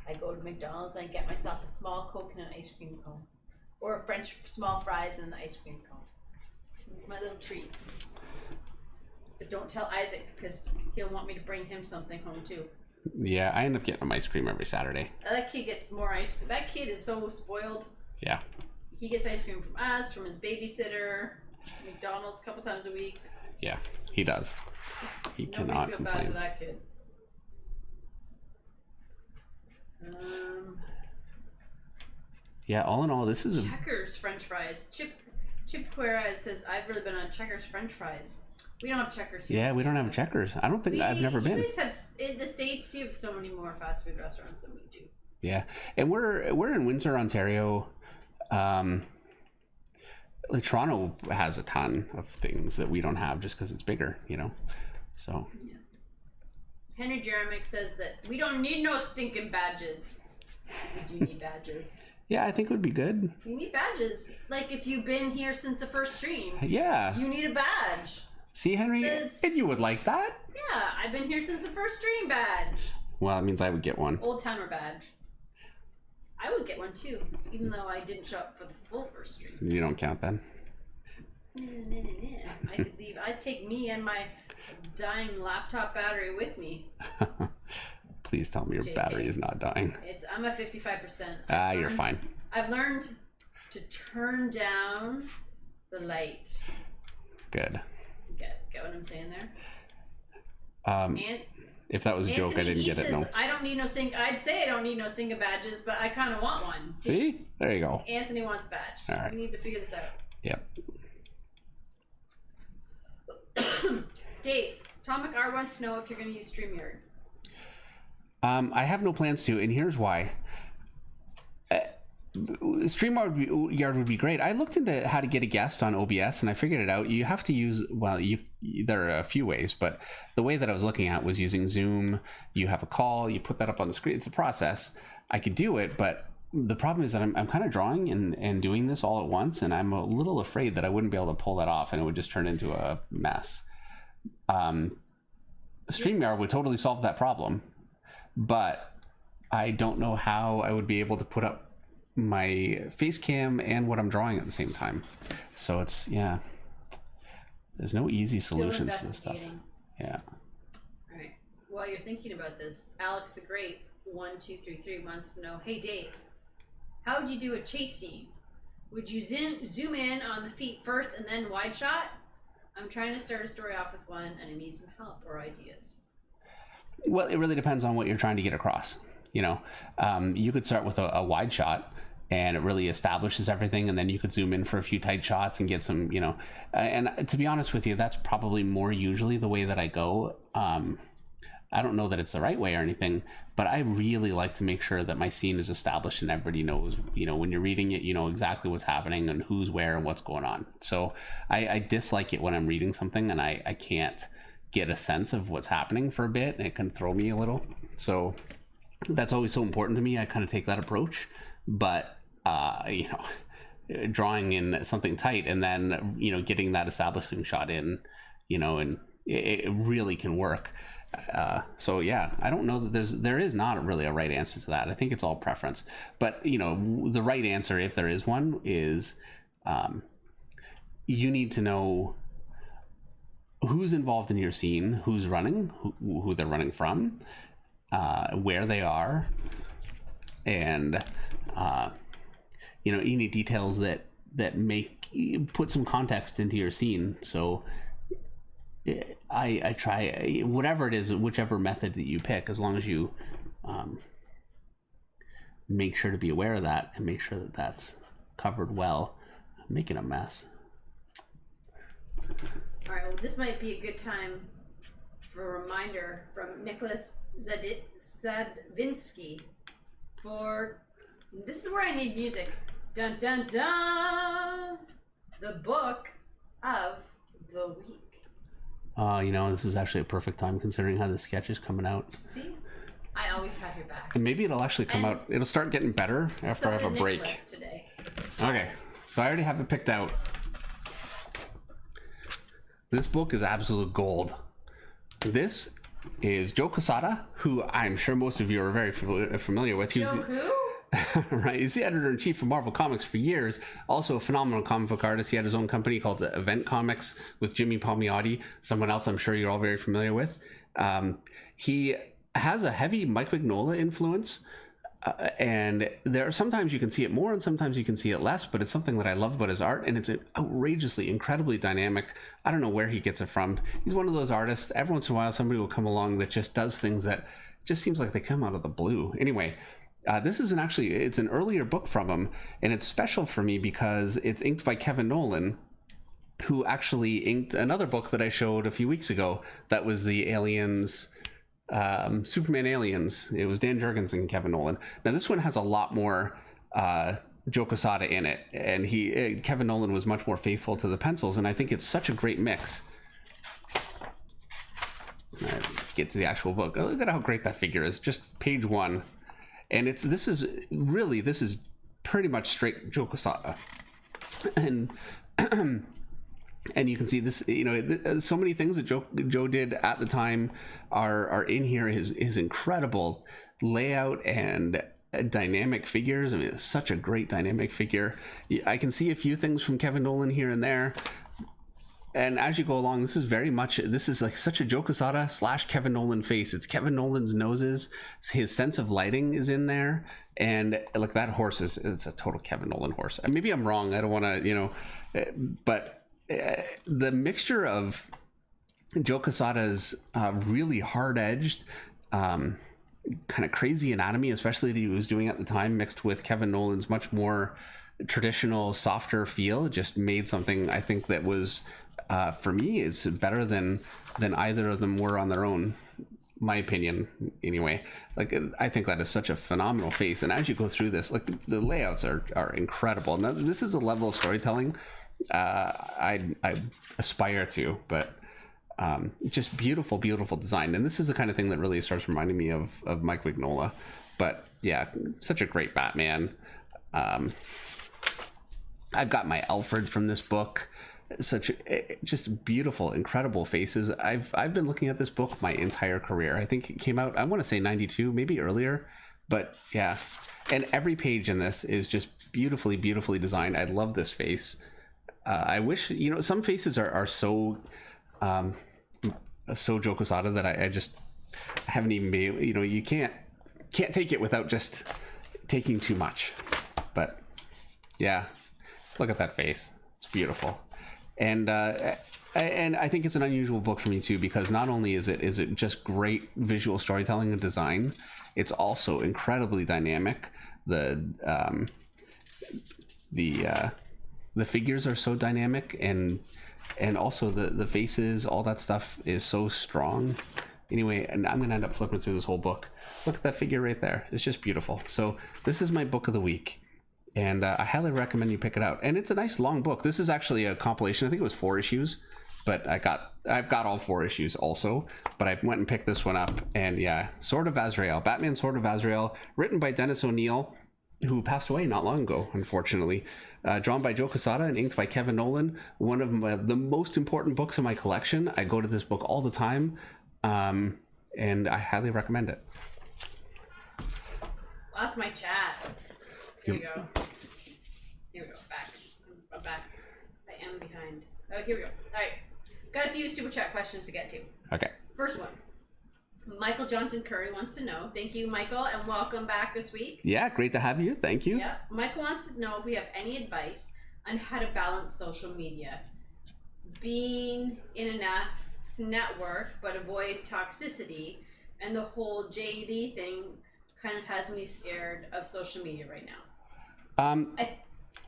[SPEAKER 1] I go to McDonald's and I get myself a small Coke and an ice cream cone. Or a French small fries and an ice cream cone. It's my little treat. But don't tell Isaac, because he'll want me to bring him something home too.
[SPEAKER 2] Yeah, I end up getting him ice cream every Saturday.
[SPEAKER 1] That kid gets more ice cream. That kid is so spoiled.
[SPEAKER 2] Yeah.
[SPEAKER 1] He gets ice cream from us, from his babysitter, McDonald's a couple times a week.
[SPEAKER 2] Yeah, he does. He cannot
[SPEAKER 1] feel
[SPEAKER 2] complain.
[SPEAKER 1] bad for that kid.
[SPEAKER 2] Yeah, all in all, this is
[SPEAKER 1] Checkers French fries. Chip Juarez says, I've really been on Checkers French fries. We don't have Checkers here.
[SPEAKER 2] Yeah, we don't have Checkers. I don't think I've never been.
[SPEAKER 1] You guys have, in the States, you have so many more fast food restaurants than we do.
[SPEAKER 2] Yeah, and we're in Windsor, Ontario. Like Toronto has a ton of things that we don't have just because it's bigger, So.
[SPEAKER 1] Yeah. Henry Jeremick says that we don't need no stinking badges. We do need badges.
[SPEAKER 2] Yeah, I think it would be good.
[SPEAKER 1] You need badges. Like if you've been here since the first stream.
[SPEAKER 2] Yeah.
[SPEAKER 1] You need a badge.
[SPEAKER 2] See, Henry,
[SPEAKER 1] Says,
[SPEAKER 2] if you would like that.
[SPEAKER 1] Yeah, I've been here since the first stream badge.
[SPEAKER 2] Well, it means I would get one.
[SPEAKER 1] Old timer badge. I would get one too, even though I didn't show up for the full first stream.
[SPEAKER 2] You don't count then.
[SPEAKER 1] I could leave. I'd take me and my dying laptop battery with me.
[SPEAKER 2] Please tell me your battery is not dying.
[SPEAKER 1] I'm at 55%.
[SPEAKER 2] You're fine.
[SPEAKER 1] I've learned to turn down the light.
[SPEAKER 2] Good.
[SPEAKER 1] Get what I'm saying there?
[SPEAKER 2] If that was a joke, I didn't get it. No.
[SPEAKER 1] I don't need no sing. I'd say I don't need no Singa badges, but I kind of want one.
[SPEAKER 2] See? There you go.
[SPEAKER 1] Anthony wants a badge.
[SPEAKER 2] All right.
[SPEAKER 1] We need to figure this out.
[SPEAKER 2] Yep.
[SPEAKER 1] Dave, Tom McR wants to know if you're going to use StreamYard.
[SPEAKER 2] I have no plans to, and here's why. StreamYard would be great. I looked into how to get a guest on OBS, and I figured it out. You have to use, there are a few ways, but the way that I was looking at was using Zoom. You have a call, you put that up on the screen. It's a process. I could do it, but the problem is that I'm kind of drawing and doing this all at once, and I'm a little afraid that I wouldn't be able to pull that off, and it would just turn into a mess. StreamYard would totally solve that problem, but I don't know how I would be able to put up my face cam and what I'm drawing at the same time. So it's, there's no easy solutions to this stuff. Yeah.
[SPEAKER 1] All right. While you're thinking about this, Alex the Great 1233 wants to know, hey Dave, how would you do a chase scene? Would you zoom in on the feet first and then wide shot? I'm trying to start a story off with one and I need some help or ideas.
[SPEAKER 2] Well, it really depends on what you're trying to get across. You could start with a wide shot and it really establishes everything, and then you could zoom in for a few tight shots and get some, and to be honest with you, that's probably more usually the way that I go. I don't know that it's the right way or anything, but I really like to make sure that my scene is established and everybody knows, when you're reading it, you know exactly what's happening and who's where and what's going on. So I dislike it when I'm reading something and I can't get a sense of what's happening for a bit, and it can throw me a little. So that's always so important to me. I kind of take that approach, but drawing in something tight and then getting that establishing shot in, and it really can work. So yeah, I don't know that there is not really a right answer to that. I think it's all preference, but the right answer, if there is one, is you need to know who's involved in your scene, who's running, who they're running from, where they are, and any details that put some context into your scene. So I try whatever it is, whichever method that you pick, as long as you make sure to be aware of that and make sure that that's covered well. I'm making a mess.
[SPEAKER 1] All right, well, this might be a good time for a reminder from Nicholas Zadvinsky for, this is where I need music. Dun dun dun! The book of the week.
[SPEAKER 2] This is actually a perfect time considering how the sketch is coming out.
[SPEAKER 1] See? I always have your back.
[SPEAKER 2] And maybe it'll actually come out. It'll start getting better after I have a break.
[SPEAKER 1] Today.
[SPEAKER 2] Okay, so I already have it picked out. This book is absolute gold. This is Joe Quesada, who I'm sure most of you are very familiar with.
[SPEAKER 1] Joe who?
[SPEAKER 2] Right, he's the editor-in-chief of Marvel Comics for years. Also a phenomenal comic book artist. He had his own company called Event Comics with Jimmy Palmiotti, someone else I'm sure you're all very familiar with. He has a heavy Mike Mignola influence, and there are sometimes you can see it more and sometimes you can see it less, but it's something that I love about his art, and it's outrageously, incredibly dynamic. I don't know where he gets it from. He's one of those artists, every once in a while somebody will come along that just does things that just seems like they come out of the blue. Anyway, this is it's an earlier book from him, and it's special for me because it's inked by Kevin Nolan, who actually inked another book that I showed a few weeks ago that was the Aliens, Superman Aliens. It was Dan Jurgens and Kevin Nolan. Now this one has a lot more Joe Quesada in it, and Kevin Nolan was much more faithful to the pencils, and I think it's such a great mix. All right, get to the actual book. Look at how great that figure is, just page 1. And this is pretty much straight Joe Quesada, and and you can see this. So many things that Joe did at the time are in here. His incredible layout and dynamic figures. I mean, it's such a great dynamic figure. I can see a few things from Kevin Nolan here and there. And as you go along, this is like such a Joe Quesada / Kevin Nolan face. It's Kevin Nolan's noses. His sense of lighting is in there. And like that horse it's a total Kevin Nolan horse. And maybe I'm wrong. I don't want to, but the mixture of Joe Quesada's really hard-edged, kind of crazy anatomy, especially that he was doing at the time, mixed with Kevin Nolan's much more traditional, softer feel, just made something I think that was... for me, it's better than either of them were on their own, my opinion anyway. Like, I think that is such a phenomenal face, and as you go through this, like, the layouts are incredible. Now this is a level of storytelling I aspire to, but just beautiful design. And this is the kind of thing that really starts reminding me of Mike Mignola. But yeah, such a great Batman. I've got my Alfred from this book. Just beautiful, incredible faces. I've been looking at this book my entire career. I think it came out, I want to say 92, maybe earlier, but yeah. And every page in this is just beautifully designed. I love this face. I wish, some faces are so Joe Quesada that I just haven't even been, you can't take it without just taking too much. But yeah, look at that face. It's beautiful. And I think it's an unusual book for me too, because not only is it just great visual storytelling and design, it's also incredibly dynamic. The figures are so dynamic, and also the faces, all that stuff is so strong. Anyway, and I'm gonna end up flipping through this whole book. Look at that figure right there. It's just beautiful. So this is my book of the week. And I highly recommend you pick it out. And it's a nice long book. This is actually a compilation. I think it was 4 issues, but I've got all 4 issues also. But I went and picked this one up. And yeah, Sword of Azrael, Batman Sword of Azrael, written by Dennis O'Neil, who passed away not long ago, unfortunately. Drawn by Joe Quesada and inked by Kevin Nolan. One of the most important books in my collection. I go to this book all the time, and I highly recommend it.
[SPEAKER 1] Lost my chat. Here we go. Back. I'm back. I am behind. Oh, here we go. All right. Got a few super chat questions to get to.
[SPEAKER 2] Okay.
[SPEAKER 1] First one. Michael Johnson Curry wants to know. Thank you, Michael, and welcome back this week.
[SPEAKER 2] Yeah, great to have you. Thank you.
[SPEAKER 1] Yeah. Michael wants to know if we have any advice on how to balance social media. Being in enough to network but avoid toxicity, and the whole JD thing kind of has me scared of social media right now.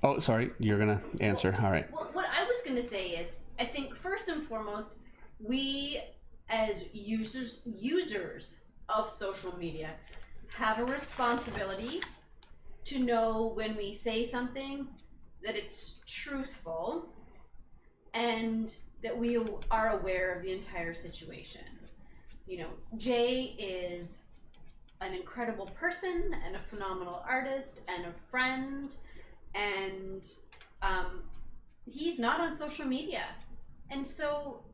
[SPEAKER 2] Oh, sorry, you're gonna answer. All right.
[SPEAKER 1] Well, what I was gonna say is, I think first and foremost, we as users of social media have a responsibility to know when we say something that it's truthful and that we are aware of the entire situation. You know, Jay is an incredible person and a phenomenal artist and a friend, and he's not on social media. And so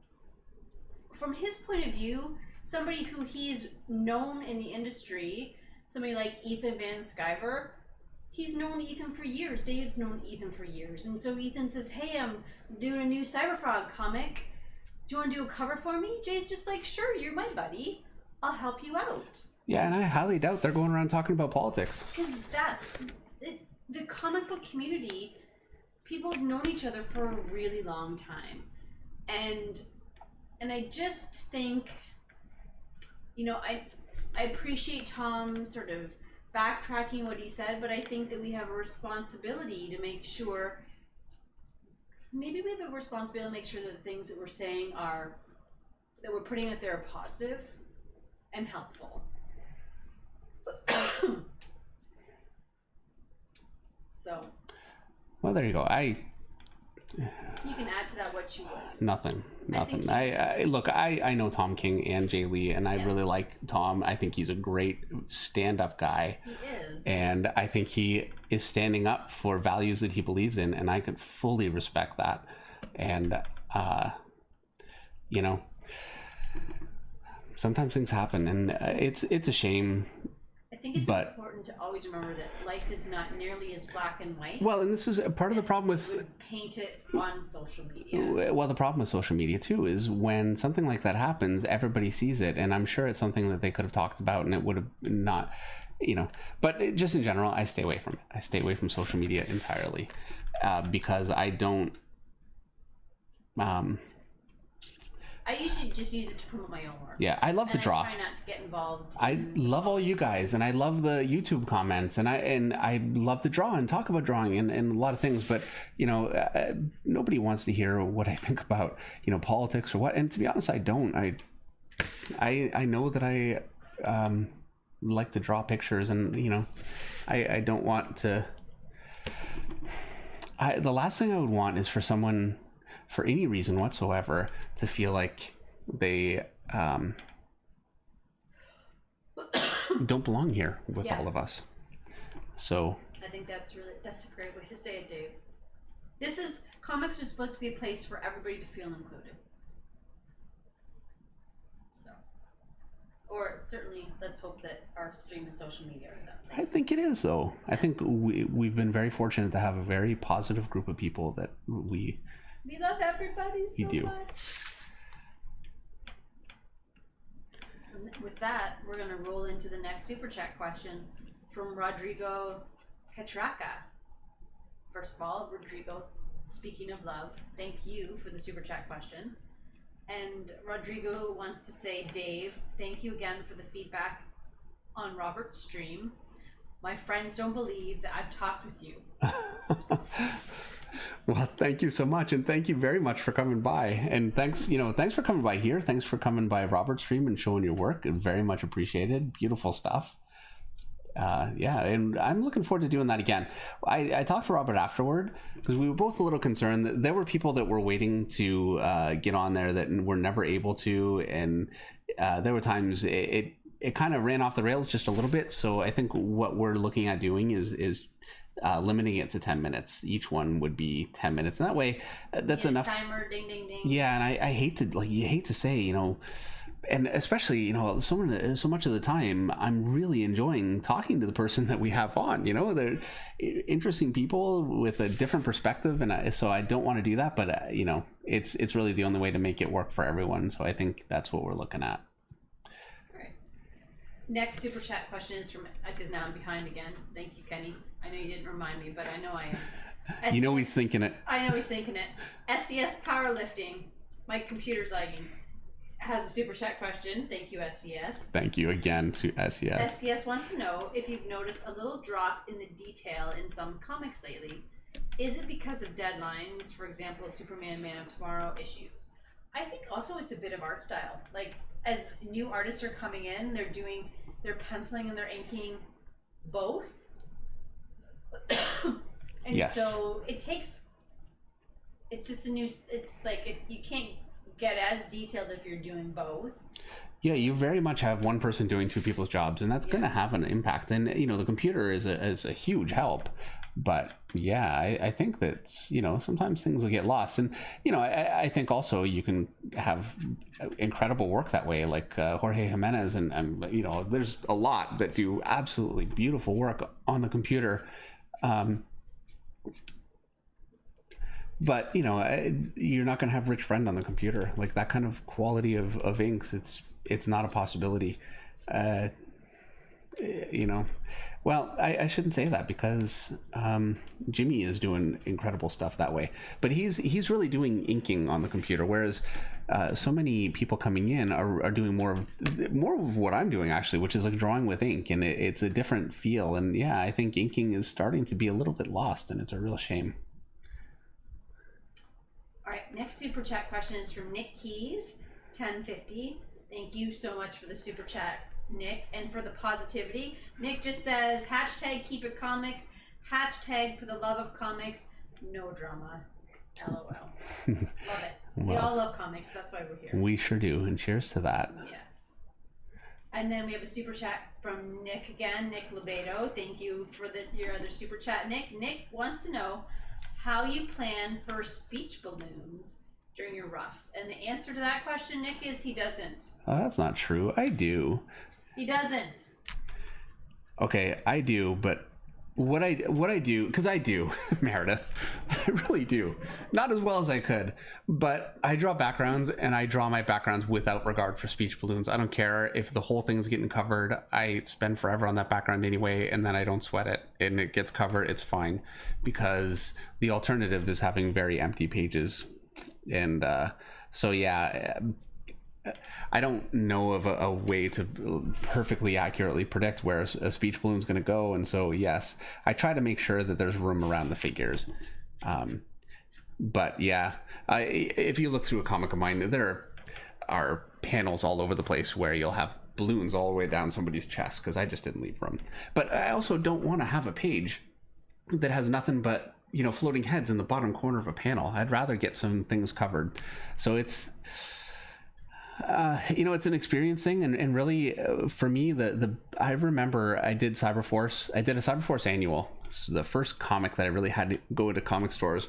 [SPEAKER 1] from his point of view, somebody who he's known in the industry, somebody like Ethan Van Sciver, he's known Ethan for years. Dave's known Ethan for years. And so Ethan says, hey, I'm doing a new Cyberfrog comic. Do you want to do a cover for me? Jay's just like, sure, you're my buddy. I'll help you out.
[SPEAKER 2] Yeah, and I highly doubt they're going around talking about politics.
[SPEAKER 1] Because that's the comic book community. People have known each other for a really long time. And I just think, you know, I appreciate Tom sort of backtracking what he said, but I think that we have a responsibility to make sure, maybe we have a responsibility to make sure that the things that we're saying are, that we're putting out there are positive and helpful. So.
[SPEAKER 2] Well, there you go.
[SPEAKER 1] You can add to that what you want.
[SPEAKER 2] Nothing. I know Tom King and Jay Lee, and I really like Tom. I think he's a great stand-up guy.
[SPEAKER 1] He is.
[SPEAKER 2] And I think he is standing up for values that he believes in, and I could fully respect that. And, you know, sometimes things happen, and it's a shame.
[SPEAKER 1] I think it's important to always remember that life is not nearly as black and white.
[SPEAKER 2] Well, and this is part of the problem with
[SPEAKER 1] paint it on social media.
[SPEAKER 2] Well, the problem with social media too is when something like that happens, everybody sees it, and I'm sure it's something that they could have talked about, and it would have not, you know. But just in general, I stay away from it. I stay away from social media entirely because I don't.
[SPEAKER 1] I usually just use it to promote my own work.
[SPEAKER 2] Yeah, I love to draw.
[SPEAKER 1] I try not to get involved.
[SPEAKER 2] I love all you guys, and I love the YouTube comments, and I love to draw and talk about drawing and a lot of things. But you know, nobody wants to hear what I think about, you know, politics or what. And to be honest, I don't. I know that I like to draw pictures, and you know, I don't want to. The last thing I would want is for someone, for any reason whatsoever, to feel like they don't belong here with all of us. So
[SPEAKER 1] I think that's a great way to say it, Dave. Comics are supposed to be a place for everybody to feel included. So, or certainly let's hope that our stream and social media are that place.
[SPEAKER 2] I think it is, though. I think we've been very fortunate to have a very positive group of people that we
[SPEAKER 1] love everybody so much. And with that, we're going to roll into the next super chat question from Rodrigo Catraca. First of all, Rodrigo, speaking of love, thank you for the super chat question. And Rodrigo wants to say, Dave, thank you again for the feedback on Robert's stream. My friends don't believe that I've talked with you.
[SPEAKER 2] Well, thank you so much, and thank you very much for coming by. And thanks for coming by here. Thanks for coming by Robert's stream and showing your work. Very much appreciated. Beautiful stuff. Yeah, and I'm looking forward to doing that again. I talked to Robert afterward because we were both a little concerned that there were people that were waiting to get on there that were never able to, and there were times it kind of ran off the rails just a little bit. So I think what we're looking at doing is limiting it to 10 minutes. Each one would be 10 minutes, and that way that's enough.
[SPEAKER 1] Timer, ding ding ding.
[SPEAKER 2] Yeah, and I hate to say, you know, and especially, you know, so much of the time I'm really enjoying talking to the person that we have on. You know, they're interesting people with a different perspective, and so I don't want to do that, but you know, it's really the only way to make it work for everyone. So I think that's what we're looking at.
[SPEAKER 1] Next super chat question is from, because now I'm behind again. Thank you, Kenny. I know you didn't remind me, but I know I am.
[SPEAKER 2] You know he's thinking it.
[SPEAKER 1] I know he's thinking it. SES powerlifting. My computer's lagging. has a super chat question. Thank you, SCS.
[SPEAKER 2] Thank you again to SCS.
[SPEAKER 1] SCS wants to know if you've noticed a little drop in the detail in some comics lately. Is it because of deadlines, for example, Superman, Man of Tomorrow issues? I think also it's a bit of art style. Like, as new artists are coming in, they're penciling and they're inking both. And
[SPEAKER 2] Yes.
[SPEAKER 1] so it's just it's like you can't get as detailed if you're doing both.
[SPEAKER 2] Yeah, you very much have one person doing two people's jobs, and that's going to have an impact. And the computer is a huge help. But yeah, I think that sometimes things will get lost, and I think also you can have incredible work that way, like Jorge Jimenez, and there's a lot that do absolutely beautiful work on the computer. But you're not going to have Rich Friend on the computer, like that kind of quality of inks. It's not a possibility. Well, I shouldn't say that, because Jimmy is doing incredible stuff that way, but he's really doing inking on the computer, whereas so many people coming in are doing more of what I'm doing, actually, which is like drawing with ink, and it's a different feel. And yeah, I think inking is starting to be a little bit lost, and it's a real shame.
[SPEAKER 1] All right, next super chat question is from Nick Keys, 1050. Thank you so much for the super chat, Nick, and for the positivity. Nick just says, hashtag keep it comics, hashtag for the love of comics, no drama, LOL. Love it. We all love comics, that's why we're here.
[SPEAKER 2] We sure do, and cheers to that.
[SPEAKER 1] Yes. And then we have a super chat from Nick again, Nick Lebedo. Thank you for your other super chat, Nick. Nick wants to know how you plan for speech balloons during your roughs. And the answer to that question, Nick, is he doesn't.
[SPEAKER 2] Oh, that's not true. I do.
[SPEAKER 1] He doesn't.
[SPEAKER 2] Okay, I do, but what I do, because I do, Meredith, I really do. Not as well as I could, but I draw backgrounds, and I draw my backgrounds without regard for speech balloons. I don't care if the whole thing's getting covered. I spend forever on that background anyway, and then I don't sweat it, and it gets covered. It's fine, because the alternative is having very empty pages. And so yeah, I don't know of a way to perfectly accurately predict where a speech balloon is going to go, and so yes, I try to make sure that there's room around the figures. But yeah, if you look through a comic of mine, there are panels all over the place where you'll have balloons all the way down somebody's chest, because I just didn't leave room. But I also don't want to have a page that has nothing but floating heads in the bottom corner of a panel. I'd rather get some things covered. So it's it's an experience thing, and really for me, I remember I did a Cyberforce annual. This is the first comic that I really had to go to comic stores,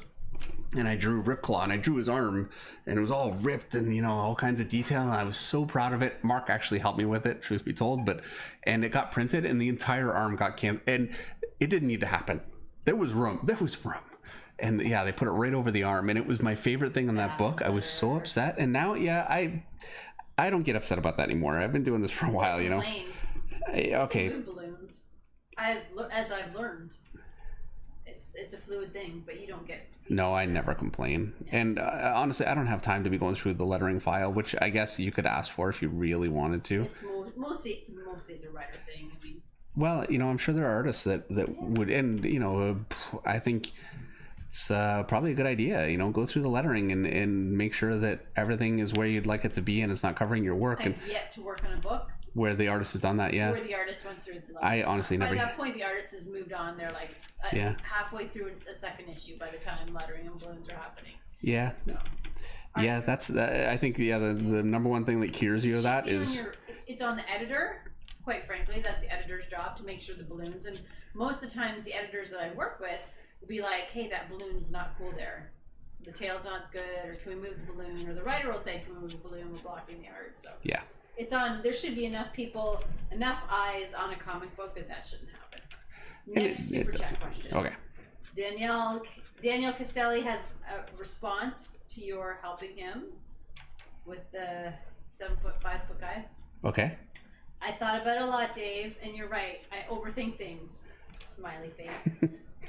[SPEAKER 2] and I drew Ripclaw, and I drew his arm, and it was all ripped and all kinds of detail, and I was so proud of it. Mark actually helped me with it, truth be told, and it got printed, and the entire arm got and it didn't need to happen. There was room. And yeah, they put it right over the arm, and it was my favorite thing on that book. I was so upset, and now, yeah, I don't get upset about that anymore. I've been doing this for a while, Okay.
[SPEAKER 1] Balloon balloons. As I've learned, it's a fluid thing, but you don't get.
[SPEAKER 2] No, I never complain. Yeah. And honestly, I don't have time to be going through the lettering file, which I guess you could ask for if you really wanted to.
[SPEAKER 1] It's mostly it's a writer thing. I mean.
[SPEAKER 2] Well, I'm sure there are artists that would, and I think it's probably a good idea. Go through the lettering and make sure that everything is where you'd like it to be, and it's not covering your work.
[SPEAKER 1] I've yet to work on a book
[SPEAKER 2] where the artist has done that. Yeah,
[SPEAKER 1] where the artist went through the lettering.
[SPEAKER 2] I honestly never.
[SPEAKER 1] By that point, the artist has moved on. They're like halfway through a second issue by the time lettering and balloons are happening. Yeah. So.
[SPEAKER 2] Yeah, that's. I think the number one thing that cures you of that is
[SPEAKER 1] it's on the editor. Quite frankly, that's the editor's job to make sure the balloons, and most of the times the editors that I work with will be like, hey, that balloon's not cool there. The tail's not good, or can we move the balloon? Or the writer will say, can we move the balloon? We're blocking the art. So yeah, it's on. There should be enough eyes on a comic book that shouldn't happen. Next super chat question.
[SPEAKER 2] Okay.
[SPEAKER 1] Daniel Castelli has a response to your helping him with the 7'5" guy.
[SPEAKER 2] Okay.
[SPEAKER 1] I thought about it a lot, Dave, and you're right. I overthink things. Smiley face.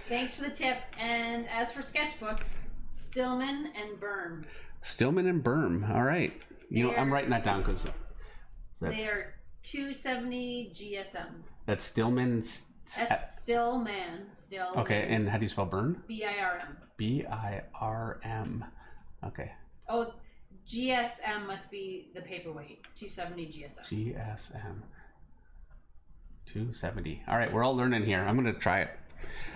[SPEAKER 1] Thanks for the tip. And as for sketchbooks, Stillman and Berm.
[SPEAKER 2] Stillman and Berm. All right. I'm writing that down because
[SPEAKER 1] they are 270 GSM.
[SPEAKER 2] That's Stillman.
[SPEAKER 1] Stillman.
[SPEAKER 2] Okay, and how do you spell burn?
[SPEAKER 1] BIRM.
[SPEAKER 2] BIRM. Okay.
[SPEAKER 1] Oh, GSM must be the paperweight. 270 GSM.
[SPEAKER 2] GSM. 270. All right, we're all learning here. I'm going to try it.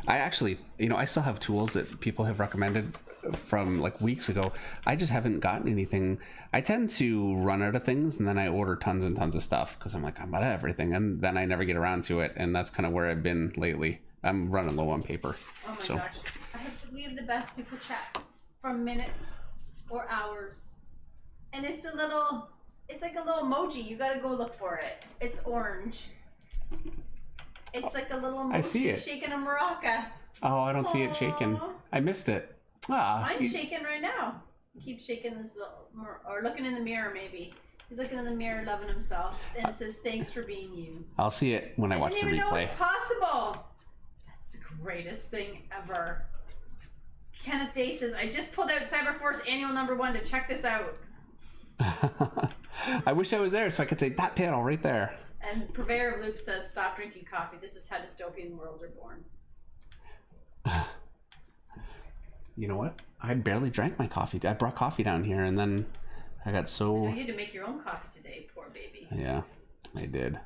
[SPEAKER 2] I actually, I still have tools that people have recommended from like weeks ago. I just haven't gotten anything. I tend to run out of things and then I order tons and tons of stuff because I'm like, I'm out of everything. And then I never get around to it. And that's kind of where I've been lately. I'm running low on paper.
[SPEAKER 1] Oh my gosh. We have the best super chat from minutes or hours. And it's like a little emoji. You got to go look for it. It's orange. It's like a little emoji.
[SPEAKER 2] I see it.
[SPEAKER 1] Shaking a maraca.
[SPEAKER 2] Oh, I don't see it shaking. I missed it.
[SPEAKER 1] Mine's shaking right now. He keeps shaking this little, or looking in the mirror maybe. He's looking in the mirror, loving himself, and it says, "Thanks for being you."
[SPEAKER 2] I'll see it when I watch the replay.
[SPEAKER 1] I didn't even know it's possible. That's the greatest thing ever. Kenneth Day says, "I just pulled out Cyberforce Annual #1 to check this out."
[SPEAKER 2] I wish I was there so I could say that panel right there.
[SPEAKER 1] And Purveyor of Loop says, "Stop drinking coffee. This is how dystopian worlds are born."
[SPEAKER 2] You know what? I barely drank my coffee. I brought coffee down here, and then I got so...
[SPEAKER 1] You had to make your own coffee today, poor baby.
[SPEAKER 2] Yeah, I did.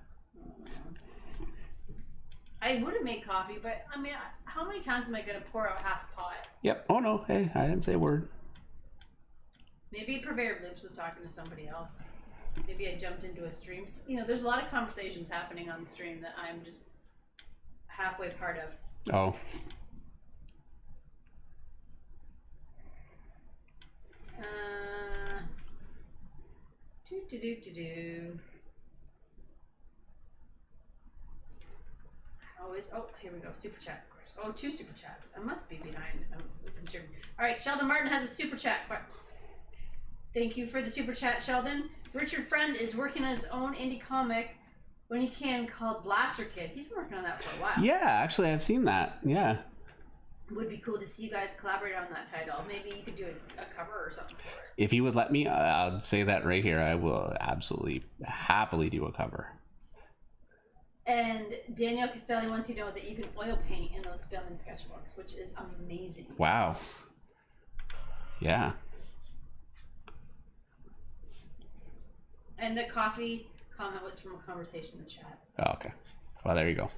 [SPEAKER 1] I would have made coffee, but I mean, how many times am I going to pour out half a pot?
[SPEAKER 2] Yep. Oh, no. Hey, I didn't say a word.
[SPEAKER 1] Maybe Purveyor of Loops was talking to somebody else. Maybe I jumped into a stream. There's a lot of conversations happening on the stream that I'm just halfway part of.
[SPEAKER 2] Oh.
[SPEAKER 1] Here we go. Super chat, of course. Oh, 2 super chats. I must be behind. All right, Sheldon Martin has a super chat. Thank you for the super chat, Sheldon. Richard Friend is working on his own indie comic when he can called Blaster Kid. He's been working on that for a while.
[SPEAKER 2] Yeah, actually, I've seen that. Yeah.
[SPEAKER 1] It would be cool to see you guys collaborate on that title. Maybe you could do a cover or something for it.
[SPEAKER 2] If he would let me, I'll say that right here. I will absolutely, happily do a cover.
[SPEAKER 1] And Danielle Castelli wants you to know that you can oil paint in those Stillman sketchbooks, which is amazing.
[SPEAKER 2] Wow. Yeah.
[SPEAKER 1] And the coffee comment was from a conversation in the chat.
[SPEAKER 2] Oh, okay. Well, there you go.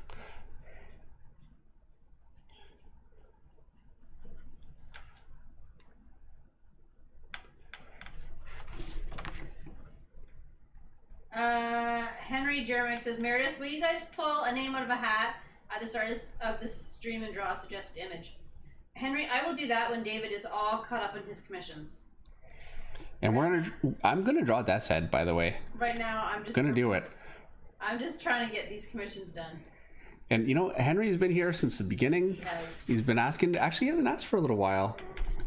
[SPEAKER 1] Henry Jeremiah says, Meredith, will you guys pull a name out of a hat at the start of the stream and draw a suggested image? Henry, I will do that when David is all caught up in his commissions.
[SPEAKER 2] And I'm gonna draw Death's Head, by the way.
[SPEAKER 1] Right now, I'm just
[SPEAKER 2] gonna do it.
[SPEAKER 1] I'm just trying to get these commissions done.
[SPEAKER 2] And Henry's been here since the beginning.
[SPEAKER 1] He has.
[SPEAKER 2] He's been asking. Actually, he hasn't asked for a little while.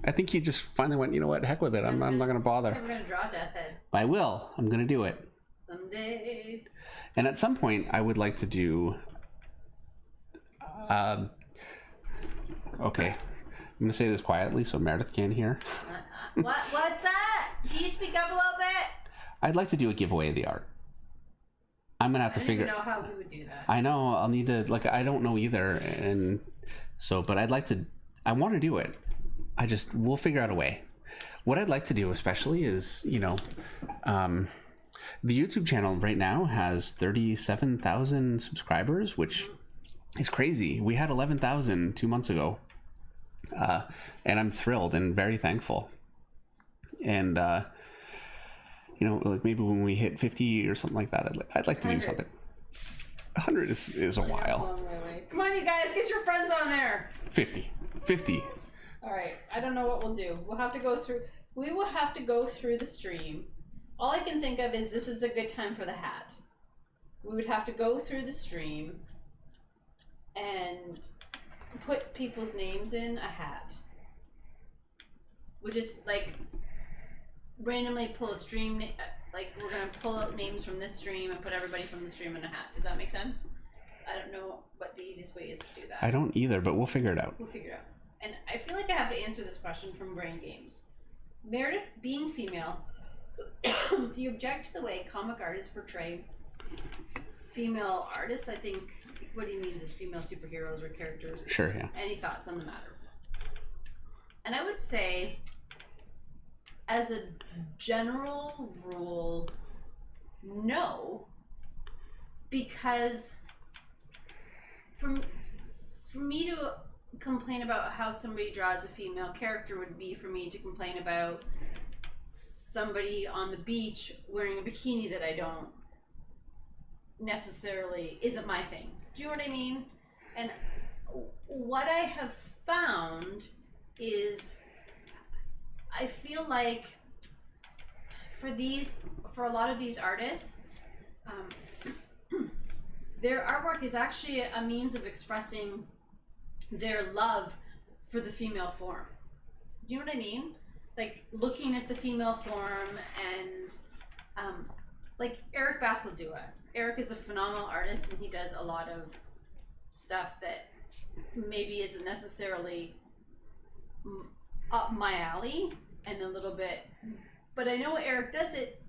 [SPEAKER 2] I think he just finally went, you know what, heck with it. I'm not gonna bother.
[SPEAKER 1] I'm gonna draw Death's Head.
[SPEAKER 2] I will. I'm gonna do it.
[SPEAKER 1] Someday.
[SPEAKER 2] And at some point, I would like to do. Okay, I'm gonna say this quietly so Meredith can hear.
[SPEAKER 1] What's that? Can you speak up a little bit?
[SPEAKER 2] I'd like to do a giveaway of the art. I'm gonna have to figure.
[SPEAKER 1] I don't know how we would do that.
[SPEAKER 2] I know. I'll need to. I don't know either, and so. But I'd like to. I want to do it. We'll figure out a way. What I'd like to do, especially, is the YouTube channel right now has 37,000 subscribers, which is crazy. We had 11,000 2 months ago, and I'm thrilled and very thankful. And maybe when we hit 50 or something like that, I'd like to 100. Do something. 100 is a while.
[SPEAKER 1] Come on, you guys, get your friends on there.
[SPEAKER 2] 50.
[SPEAKER 1] All right, I don't know what we'll do. We will have to go through the stream. All I can think of is this is a good time for the hat. We would have to go through the stream and put people's names in a hat. We'll just randomly pull a stream, we're gonna pull out names from this stream and put everybody from the stream in a hat. Does that make sense? I don't know what the easiest way is to do that.
[SPEAKER 2] I don't either, but we'll figure it out. And I feel like I have to answer this question from Brain Games. Meredith, being female,
[SPEAKER 1] Do you object to the way comic artists portray female artists? I think what he means is female superheroes or characters.
[SPEAKER 2] Sure, yeah.
[SPEAKER 1] Any thoughts on the matter? And I would say, as a general rule, no, because for me to complain about how somebody draws a female character would be for me to complain about somebody on the beach wearing a bikini that I don't necessarily isn't my thing. Do you know what I mean? And what I have found is I feel like for a lot of these artists, their artwork is actually a means of expressing their love for the female form. Do you know what I mean? Like looking at the female form and like Eric Bassildua. Eric is a phenomenal artist and he does a lot of stuff that maybe isn't necessarily up my alley and a little bit, but I know Eric does it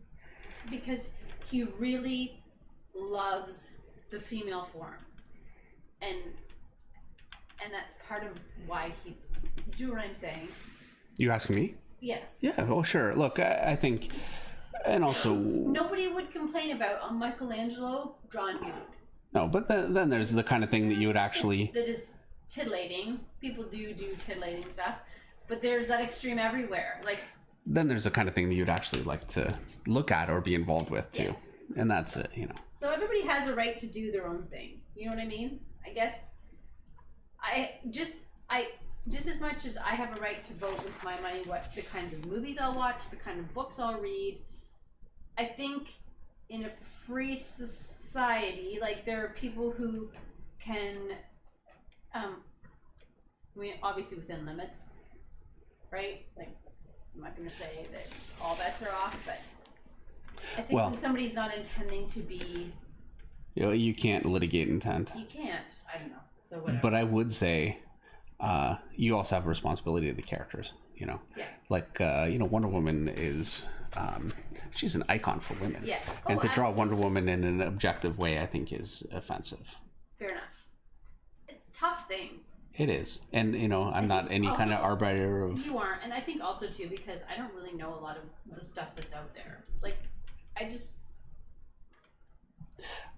[SPEAKER 1] because he really loves the female form, and that's part of why he. Do you know what I'm saying?
[SPEAKER 2] You asking me?
[SPEAKER 1] Yes.
[SPEAKER 2] Yeah. Well, sure. Look, I think, and also
[SPEAKER 1] nobody would complain about Michelangelo drawing nude.
[SPEAKER 2] No, but then there's the kind of thing that you would actually
[SPEAKER 1] that is titillating. People do titillating stuff, but there's that extreme everywhere. Like
[SPEAKER 2] then there's the kind of thing that you'd actually like to look at or be involved with too.
[SPEAKER 1] Yes.
[SPEAKER 2] And that's it, you know.
[SPEAKER 1] So everybody has a right to do their own thing. You know what I mean? I guess I just as much as I have a right to vote with my money what the kinds of movies I'll watch, the kind of books I'll read, I think in a free society, like there are people who can, I mean, obviously within limits, right? Like, I'm not going to say that all bets are off, but I think when somebody's not intending to be...
[SPEAKER 2] You know, you can't litigate intent.
[SPEAKER 1] You can't. I don't know. So whatever.
[SPEAKER 2] But I would say you also have a responsibility to the characters, you know?
[SPEAKER 1] Yes.
[SPEAKER 2] Like, you know, Wonder Woman is... she's an icon for women.
[SPEAKER 1] Yes.
[SPEAKER 2] And to draw Wonder Woman in an objective way, I think is offensive.
[SPEAKER 1] Fair enough. It's a tough thing.
[SPEAKER 2] It is. And, you know, I'm not any kind of arbiter of...
[SPEAKER 1] You aren't. And I think also, too, because I don't really know a lot of the stuff that's out there. Like, I just...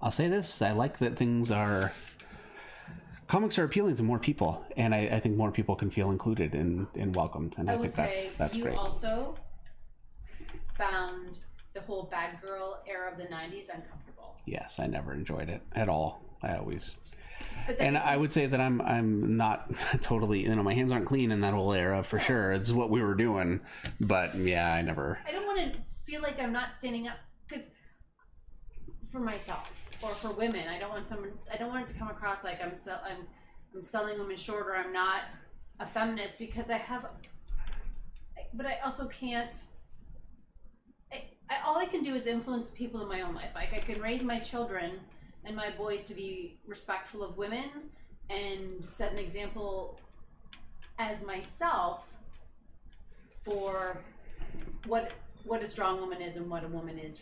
[SPEAKER 2] I'll say this. I like that things are... Comics are appealing to more people. And I think more people can feel included and welcomed. And I think that's great.
[SPEAKER 1] You also found the whole bad girl era of the 90s uncomfortable.
[SPEAKER 2] Yes, I never enjoyed it at all. I always... And I would say that I'm not totally, you know, my hands aren't clean in that whole era for sure. It's what we were doing, but yeah, I don't
[SPEAKER 1] want to feel like I'm not standing up because for myself or for women, I don't want it to come across like I'm selling women short or I'm not a feminist because but I also can't. All I can do is influence people in my own life. Like I can raise my children and my boys to be respectful of women and set an example as myself for what a strong woman is and what a woman is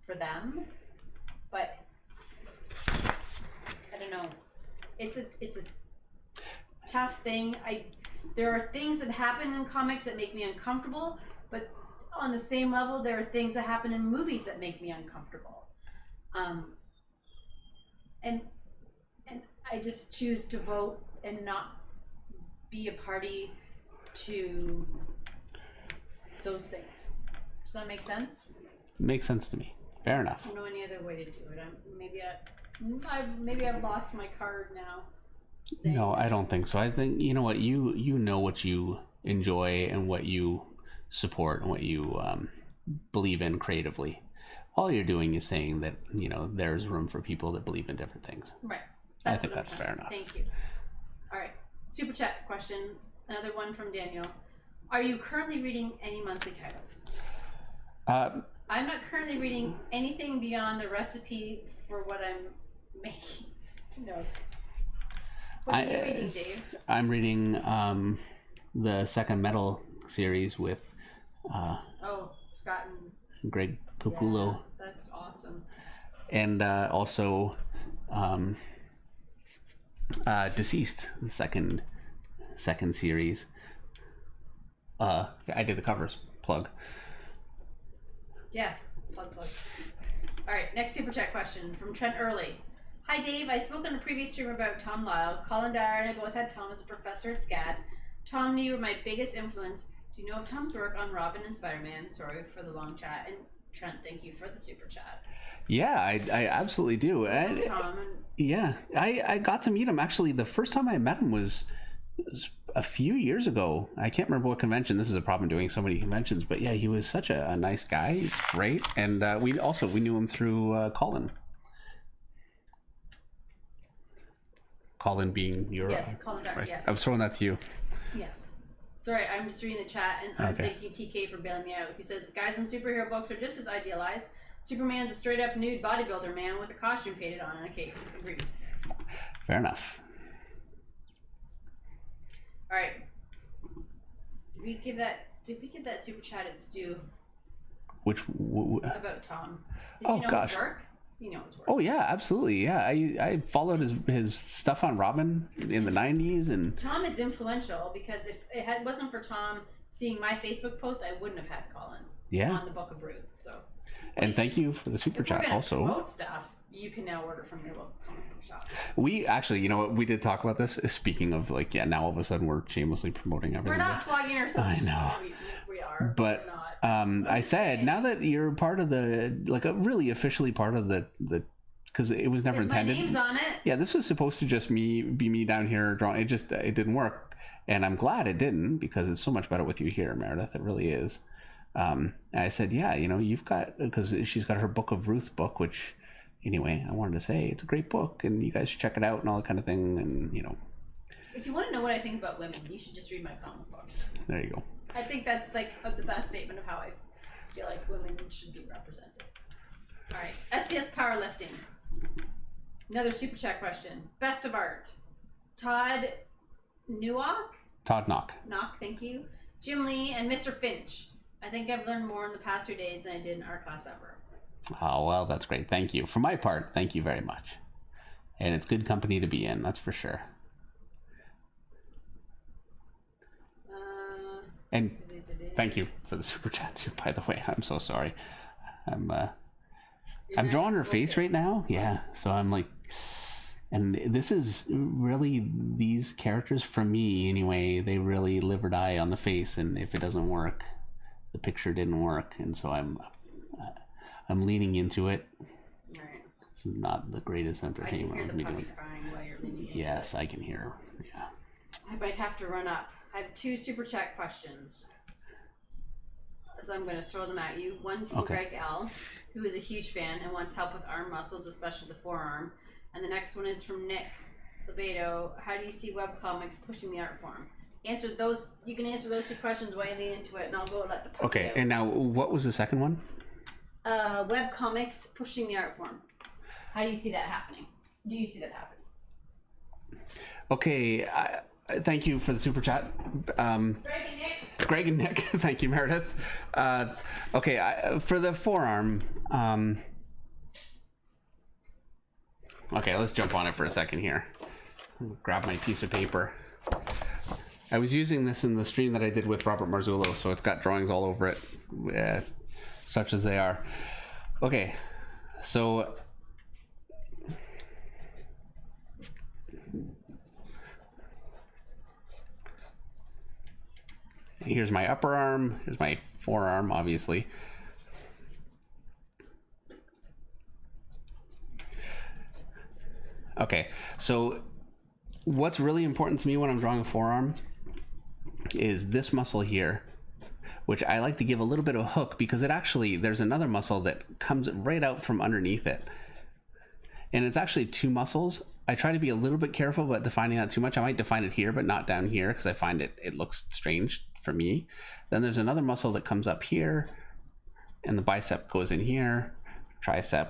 [SPEAKER 1] for them. But I don't know. It's a tough thing. There are things that happen in comics that make me uncomfortable, but on the same level, there are things that happen in movies that make me uncomfortable. And I just choose to vote and not be a party to those things. Does that make sense?
[SPEAKER 2] Makes sense to me. Fair enough.
[SPEAKER 1] I don't know any other way to do it. Maybe I've lost my card now.
[SPEAKER 2] No, I don't think so. I think you know what you know what you enjoy and what you support and what you believe in creatively. All you're doing is saying that, you know, there's room for people that believe in different things.
[SPEAKER 1] Right.
[SPEAKER 2] I think that's fair enough.
[SPEAKER 1] Thank you. All right. Super chat question. Another one from Daniel. Are you currently reading any monthly titles? I'm not currently reading anything beyond the recipe for what I'm making. No. What are you reading, Dave?
[SPEAKER 2] I'm reading the second Metal series with
[SPEAKER 1] Scott and
[SPEAKER 2] Greg Capullo.
[SPEAKER 1] Yeah, that's awesome.
[SPEAKER 2] And also Deceased, the second series. I did the covers. Plug.
[SPEAKER 1] Yeah, plug. All right, next super chat question from Trent Early. Hi Dave, I spoke on a previous stream about Tom Lyle. Colin Dyer and I both had Tom as a professor at SCAD. Tom and you were my biggest influence. Do you know of Tom's work on Robin and Spider-Man? Sorry for the long chat. And Trent, thank you for the super chat.
[SPEAKER 2] Yeah, I absolutely do.
[SPEAKER 1] Tom.
[SPEAKER 2] Yeah, I got to meet him. Actually, the first time I met him was a few years ago. I can't remember what convention. This is a problem doing so many conventions. But yeah, he was such a nice guy. Great. And we knew him through Colin. Colin being your...
[SPEAKER 1] Yes, Colin Dyer,
[SPEAKER 2] right.
[SPEAKER 1] yes.
[SPEAKER 2] I was throwing that to you.
[SPEAKER 1] Yes. Sorry, I'm just reading the chat, and I'm thanking TK for bailing me out. He says, the guys in superhero books are just as idealized. Superman's a straight-up nude bodybuilder man with a costume painted on and a cape. Agreed.
[SPEAKER 2] Fair enough.
[SPEAKER 1] All right. Did we give that super chat its due?
[SPEAKER 2] Which...
[SPEAKER 1] About Tom. Did you know
[SPEAKER 2] gosh.
[SPEAKER 1] his work? You know his work.
[SPEAKER 2] Oh yeah, absolutely. Yeah, I followed his stuff on Robin in the 90s, and
[SPEAKER 1] Tom is influential because if it wasn't for Tom seeing my Facebook post, I wouldn't have had Colin on the Book of Ruth. So,
[SPEAKER 2] and thank you for the super chat. Also,
[SPEAKER 1] promote stuff you can now order from your local comic book shop.
[SPEAKER 2] We actually, you know what, we did talk about this. Speaking of now all of a sudden we're shamelessly promoting everything.
[SPEAKER 1] We're not flogging ourselves.
[SPEAKER 2] I know.
[SPEAKER 1] We are.
[SPEAKER 2] But I said, now that you're part of the, really officially part of the because it was never intended.
[SPEAKER 1] My name's on it.
[SPEAKER 2] Yeah, this was supposed to just be me down here drawing. It didn't work, and I'm glad it didn't because it's so much better with you here, Meredith. It really is. And I said, yeah, you've got, because she's got her Book of Ruth book, which anyway, I wanted to say it's a great book, and you guys should check it out and all that kind of thing, and
[SPEAKER 1] If you want to know what I think about women, you should just read my comic books.
[SPEAKER 2] There you go.
[SPEAKER 1] I think that's the best statement of how I feel like women should be represented. All right, SCS powerlifting. Another super chat question. Best of art. Todd Newok?
[SPEAKER 2] Todd Knock.
[SPEAKER 1] Knock, thank you. Jim Lee and Mr. Finch. I think I've learned more in the past 3 days than I did in art class ever.
[SPEAKER 2] Oh, well, that's great. Thank you. For my part, thank you very much. And it's good company to be in, that's for sure. And thank you for the super chat too, by the way. I'm so sorry. I'm drawing her face right now. Yeah. So I'm like, and this is really, these characters for me anyway, they really live or die on the face. And if it doesn't work, the picture didn't work. And so I'm leaning into it.
[SPEAKER 1] Right.
[SPEAKER 2] It's not the greatest entertainment of me doing. Yes, I can hear. Yeah.
[SPEAKER 1] I might have to run up. I have 2 super chat questions. So I'm going to throw them at you. One's from Greg L., who is a huge fan and wants help with arm muscles, especially the forearm. And the next one is from Nick Lebedo. How do you see webcomics pushing the art form? Answer those. You can answer those 2 questions while you lean into it, and I'll go and let the public
[SPEAKER 2] Okay,
[SPEAKER 1] out.
[SPEAKER 2] and now what was the second one?
[SPEAKER 1] Webcomics pushing the art form. How do you see that happening? Do you see that happening?
[SPEAKER 2] Okay, thank you for the super chat. Greg and Nick. Thank you, Meredith. Okay, for the forearm. Okay, let's jump on it for a second here. Grab my piece of paper. I was using this in the stream that I did with Robert Marzullo, so it's got drawings all over it, such as they are. Okay, so here's my upper arm, here's my forearm, obviously. Okay, so what's really important to me when I'm drawing a forearm is this muscle here, which I like to give a little bit of a hook because it actually, there's another muscle that comes right out from underneath it. And it's actually 2 muscles. I try to be a little bit careful about defining that too much. I might define it here, but not down here because I find it looks strange for me. Then there's another muscle that comes up here and the bicep goes in here, tricep,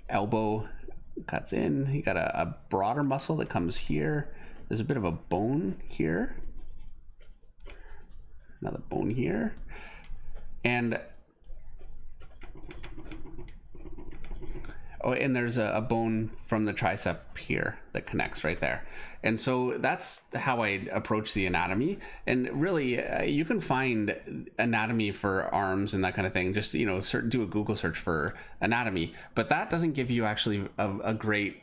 [SPEAKER 2] elbow cuts in. You got a broader muscle that comes here. There's a bit of a bone here. Another bone here. And oh, and there's a bone from the tricep here that connects right there. And so that's how I approach the anatomy. And really, you can find anatomy for arms and that kind of thing. Just, you know, do a Google search for anatomy. But that doesn't give you actually a great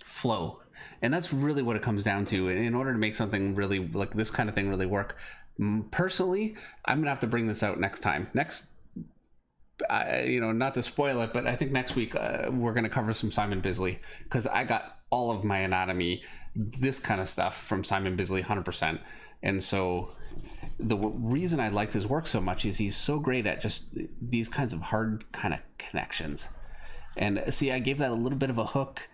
[SPEAKER 2] flow. And that's really what it comes down to. In order to make something really, like this kind of thing really work, personally, I'm going to have to bring this out next time. You know, not to spoil it, but I think next week we're going to cover some Simon Bisley, because I got all of my anatomy, this kind of stuff, from Simon Bisley 100%. And so the reason I like his work so much is he's so great at just these kinds of hard kind of connections. And see, I gave that a little bit of a hook.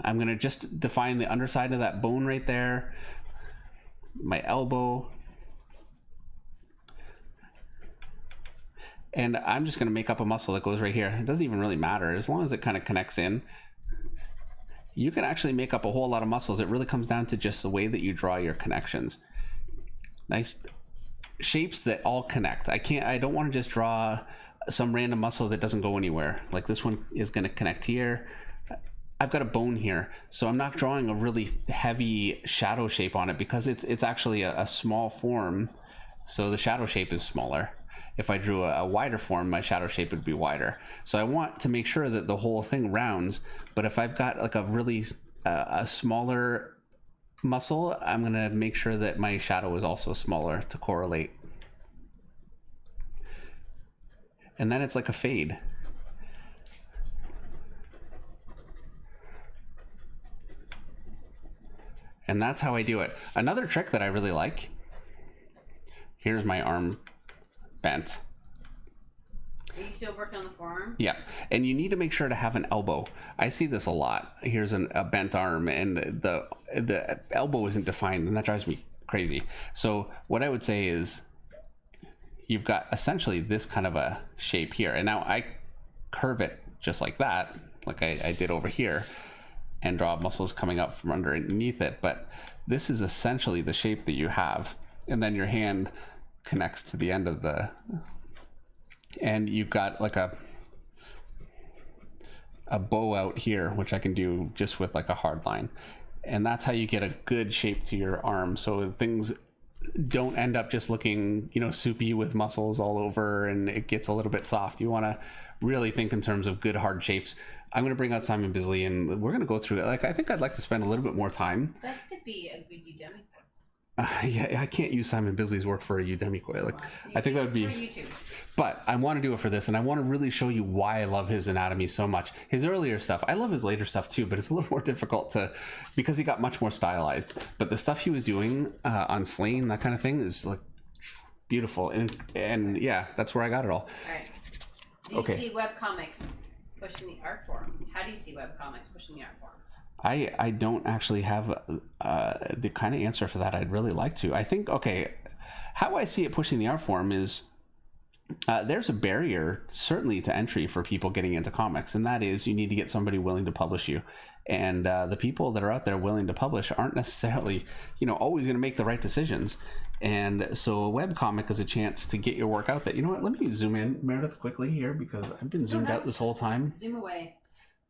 [SPEAKER 2] I'm going to just define the underside of that bone right there, my elbow. And I'm just going to make up a muscle that goes right here. It doesn't even really matter. As long as it kind of connects in, you can actually make up a whole lot of muscles. It really comes down to just the way that you draw your connections. Nice shapes that all connect. I don't want to just draw some random muscle that doesn't go anywhere. Like this one is going to connect here. I've got a bone here, so I'm not drawing a really heavy shadow shape on it, because it's actually a small form, so the shadow shape is smaller. If I drew a wider form, my shadow shape would be wider. So I want to make sure that the whole thing rounds, but if I've got like a really a smaller muscle, I'm going to make sure that my shadow is also smaller to correlate. And then it's like a fade. And that's how I do it. Another trick that I really like, here's my arm bent.
[SPEAKER 1] Are you still working on the forearm?
[SPEAKER 2] Yeah, and you need to make sure to have an elbow. I see this a lot. Here's a bent arm, and the elbow isn't defined, and that drives me crazy. So what I would say is, you've got essentially this kind of a shape here, and now I curve it just like that, like I did over here, and draw muscles coming up from underneath it. But this is essentially the shape that you have, and then your hand connects to the end of the, and you've got like a bow out here, which I can do just with like a hard line. And that's how you get a good shape to your arm, so things don't end up just looking, you know, soupy with muscles all over and it gets a little bit soft. You want to really think in terms of good hard shapes. I'm going to bring out Simon Bisley and we're going to go through it. Like, I think I'd like to spend a little bit more time.
[SPEAKER 1] That could be a good Udemy course.
[SPEAKER 2] Yeah, I can't use Simon Bisley's work for a Udemy course. Like, I think that would be
[SPEAKER 1] for YouTube.
[SPEAKER 2] But I want to do it for this, and I want to really show you why I love his anatomy so much. His earlier stuff, I love his later stuff too, but it's a little more difficult to, because he got much more stylized. But the stuff he was doing on Slane, that kind of thing, is like beautiful. And yeah, that's where I got it all.
[SPEAKER 1] All right. Do you see webcomics pushing the art form? How do you see webcomics pushing the art form?
[SPEAKER 2] I don't actually have the kind of answer for that I'd really like to. I think, okay, how I see it pushing the art form is there's a barrier certainly to entry for people getting into comics, and that is you need to get somebody willing to publish you. And the people that are out there willing to publish aren't necessarily, you know, always going to make the right decisions. And so a webcomic is a chance to get your work out there. You know what? Let me zoom in, Meredith, quickly here, because I've been zoomed out this whole time.
[SPEAKER 1] Zoom away.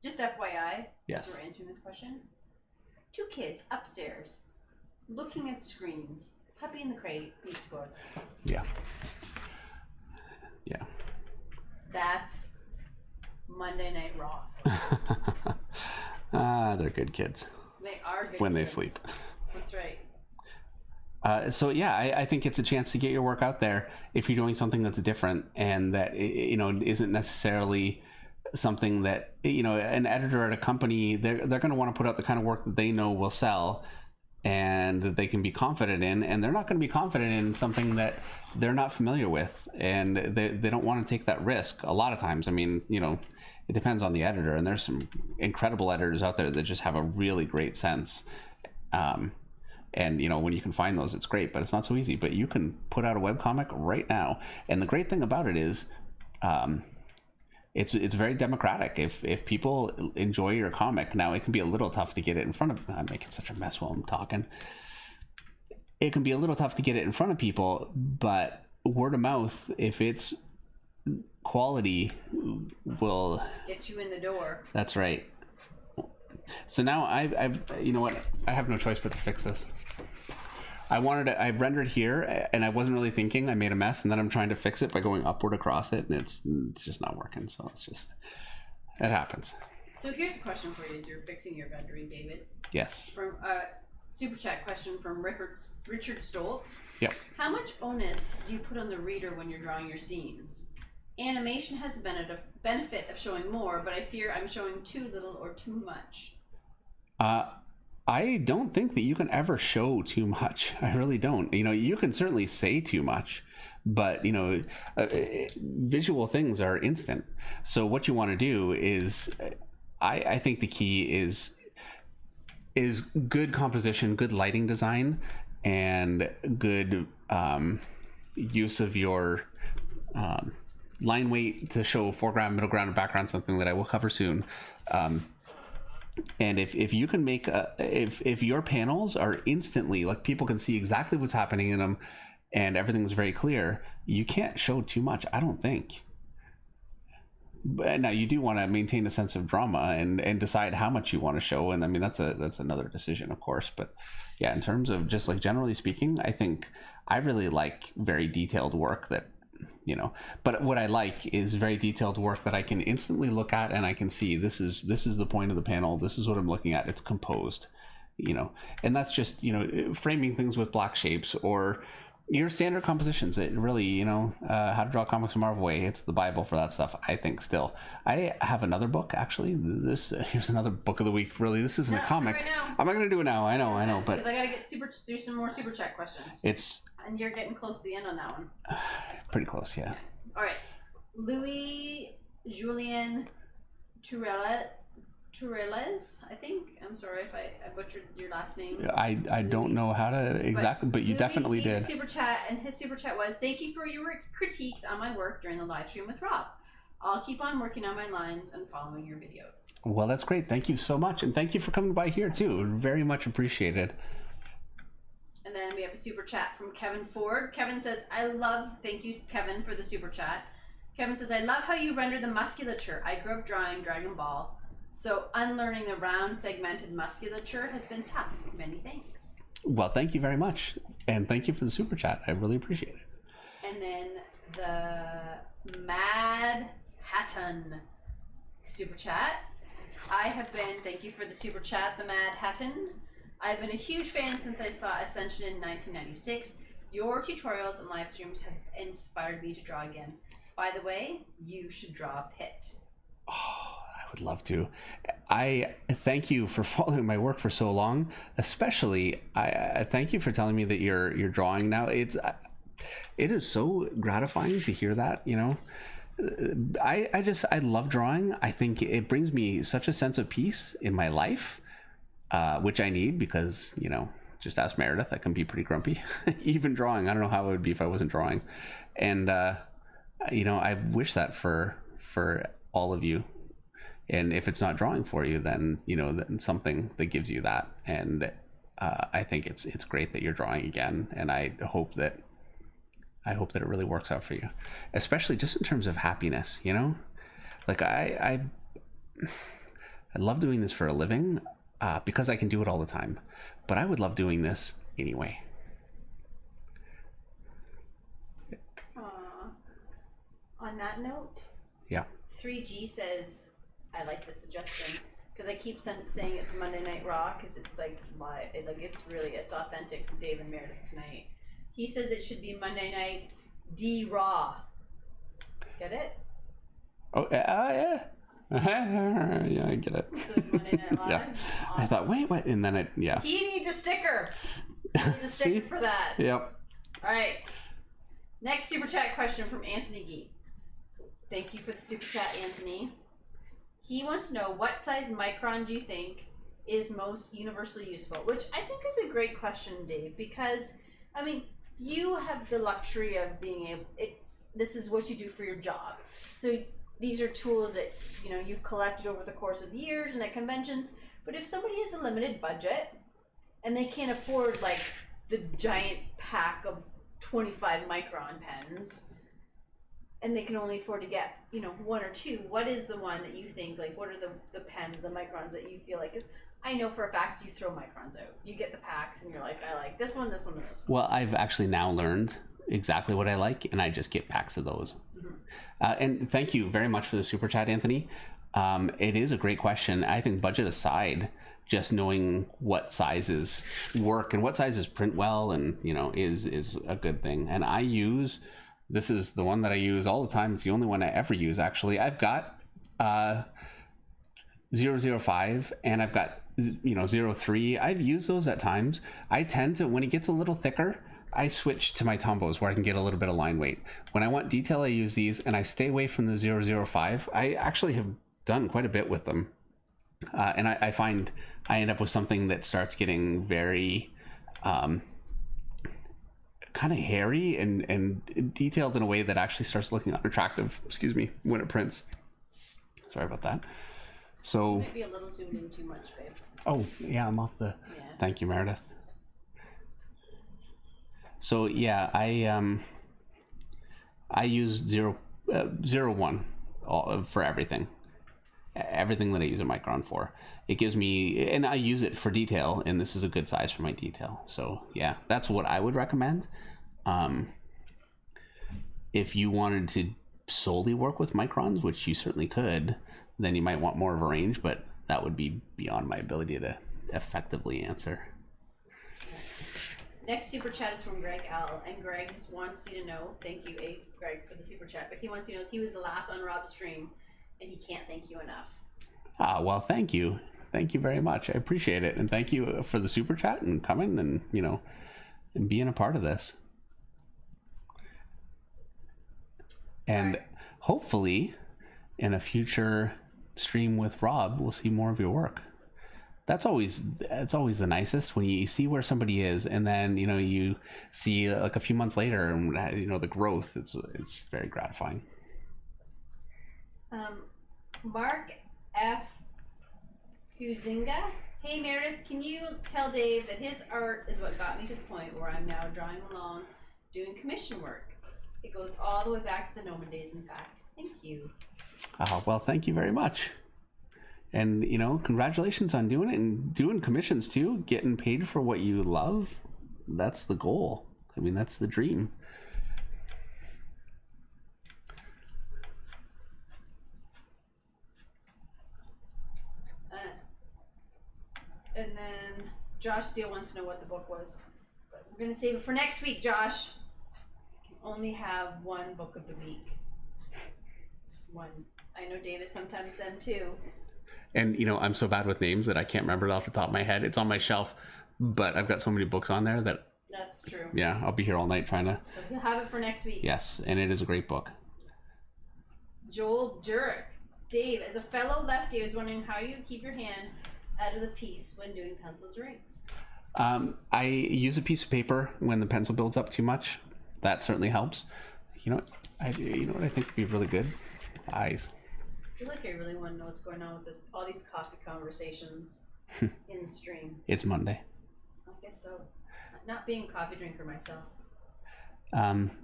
[SPEAKER 1] Just FYI,
[SPEAKER 2] yes,
[SPEAKER 1] as we're answering this question, 2 kids upstairs looking at screens. Puppy in the crate needs to go outside.
[SPEAKER 2] Yeah. Yeah.
[SPEAKER 1] That's Monday Night Raw.
[SPEAKER 2] They're good kids.
[SPEAKER 1] They are good
[SPEAKER 2] when
[SPEAKER 1] kids.
[SPEAKER 2] They sleep.
[SPEAKER 1] That's right.
[SPEAKER 2] So yeah, I think it's a chance to get your work out there if you're doing something that's different and that, you know, isn't necessarily something that, you know, an editor at a company, they're going to want to put out the kind of work that they know will sell and that they can be confident in, and they're not going to be confident in something that they're not familiar with, and they don't want to take that risk a lot of times. I mean, you know, it depends on the editor, and there's some incredible editors out there that just have a really great sense. And, you know, when you can find those, it's great, but it's not so easy. But you can put out a webcomic right now. And the great thing about it is it's very democratic. If people enjoy your comic, now it can be a little tough to get it in front of them. I'm making such a mess while I'm talking. it can be a little tough to get it in front of people, but word of mouth, if it's quality, will
[SPEAKER 1] get you in the door.
[SPEAKER 2] That's right. So now I you know what? I have no choice but to fix this. I rendered here and I wasn't really thinking. I made a mess, and then I'm trying to fix it by going upward across it, and it's just not working. So it happens.
[SPEAKER 1] So here's a question for you as you're fixing your rendering, David.
[SPEAKER 2] Yes.
[SPEAKER 1] From super chat question from Richard Stoltz.
[SPEAKER 2] Yep.
[SPEAKER 1] How much onus do you put on the reader when you're drawing your scenes? Animation has the benefit of showing more, but I fear I'm showing too little or too much.
[SPEAKER 2] I don't think that you can ever show too much. I really don't. You can certainly say too much, but visual things are instant. So what you want to do is, I think the key is good composition, good lighting design, and good use of your line weight to show foreground, middle ground, and background, something that I will cover soon. And if you can make if your panels are instantly, like, people can see exactly what's happening in them and everything's very clear, you can't show too much, I don't think. But now you do want to maintain a sense of drama and decide how much you want to show, and I mean that's another decision, of course. But yeah, in terms of just like generally speaking, I think I really like very detailed work that, but what I like is very detailed work that I can instantly look at and I can see this is the point of the panel, this is what I'm looking at, it's composed, and that's just framing things with black shapes or your standard compositions. It really, How to Draw Comics the Marvel Way, it's the Bible for that stuff, I think. Still, I have another book, actually. Here's another book of the week. Really, this isn't a comic.
[SPEAKER 1] Right now.
[SPEAKER 2] I'm not gonna do it now. I know, but
[SPEAKER 1] because I gotta do some more super chat questions. And you're getting close to the end on that one.
[SPEAKER 2] Pretty close, yeah.
[SPEAKER 1] All right, Louis Julien Toureles, I think. I'm sorry if I butchered your last name.
[SPEAKER 2] I don't know how to exactly, but you Louis definitely did.
[SPEAKER 1] Super chat, and his super chat was, "Thank you for your critiques on my work during the live stream with Rob. I'll keep on working on my lines and following your videos."
[SPEAKER 2] Well, that's great. Thank you so much, and thank you for coming by here too. Very much appreciated.
[SPEAKER 1] And then we have a super chat from Kevin Ford. Kevin says, thank you, Kevin, for the super chat. Kevin says, "I love how you render the musculature. I grew up drawing Dragon Ball, so unlearning the round segmented musculature has been tough. Many thanks."
[SPEAKER 2] Well, thank you very much. And thank you for the super chat. I really appreciate it.
[SPEAKER 1] And then the Mad Hatton super chat. Thank you for the super chat, the Mad Hatton. "I've been a huge fan since I saw Ascension in 1996. Your tutorials and live streams have inspired me to draw again. By the way, you should draw a pit."
[SPEAKER 2] Oh, I would love to. I thank you for following my work for so long. Especially, I thank you for telling me that you're drawing now. It is so gratifying to hear that. I love drawing. I think it brings me such a sense of peace in my life. Which I need because, just ask Meredith, I can be pretty grumpy. Even drawing, I don't know how it would be if I wasn't drawing. And, I wish that for all of you. And if it's not drawing for you, then, then something that gives you that. And I think it's great that you're drawing again. And I hope that it really works out for you, especially just in terms of happiness, like I love doing this for a living. Because I can do it all the time, but I would love doing this anyway.
[SPEAKER 1] On that note,
[SPEAKER 2] yeah.
[SPEAKER 1] 3G says, "I like the suggestion because I keep saying it's Monday Night Raw because it's like live, it's authentic Dave and Meredith tonight." He says it should be Monday Night D Raw. Get it?
[SPEAKER 2] Oh yeah. Yeah, I get it. Yeah. Awesome. I thought, wait, what? And then yeah.
[SPEAKER 1] He needs a sticker. He needs a sticker for that.
[SPEAKER 2] Yep.
[SPEAKER 1] All right. Next super chat question from Anthony Gee. Thank you for the super chat, Anthony. He wants to know, what size micron do you think is most universally useful? Which I think is a great question, Dave, because I mean, you have the luxury of being able. This is what you do for your job, so. These are tools that you've collected over the course of years and at conventions. But if somebody has a limited budget and they can't afford like the giant pack of 25 micron pens, and they can only afford to get, you know, one or two. What is the one that you think, like, what are the pens, the microns that you feel like is, I know for a fact you throw microns out. You get the packs and you're like, I like this one, this one, and this one.
[SPEAKER 2] Well, I've actually now learned exactly what I like, and I just get packs of those. And thank you very much for the super chat, Anthony. It is a great question. I think budget aside, just knowing what sizes work and what sizes print well, and you know, is a good thing. And I use, this is the one that I use all the time. It's the only one I ever use, actually. I've got 005 and I've got, you know, 03. I've used those at times. I tend to, when it gets a little thicker, I switch to my Tombos where I can get a little bit of line weight. When I want detail, I use these, and I stay away from the 005. I actually have done quite a bit with them. And I find I end up with something that starts getting very kind of hairy and detailed in a way that actually starts looking unattractive, excuse me, when it prints. Sorry about that. So
[SPEAKER 1] Might be a little zoomed in too much, babe.
[SPEAKER 2] Oh, yeah, I'm off the...
[SPEAKER 1] Yeah.
[SPEAKER 2] Thank you, Meredith. So yeah, I use 01 for everything that I use a micron for. It gives me, and I use it for detail, and this is a good size for my detail. So yeah, that's what I would recommend. If you wanted to solely work with microns, which you certainly could, then you might want more of a range, but that would be beyond my ability to effectively answer.
[SPEAKER 1] Next super chat is from Greg L. And Greg just wants you to know, thank you, Greg, for the super chat, but he wants you to know he was the last on Rob's stream, and he can't thank you enough.
[SPEAKER 2] Well, thank you. Thank you very much. I appreciate it. And thank you for the super chat and coming and, you know, and being a part of this. And hopefully in a future stream with Rob, we'll see more of your work. That's always the nicest, when you see where somebody is, and then, you know, you see like a few months later, and you know, the growth. It's very gratifying.
[SPEAKER 1] Mark F. Huizinga. Hey Meredith, can you tell Dave that his art is what got me to the point where I'm now drawing along, doing commission work. It goes all the way back to the Noman days, in fact. Thank you.
[SPEAKER 2] Well, thank you very much. And, you know, congratulations on doing it, and doing commissions too, getting paid for what you love. That's the goal. I mean, that's the dream.
[SPEAKER 1] And then Josh Steele wants to know what the book was. But we're going to save it for next week, Josh. I can only have one book of the week. One. I know Dave has sometimes done two.
[SPEAKER 2] And, you know, I'm so bad with names that I can't remember it off the top of my head. It's on my shelf, but I've got so many books on there that...
[SPEAKER 1] That's true.
[SPEAKER 2] Yeah, I'll be here all night trying to...
[SPEAKER 1] So he'll have it for next week.
[SPEAKER 2] Yes, and it is a great book.
[SPEAKER 1] Joel Jurek. Dave, as a fellow lefty, I was wondering how you keep your hand out of the piece when doing pencils rings.
[SPEAKER 2] I use a piece of paper when the pencil builds up too much. That certainly helps. You know what I think would be really good? Eyes.
[SPEAKER 1] I feel like I really want to know what's going on with this, all these coffee conversations in the stream.
[SPEAKER 2] It's Monday.
[SPEAKER 1] I guess so. Not being a coffee drinker myself.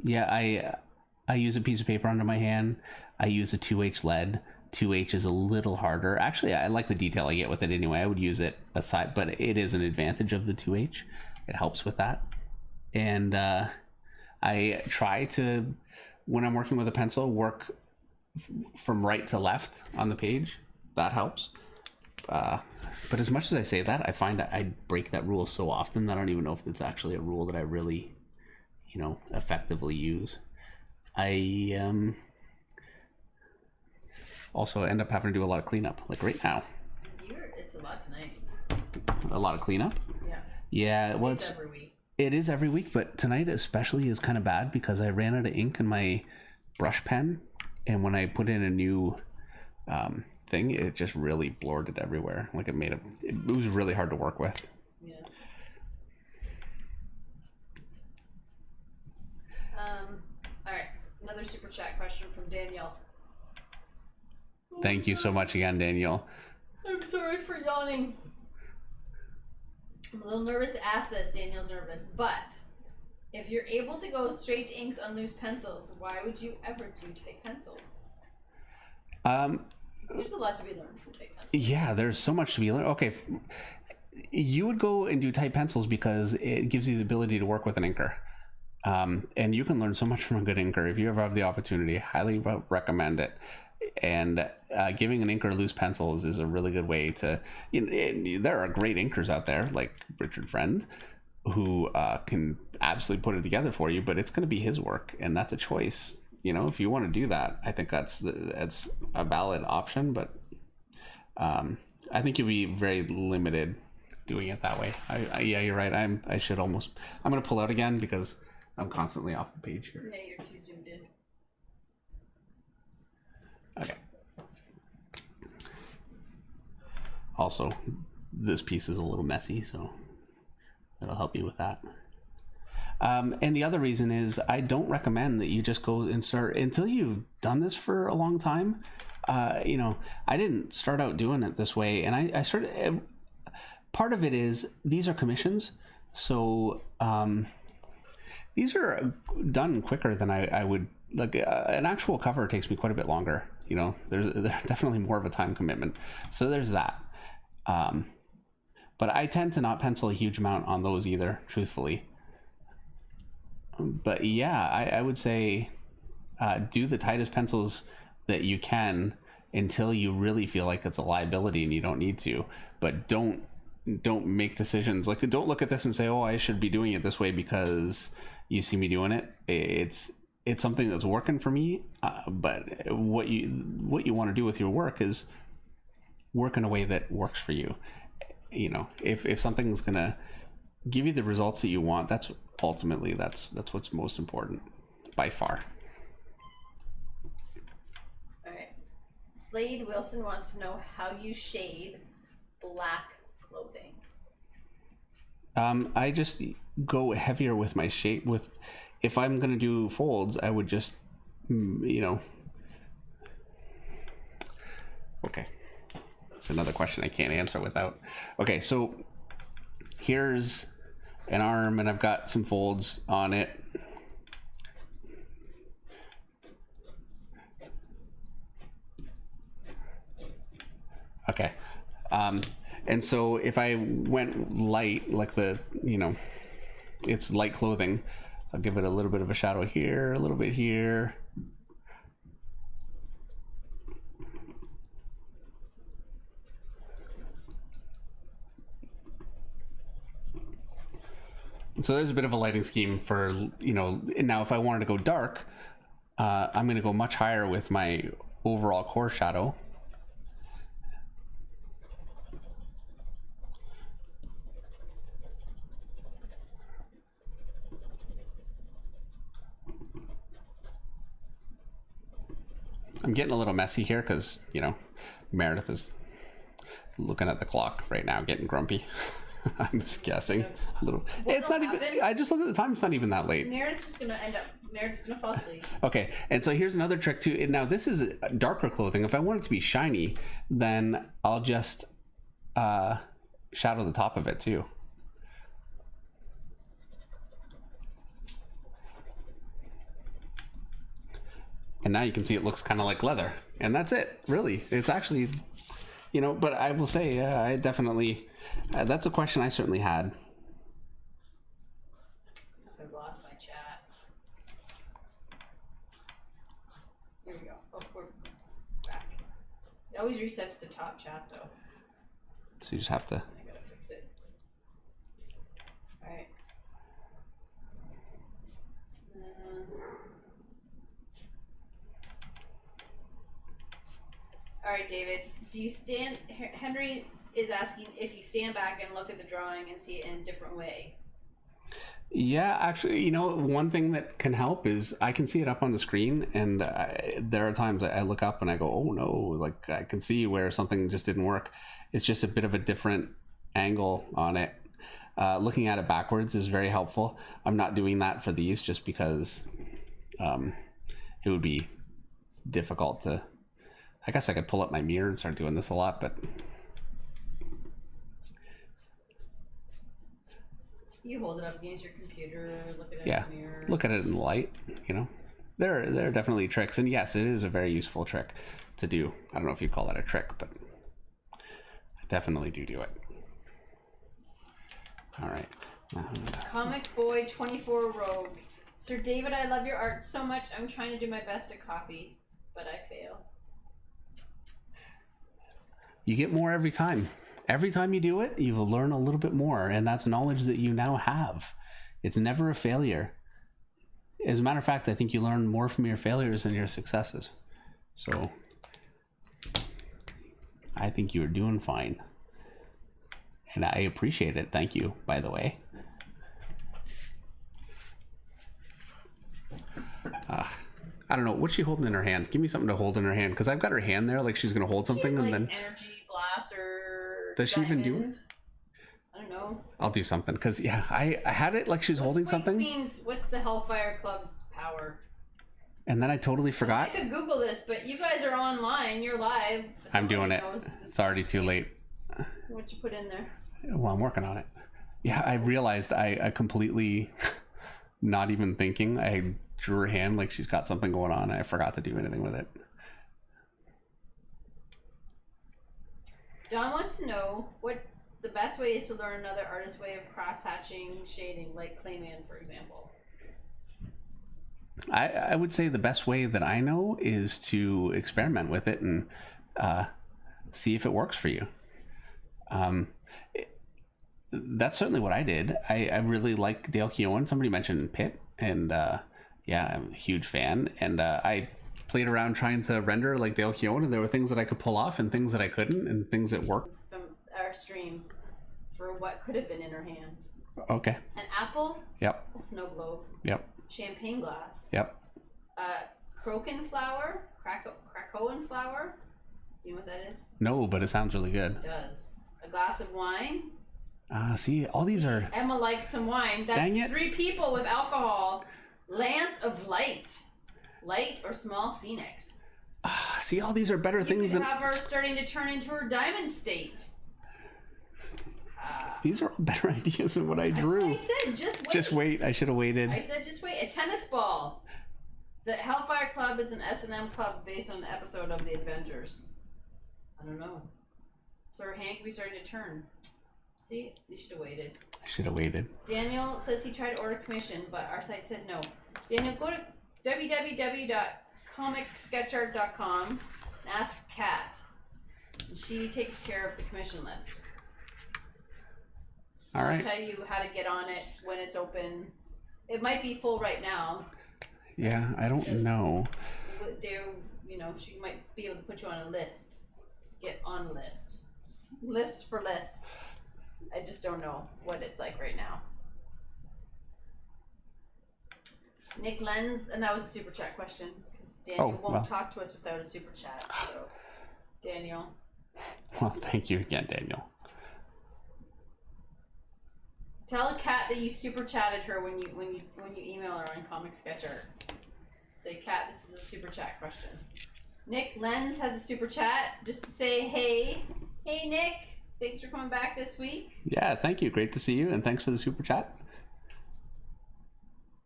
[SPEAKER 2] Yeah, I use a piece of paper under my hand. I use a 2H lead. 2H is a little harder. Actually, I like the detail I get with it anyway. I would use it aside, but it is an advantage of the 2H. It helps with that. And I try to, when I'm working with a pencil, work from right to left on the page. That helps. But as much as I say that, I find I break that rule so often that I don't even know if it's actually a rule that I really, you know, effectively use. I also end up having to do a lot of cleanup, like right now.
[SPEAKER 1] It's a lot tonight.
[SPEAKER 2] A lot of cleanup?
[SPEAKER 1] Yeah.
[SPEAKER 2] Yeah, well,
[SPEAKER 1] it's every week.
[SPEAKER 2] It is every week, but tonight especially is kind of bad because I ran out of ink in my brush pen, and when I put in a new thing, it just really blurred it everywhere. Like it was really hard to work with.
[SPEAKER 1] Yeah. All right, another super chat question from Danielle.
[SPEAKER 2] Thank you so much again, Danielle.
[SPEAKER 1] I'm sorry for yawning. I'm a little nervous to ask this. Daniel's nervous, but if you're able to go straight to inks on loose pencils, why would you ever do tight pencils? There's a lot to be learned from tight pencils.
[SPEAKER 2] Yeah, there's so much to be learned. Okay, you would go and do tight pencils because it gives you the ability to work with an inker. And you can learn so much from a good inker. If you ever have the opportunity, I highly recommend it. And giving an inker loose pencils is a really good way to, there are great inkers out there like Richard Friend who can absolutely put it together for you, but it's going to be his work, and that's a choice. If you want to do that, I think that's a valid option, but I think you'll be very limited doing it that way. Yeah, you're right. I'm going to pull out again because I'm constantly off the page here.
[SPEAKER 1] Yeah, you're too zoomed in.
[SPEAKER 2] Okay. Also, this piece is a little messy, so that'll help you with that. And the other reason is I don't recommend that you just go and start until you've done this for a long time. I didn't start out doing it this way, and I started. Part of it is these are commissions, so these are done quicker than I would like. An actual cover takes me quite a bit longer. There's definitely more of a time commitment, so there's that. But I tend to not pencil a huge amount on those either, truthfully. But yeah, I would say do the tightest pencils that you can until you really feel like it's a liability and you don't need to. But don't make decisions like, don't look at this and say, oh, I should be doing it this way because you see me doing it. It's something that's working for me. But what you want to do with your work is work in a way that works for you. If something's gonna give you the results that you want, that's ultimately that's what's most important by far.
[SPEAKER 1] All right. Slade Wilson wants to know how you shade black clothing.
[SPEAKER 2] I just go heavier with my shade. If I'm gonna do folds, I would just okay. It's another question I can't answer without. Okay, so here's an arm and I've got some folds on it. Okay. And so if I went light, like it's light clothing, I'll give it a little bit of a shadow here, a little bit here. So there's a bit of a lighting scheme for, now if I wanted to go dark, I'm going to go much higher with my overall core shadow. I'm getting a little messy here because, Meredith is looking at the clock right now, getting grumpy. I'm just guessing a little. It's not even. I just looked at the time. It's not even that late.
[SPEAKER 1] Meredith's gonna fall asleep.
[SPEAKER 2] Okay, and so here's another trick too. Now this is darker clothing. If I want it to be shiny, then I'll just shadow the top of it too. And now you can see it looks kind of like leather, and that's it. Really, it's actually, But I will say, I definitely. That's a question I certainly had.
[SPEAKER 1] I've lost my chat. Here we go. Oh, we're back. It always resets to top chat though.
[SPEAKER 2] So you just have to.
[SPEAKER 1] I gotta fix it. All right. All right, David. Do you stand? Henry is asking if you stand back and look at the drawing and see it in a different way.
[SPEAKER 2] Yeah, actually, one thing that can help is I can see it up on the screen, and there are times I look up and I go, oh no, like I can see where something just didn't work. It's just a bit of a different angle on it. Looking at it backwards is very helpful. I'm not doing that for these just because it would be difficult to. I guess I could pull up my mirror and start doing this a lot, but
[SPEAKER 1] You hold it up against your computer, look at it
[SPEAKER 2] Yeah,
[SPEAKER 1] in the mirror.
[SPEAKER 2] look at it in the light, you know. There are definitely tricks, and yes, it is a very useful trick to do. I don't know if you call that a trick, but I definitely do it. All right.
[SPEAKER 1] Comic Boy 24 Rogue. Sir David, I love your art so much. I'm trying to do my best to copy, but I fail.
[SPEAKER 2] You get more every time. Every time you do it, you will learn a little bit more, and that's knowledge that you now have. It's never a failure. As a matter of fact, I think you learn more from your failures than your successes. So I think you're doing fine. And I appreciate it. Thank you, by the way. I don't know. What's she holding in her hand? Give me something to hold in her hand, because I've got her hand there like she's going to hold something, and then...
[SPEAKER 1] energy blast or...
[SPEAKER 2] Does she even do it?
[SPEAKER 1] I don't know.
[SPEAKER 2] I'll do something, because, yeah, I had it like she was holding something.
[SPEAKER 1] What's the Hellfire Club's power?
[SPEAKER 2] And then I totally forgot.
[SPEAKER 1] I could Google this, but you guys are online. You're live.
[SPEAKER 2] I'm doing it. It's already too late.
[SPEAKER 1] What'd you put in there?
[SPEAKER 2] Well, I'm working on it. Yeah, I realized I completely, not even thinking, I drew her hand like she's got something going on. I forgot to do anything with it.
[SPEAKER 1] Don wants to know what the best way is to learn another artist's way of cross-hatching shading, like Clayman, for example.
[SPEAKER 2] I would say the best way that I know is to experiment with it and see if it works for you. That's certainly what I did. I really like Dale Keown. Somebody mentioned Pitt, and yeah, I'm a huge fan. And I played around trying to render like Dale Keown, and there were things that I could pull off and things that I couldn't, and things that worked.
[SPEAKER 1] From our stream for what could have been in her hand.
[SPEAKER 2] Okay.
[SPEAKER 1] An apple.
[SPEAKER 2] Yep.
[SPEAKER 1] A snow globe.
[SPEAKER 2] Yep.
[SPEAKER 1] Champagne glass.
[SPEAKER 2] Yep.
[SPEAKER 1] Crocan flower. Krakoan flower. Do you know what that is?
[SPEAKER 2] No, but it sounds really good.
[SPEAKER 1] It does. A glass of wine.
[SPEAKER 2] See, all these are...
[SPEAKER 1] Emma likes some wine. That's
[SPEAKER 2] Dang it.
[SPEAKER 1] 3 people with alcohol. Lance of light. Light or small phoenix.
[SPEAKER 2] See, all these are better things
[SPEAKER 1] You
[SPEAKER 2] than...
[SPEAKER 1] could have her starting to turn into her diamond state.
[SPEAKER 2] These are all better ideas than what I drew.
[SPEAKER 1] That's what I said. Just wait.
[SPEAKER 2] Just wait. I should have waited.
[SPEAKER 1] I said just wait. A tennis ball. The Hellfire Club is an S&M club based on an episode of The Avengers. I don't know. So her hand could be starting to turn. See? You should have waited.
[SPEAKER 2] I should have waited.
[SPEAKER 1] Daniel says he tried to order commission, but our site said no. Daniel, go to www.comicsketchart.com and ask for Kat. And she takes care of the commission list.
[SPEAKER 2] All right.
[SPEAKER 1] She'll tell you how to get on it when it's open. It might be full right now.
[SPEAKER 2] Yeah, I don't know.
[SPEAKER 1] She might be able to put you on a list. Get on a list. List for lists. I just don't know what it's like right now. Nick Lenz, and that was a super chat question because Daniel won't talk to us without a super chat. So, Daniel.
[SPEAKER 2] Well, thank you again, Daniel.
[SPEAKER 1] Tell Kat that you super chatted her when you email her on Comic Sketcher. Say, Kat, this is a super chat question. Nick Lenz has a super chat just to say, hey, Nick, thanks for coming back this week.
[SPEAKER 2] Yeah, thank you. Great to see you, and thanks for the super chat.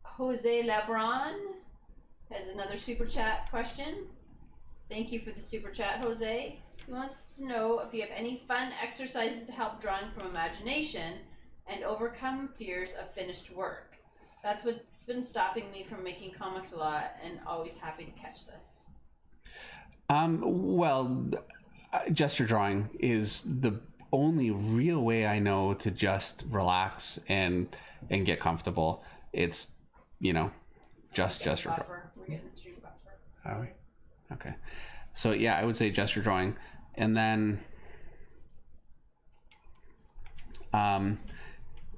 [SPEAKER 1] Jose Lebron has another super chat question. Thank you for the super chat, Jose. He wants to know if you have any fun exercises to help drawing from imagination and overcome fears of finished work. That's what's been stopping me from making comics a lot, and always happy to catch this.
[SPEAKER 2] Well, gesture drawing is the only real way I know to just relax and get comfortable. It's, just gesture drawing.
[SPEAKER 1] We're getting the stream buffer.
[SPEAKER 2] Are we? Okay. So yeah, I would say gesture drawing, and then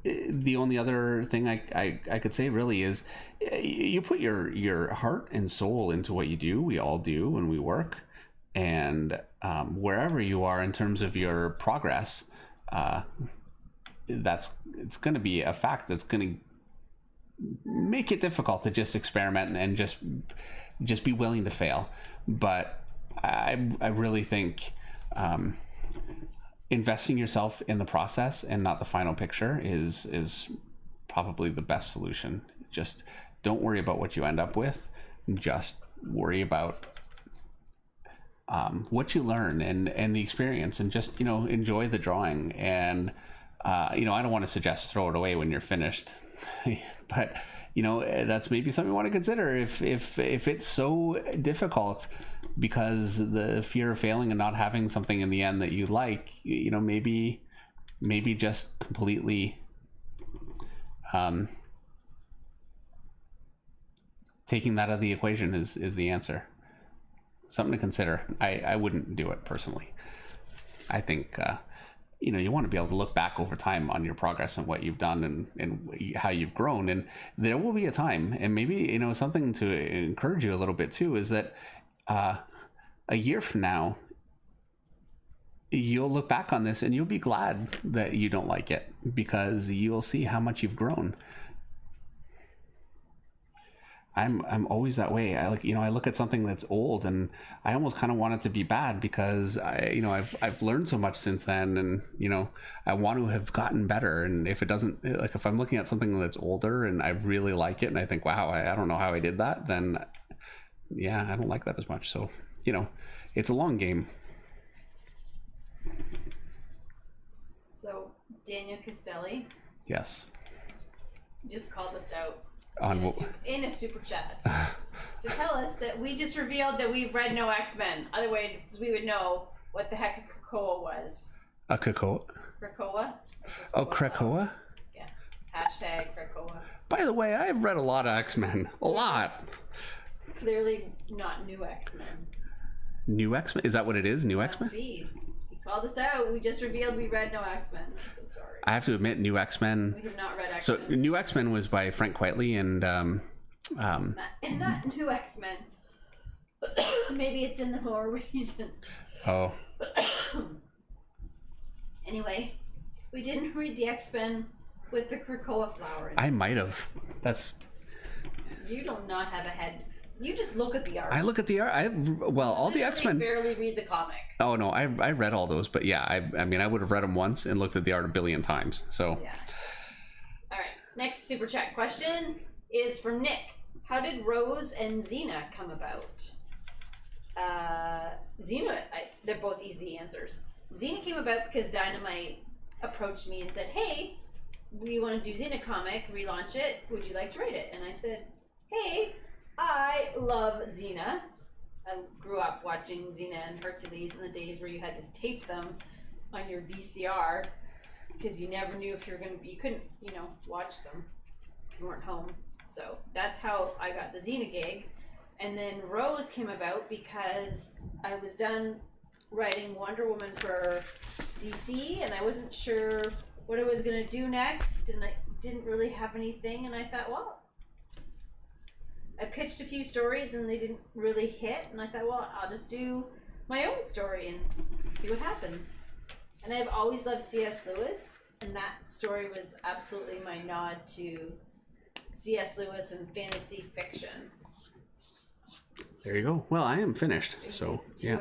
[SPEAKER 2] the only other thing I could say really is you put your heart and soul into what you do. We all do when we work, and wherever you are in terms of your progress, it's going to be a fact that's going to make it difficult to just experiment and just be willing to fail. But I really think investing yourself in the process and not the final picture is probably the best solution. Just don't worry about what you end up with. Just worry about what you learn and the experience, and just, you know, enjoy the drawing. And you know, I don't want to suggest throw it away when you're finished, but you know, that's maybe something you want to consider if it's so difficult because the fear of failing and not having something in the end that you like. You know, maybe just completely taking that out of the equation is the answer. Something to consider. I wouldn't do it personally. I think you know, you want to be able to look back over time on your progress and what you've done and how you've grown. And there will be a time, and maybe, you know, something to encourage you a little bit too, is that a year from now, you'll look back on this and you'll be glad that you don't like it, because you'll see how much you've grown. I'm always that way. I like, you know, I look at something that's old and I almost kind of want it to be bad, because I've learned so much since then, and you know, I want to have gotten better. And if it doesn't, like, if I'm looking at something that's older and I really like it and I think, wow, I don't know how I did that, then yeah, I don't like that as much. So, you know, it's a long game.
[SPEAKER 1] So Daniel Castelli,
[SPEAKER 2] Yes.
[SPEAKER 1] just called us out
[SPEAKER 2] On
[SPEAKER 1] in a super chat to tell us that we just revealed that we've read no X-Men. Otherwise, we would know what the heck a Krakoa was.
[SPEAKER 2] A Krakoa?
[SPEAKER 1] Krakoa?
[SPEAKER 2] Oh, Krakoa?
[SPEAKER 1] Yeah. Hashtag Krakoa.
[SPEAKER 2] By the way, I've read a lot of X-Men. A lot.
[SPEAKER 1] Clearly not new X-Men.
[SPEAKER 2] New X-Men? Is that what it is? New
[SPEAKER 1] Must
[SPEAKER 2] X-Men?
[SPEAKER 1] be. He called us out. We just revealed we read no X-Men. I'm so sorry.
[SPEAKER 2] I have to admit, New X-Men.
[SPEAKER 1] We have not read X-Men.
[SPEAKER 2] So, New X-Men was by Frank Quitely and
[SPEAKER 1] not new X-Men. Maybe it's in the more recent.
[SPEAKER 2] Oh.
[SPEAKER 1] Anyway, we didn't read the X-Men with the Krakoa flower in it.
[SPEAKER 2] I might have. That's.
[SPEAKER 1] You do not have a head. You just look at the art.
[SPEAKER 2] I look at the art. All the X-Men.
[SPEAKER 1] Barely read the comic.
[SPEAKER 2] Oh no, I read all those, but yeah, I mean, I would have read them once and looked at the art a billion times. So.
[SPEAKER 1] Yeah. All right. Next super chat question is from Nick. How did Rose and Xena come about? Xena, they're both easy answers. Xena came about because Dynamite approached me and said, "Hey, we want to do Xena comic, relaunch it. Would you like to write it?" And I said, "Hey, I love Xena. I grew up watching Xena and Hercules in the days where you had to tape them on your VCR because you never knew if you were going to you couldn't, you know, watch them. You weren't home. So that's how I got the Xena gig. And then Rose came about because I was done writing Wonder Woman for DC and I wasn't sure what I was going to do next, and I didn't really have anything, and I thought, well, I pitched a few stories and they didn't really hit, and I thought, well, I'll just do my own story and see what happens. And I've always loved C.S. Lewis, and that story was absolutely my nod to C.S. Lewis and fantasy fiction.
[SPEAKER 2] There you go. Well, I am finished, so yeah.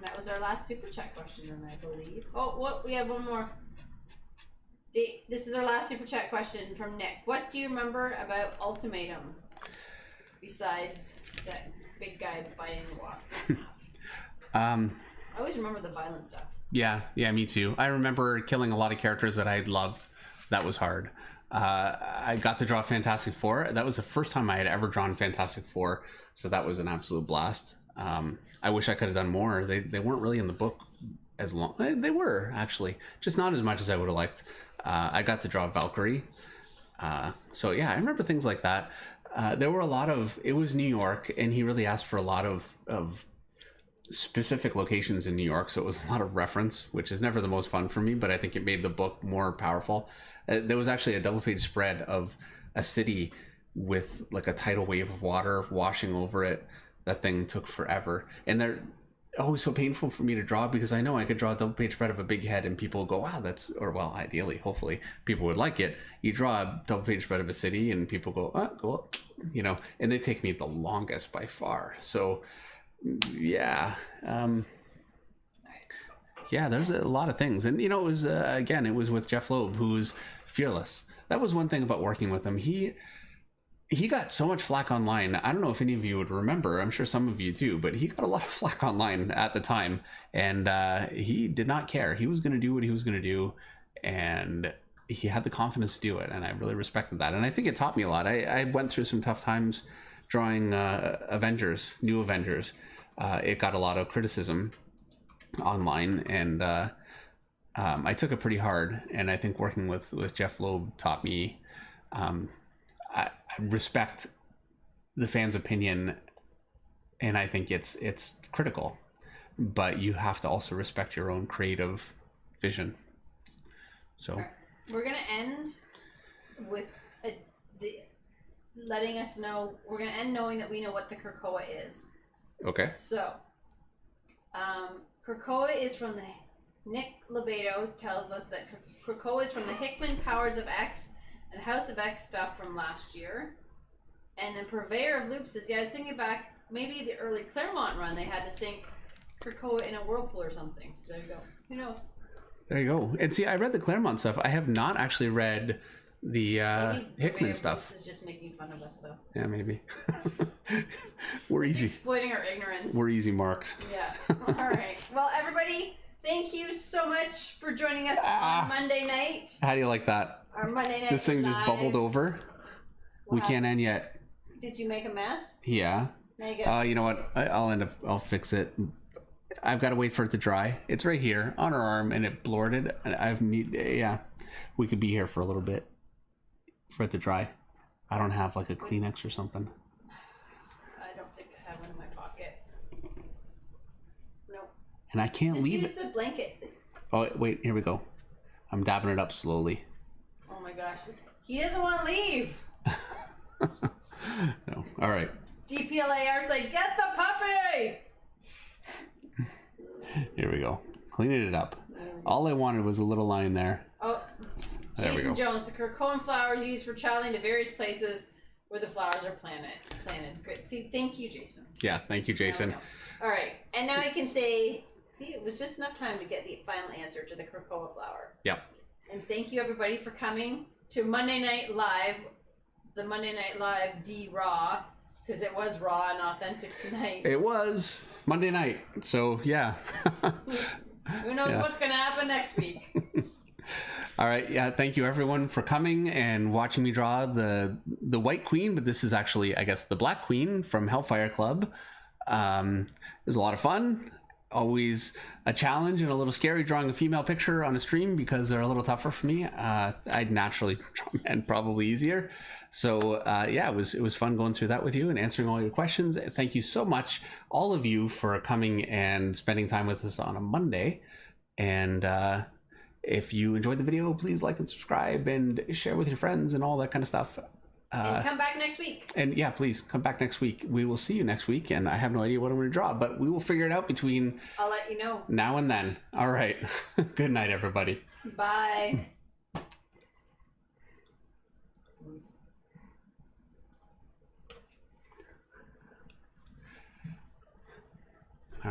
[SPEAKER 1] That was our last super chat question, then, I believe. Oh, what? We have one more. This is our last super chat question from Nick. What do you remember about Ultimatum besides that big guy biting the wasp in half? I always remember the violent stuff.
[SPEAKER 2] Yeah, me too. I remember killing a lot of characters that I loved. That was hard. I got to draw Fantastic Four. That was the first time I had ever drawn Fantastic Four, so that was an absolute blast. I wish I could have done more. They weren't really in the book as long. They were, actually, just not as much as I would have liked. I got to draw Valkyrie. So yeah, I remember things like that. There were a lot of, it was New York, and he really asked for a lot of specific locations in New York, so it was a lot of reference, which is never the most fun for me, but I think it made the book more powerful. There was actually a double page spread of a city with like a tidal wave of water washing over it. That thing took forever, and they're always so painful for me to draw, because I know I could draw a double page spread of a big head and people go, wow, that's, or well, ideally, hopefully people would like it. You draw a double page spread of a city and people go, oh, cool, you know, and they take me the longest by far. So yeah, Yeah, there's a lot of things. And, it was, again, it was with Jeff Loeb, who's fearless. That was one thing about working with him. He got so much flack online. I don't know if any of you would remember. I'm sure some of you do, but he got a lot of flack online at the time. And he did not care. He was going to do what he was going to do. And he had the confidence to do it. And I really respected that. And I think it taught me a lot. I went through some tough times drawing Avengers, new Avengers. It got a lot of criticism online, and I took it pretty hard. And I think working with Jeff Loeb taught me I respect the fans' opinion, and I think it's critical, but you have to also respect your own creative vision. So
[SPEAKER 1] we're gonna end with letting us know. We're gonna end knowing that we know what the Krakoa is.
[SPEAKER 2] Okay.
[SPEAKER 1] So, Krakoa is from the Nick Lebedo tells us that Krakoa is from the Hickman Powers of X and House of X stuff from last year. And then Purveyor of Loop says, yeah, I was thinking back, maybe the early Claremont run, they had to sink Krakoa in a whirlpool or something. So there you go. Who knows? There you go.
[SPEAKER 2] And see, I read the Claremont stuff. I have not actually read the Hickman stuff.
[SPEAKER 1] This is just making fun of us, though.
[SPEAKER 2] Yeah, maybe. We're easy.
[SPEAKER 1] Exploiting our ignorance.
[SPEAKER 2] We're easy marks.
[SPEAKER 1] Yeah. All right. Well, everybody, thank you so much for joining us on Monday night.
[SPEAKER 2] How do you like that?
[SPEAKER 1] Our Monday night
[SPEAKER 2] This thing
[SPEAKER 1] live.
[SPEAKER 2] just bubbled over. Wow. We can't end yet.
[SPEAKER 1] Did you make a mess?
[SPEAKER 2] Yeah. You know what? I'll fix it. I've got to wait for it to dry. It's right here on her arm, and it blorted. And we could be here for a little bit for it to dry. I don't have like a Kleenex or something.
[SPEAKER 1] I don't think I have one in my pocket. Nope.
[SPEAKER 2] And I can't leave
[SPEAKER 1] use the blanket.
[SPEAKER 2] Oh wait, here we go. I'm dabbing it up slowly.
[SPEAKER 1] Oh my gosh, he doesn't want to leave.
[SPEAKER 2] No. All right.
[SPEAKER 1] DPLAR's like, get the puppy.
[SPEAKER 2] Here we go. Cleaning it up. All I wanted was a little line there.
[SPEAKER 1] Oh,
[SPEAKER 2] there
[SPEAKER 1] Jason Jones, the Krakoan flowers used for traveling to various places where the flowers are planted. Great. See, thank you, Jason.
[SPEAKER 2] Yeah, thank you, Jason.
[SPEAKER 1] All right, and now I can say, see, it was just enough time to get the final answer to the Krakoa flower.
[SPEAKER 2] Yep.
[SPEAKER 1] And thank you, everybody, for coming to Monday Night Live, the Monday Night Live D-Raw, because it was raw and authentic tonight.
[SPEAKER 2] It was Monday night, so yeah.
[SPEAKER 1] Who knows what's going to happen next week?
[SPEAKER 2] All right, yeah, thank you everyone for coming and watching me draw the White Queen, but this is actually, I guess, the Black Queen from Hellfire Club. It was a lot of fun. Always a challenge and a little scary drawing a female picture on a stream because they're a little tougher for me. I'd naturally draw men probably easier. So yeah, it was fun going through that with you and answering all your questions. Thank you so much, all of you, for coming and spending time with us on a Monday. And if you enjoyed the video, please like and subscribe and share with your friends and all that kind of stuff.
[SPEAKER 1] And come back next week.
[SPEAKER 2] And yeah, please come back next week. We will see you next week, and I have no idea what I'm going to draw, but we will figure it out between
[SPEAKER 1] I'll let you know
[SPEAKER 2] now and then. All right. Good night, everybody.
[SPEAKER 1] Bye.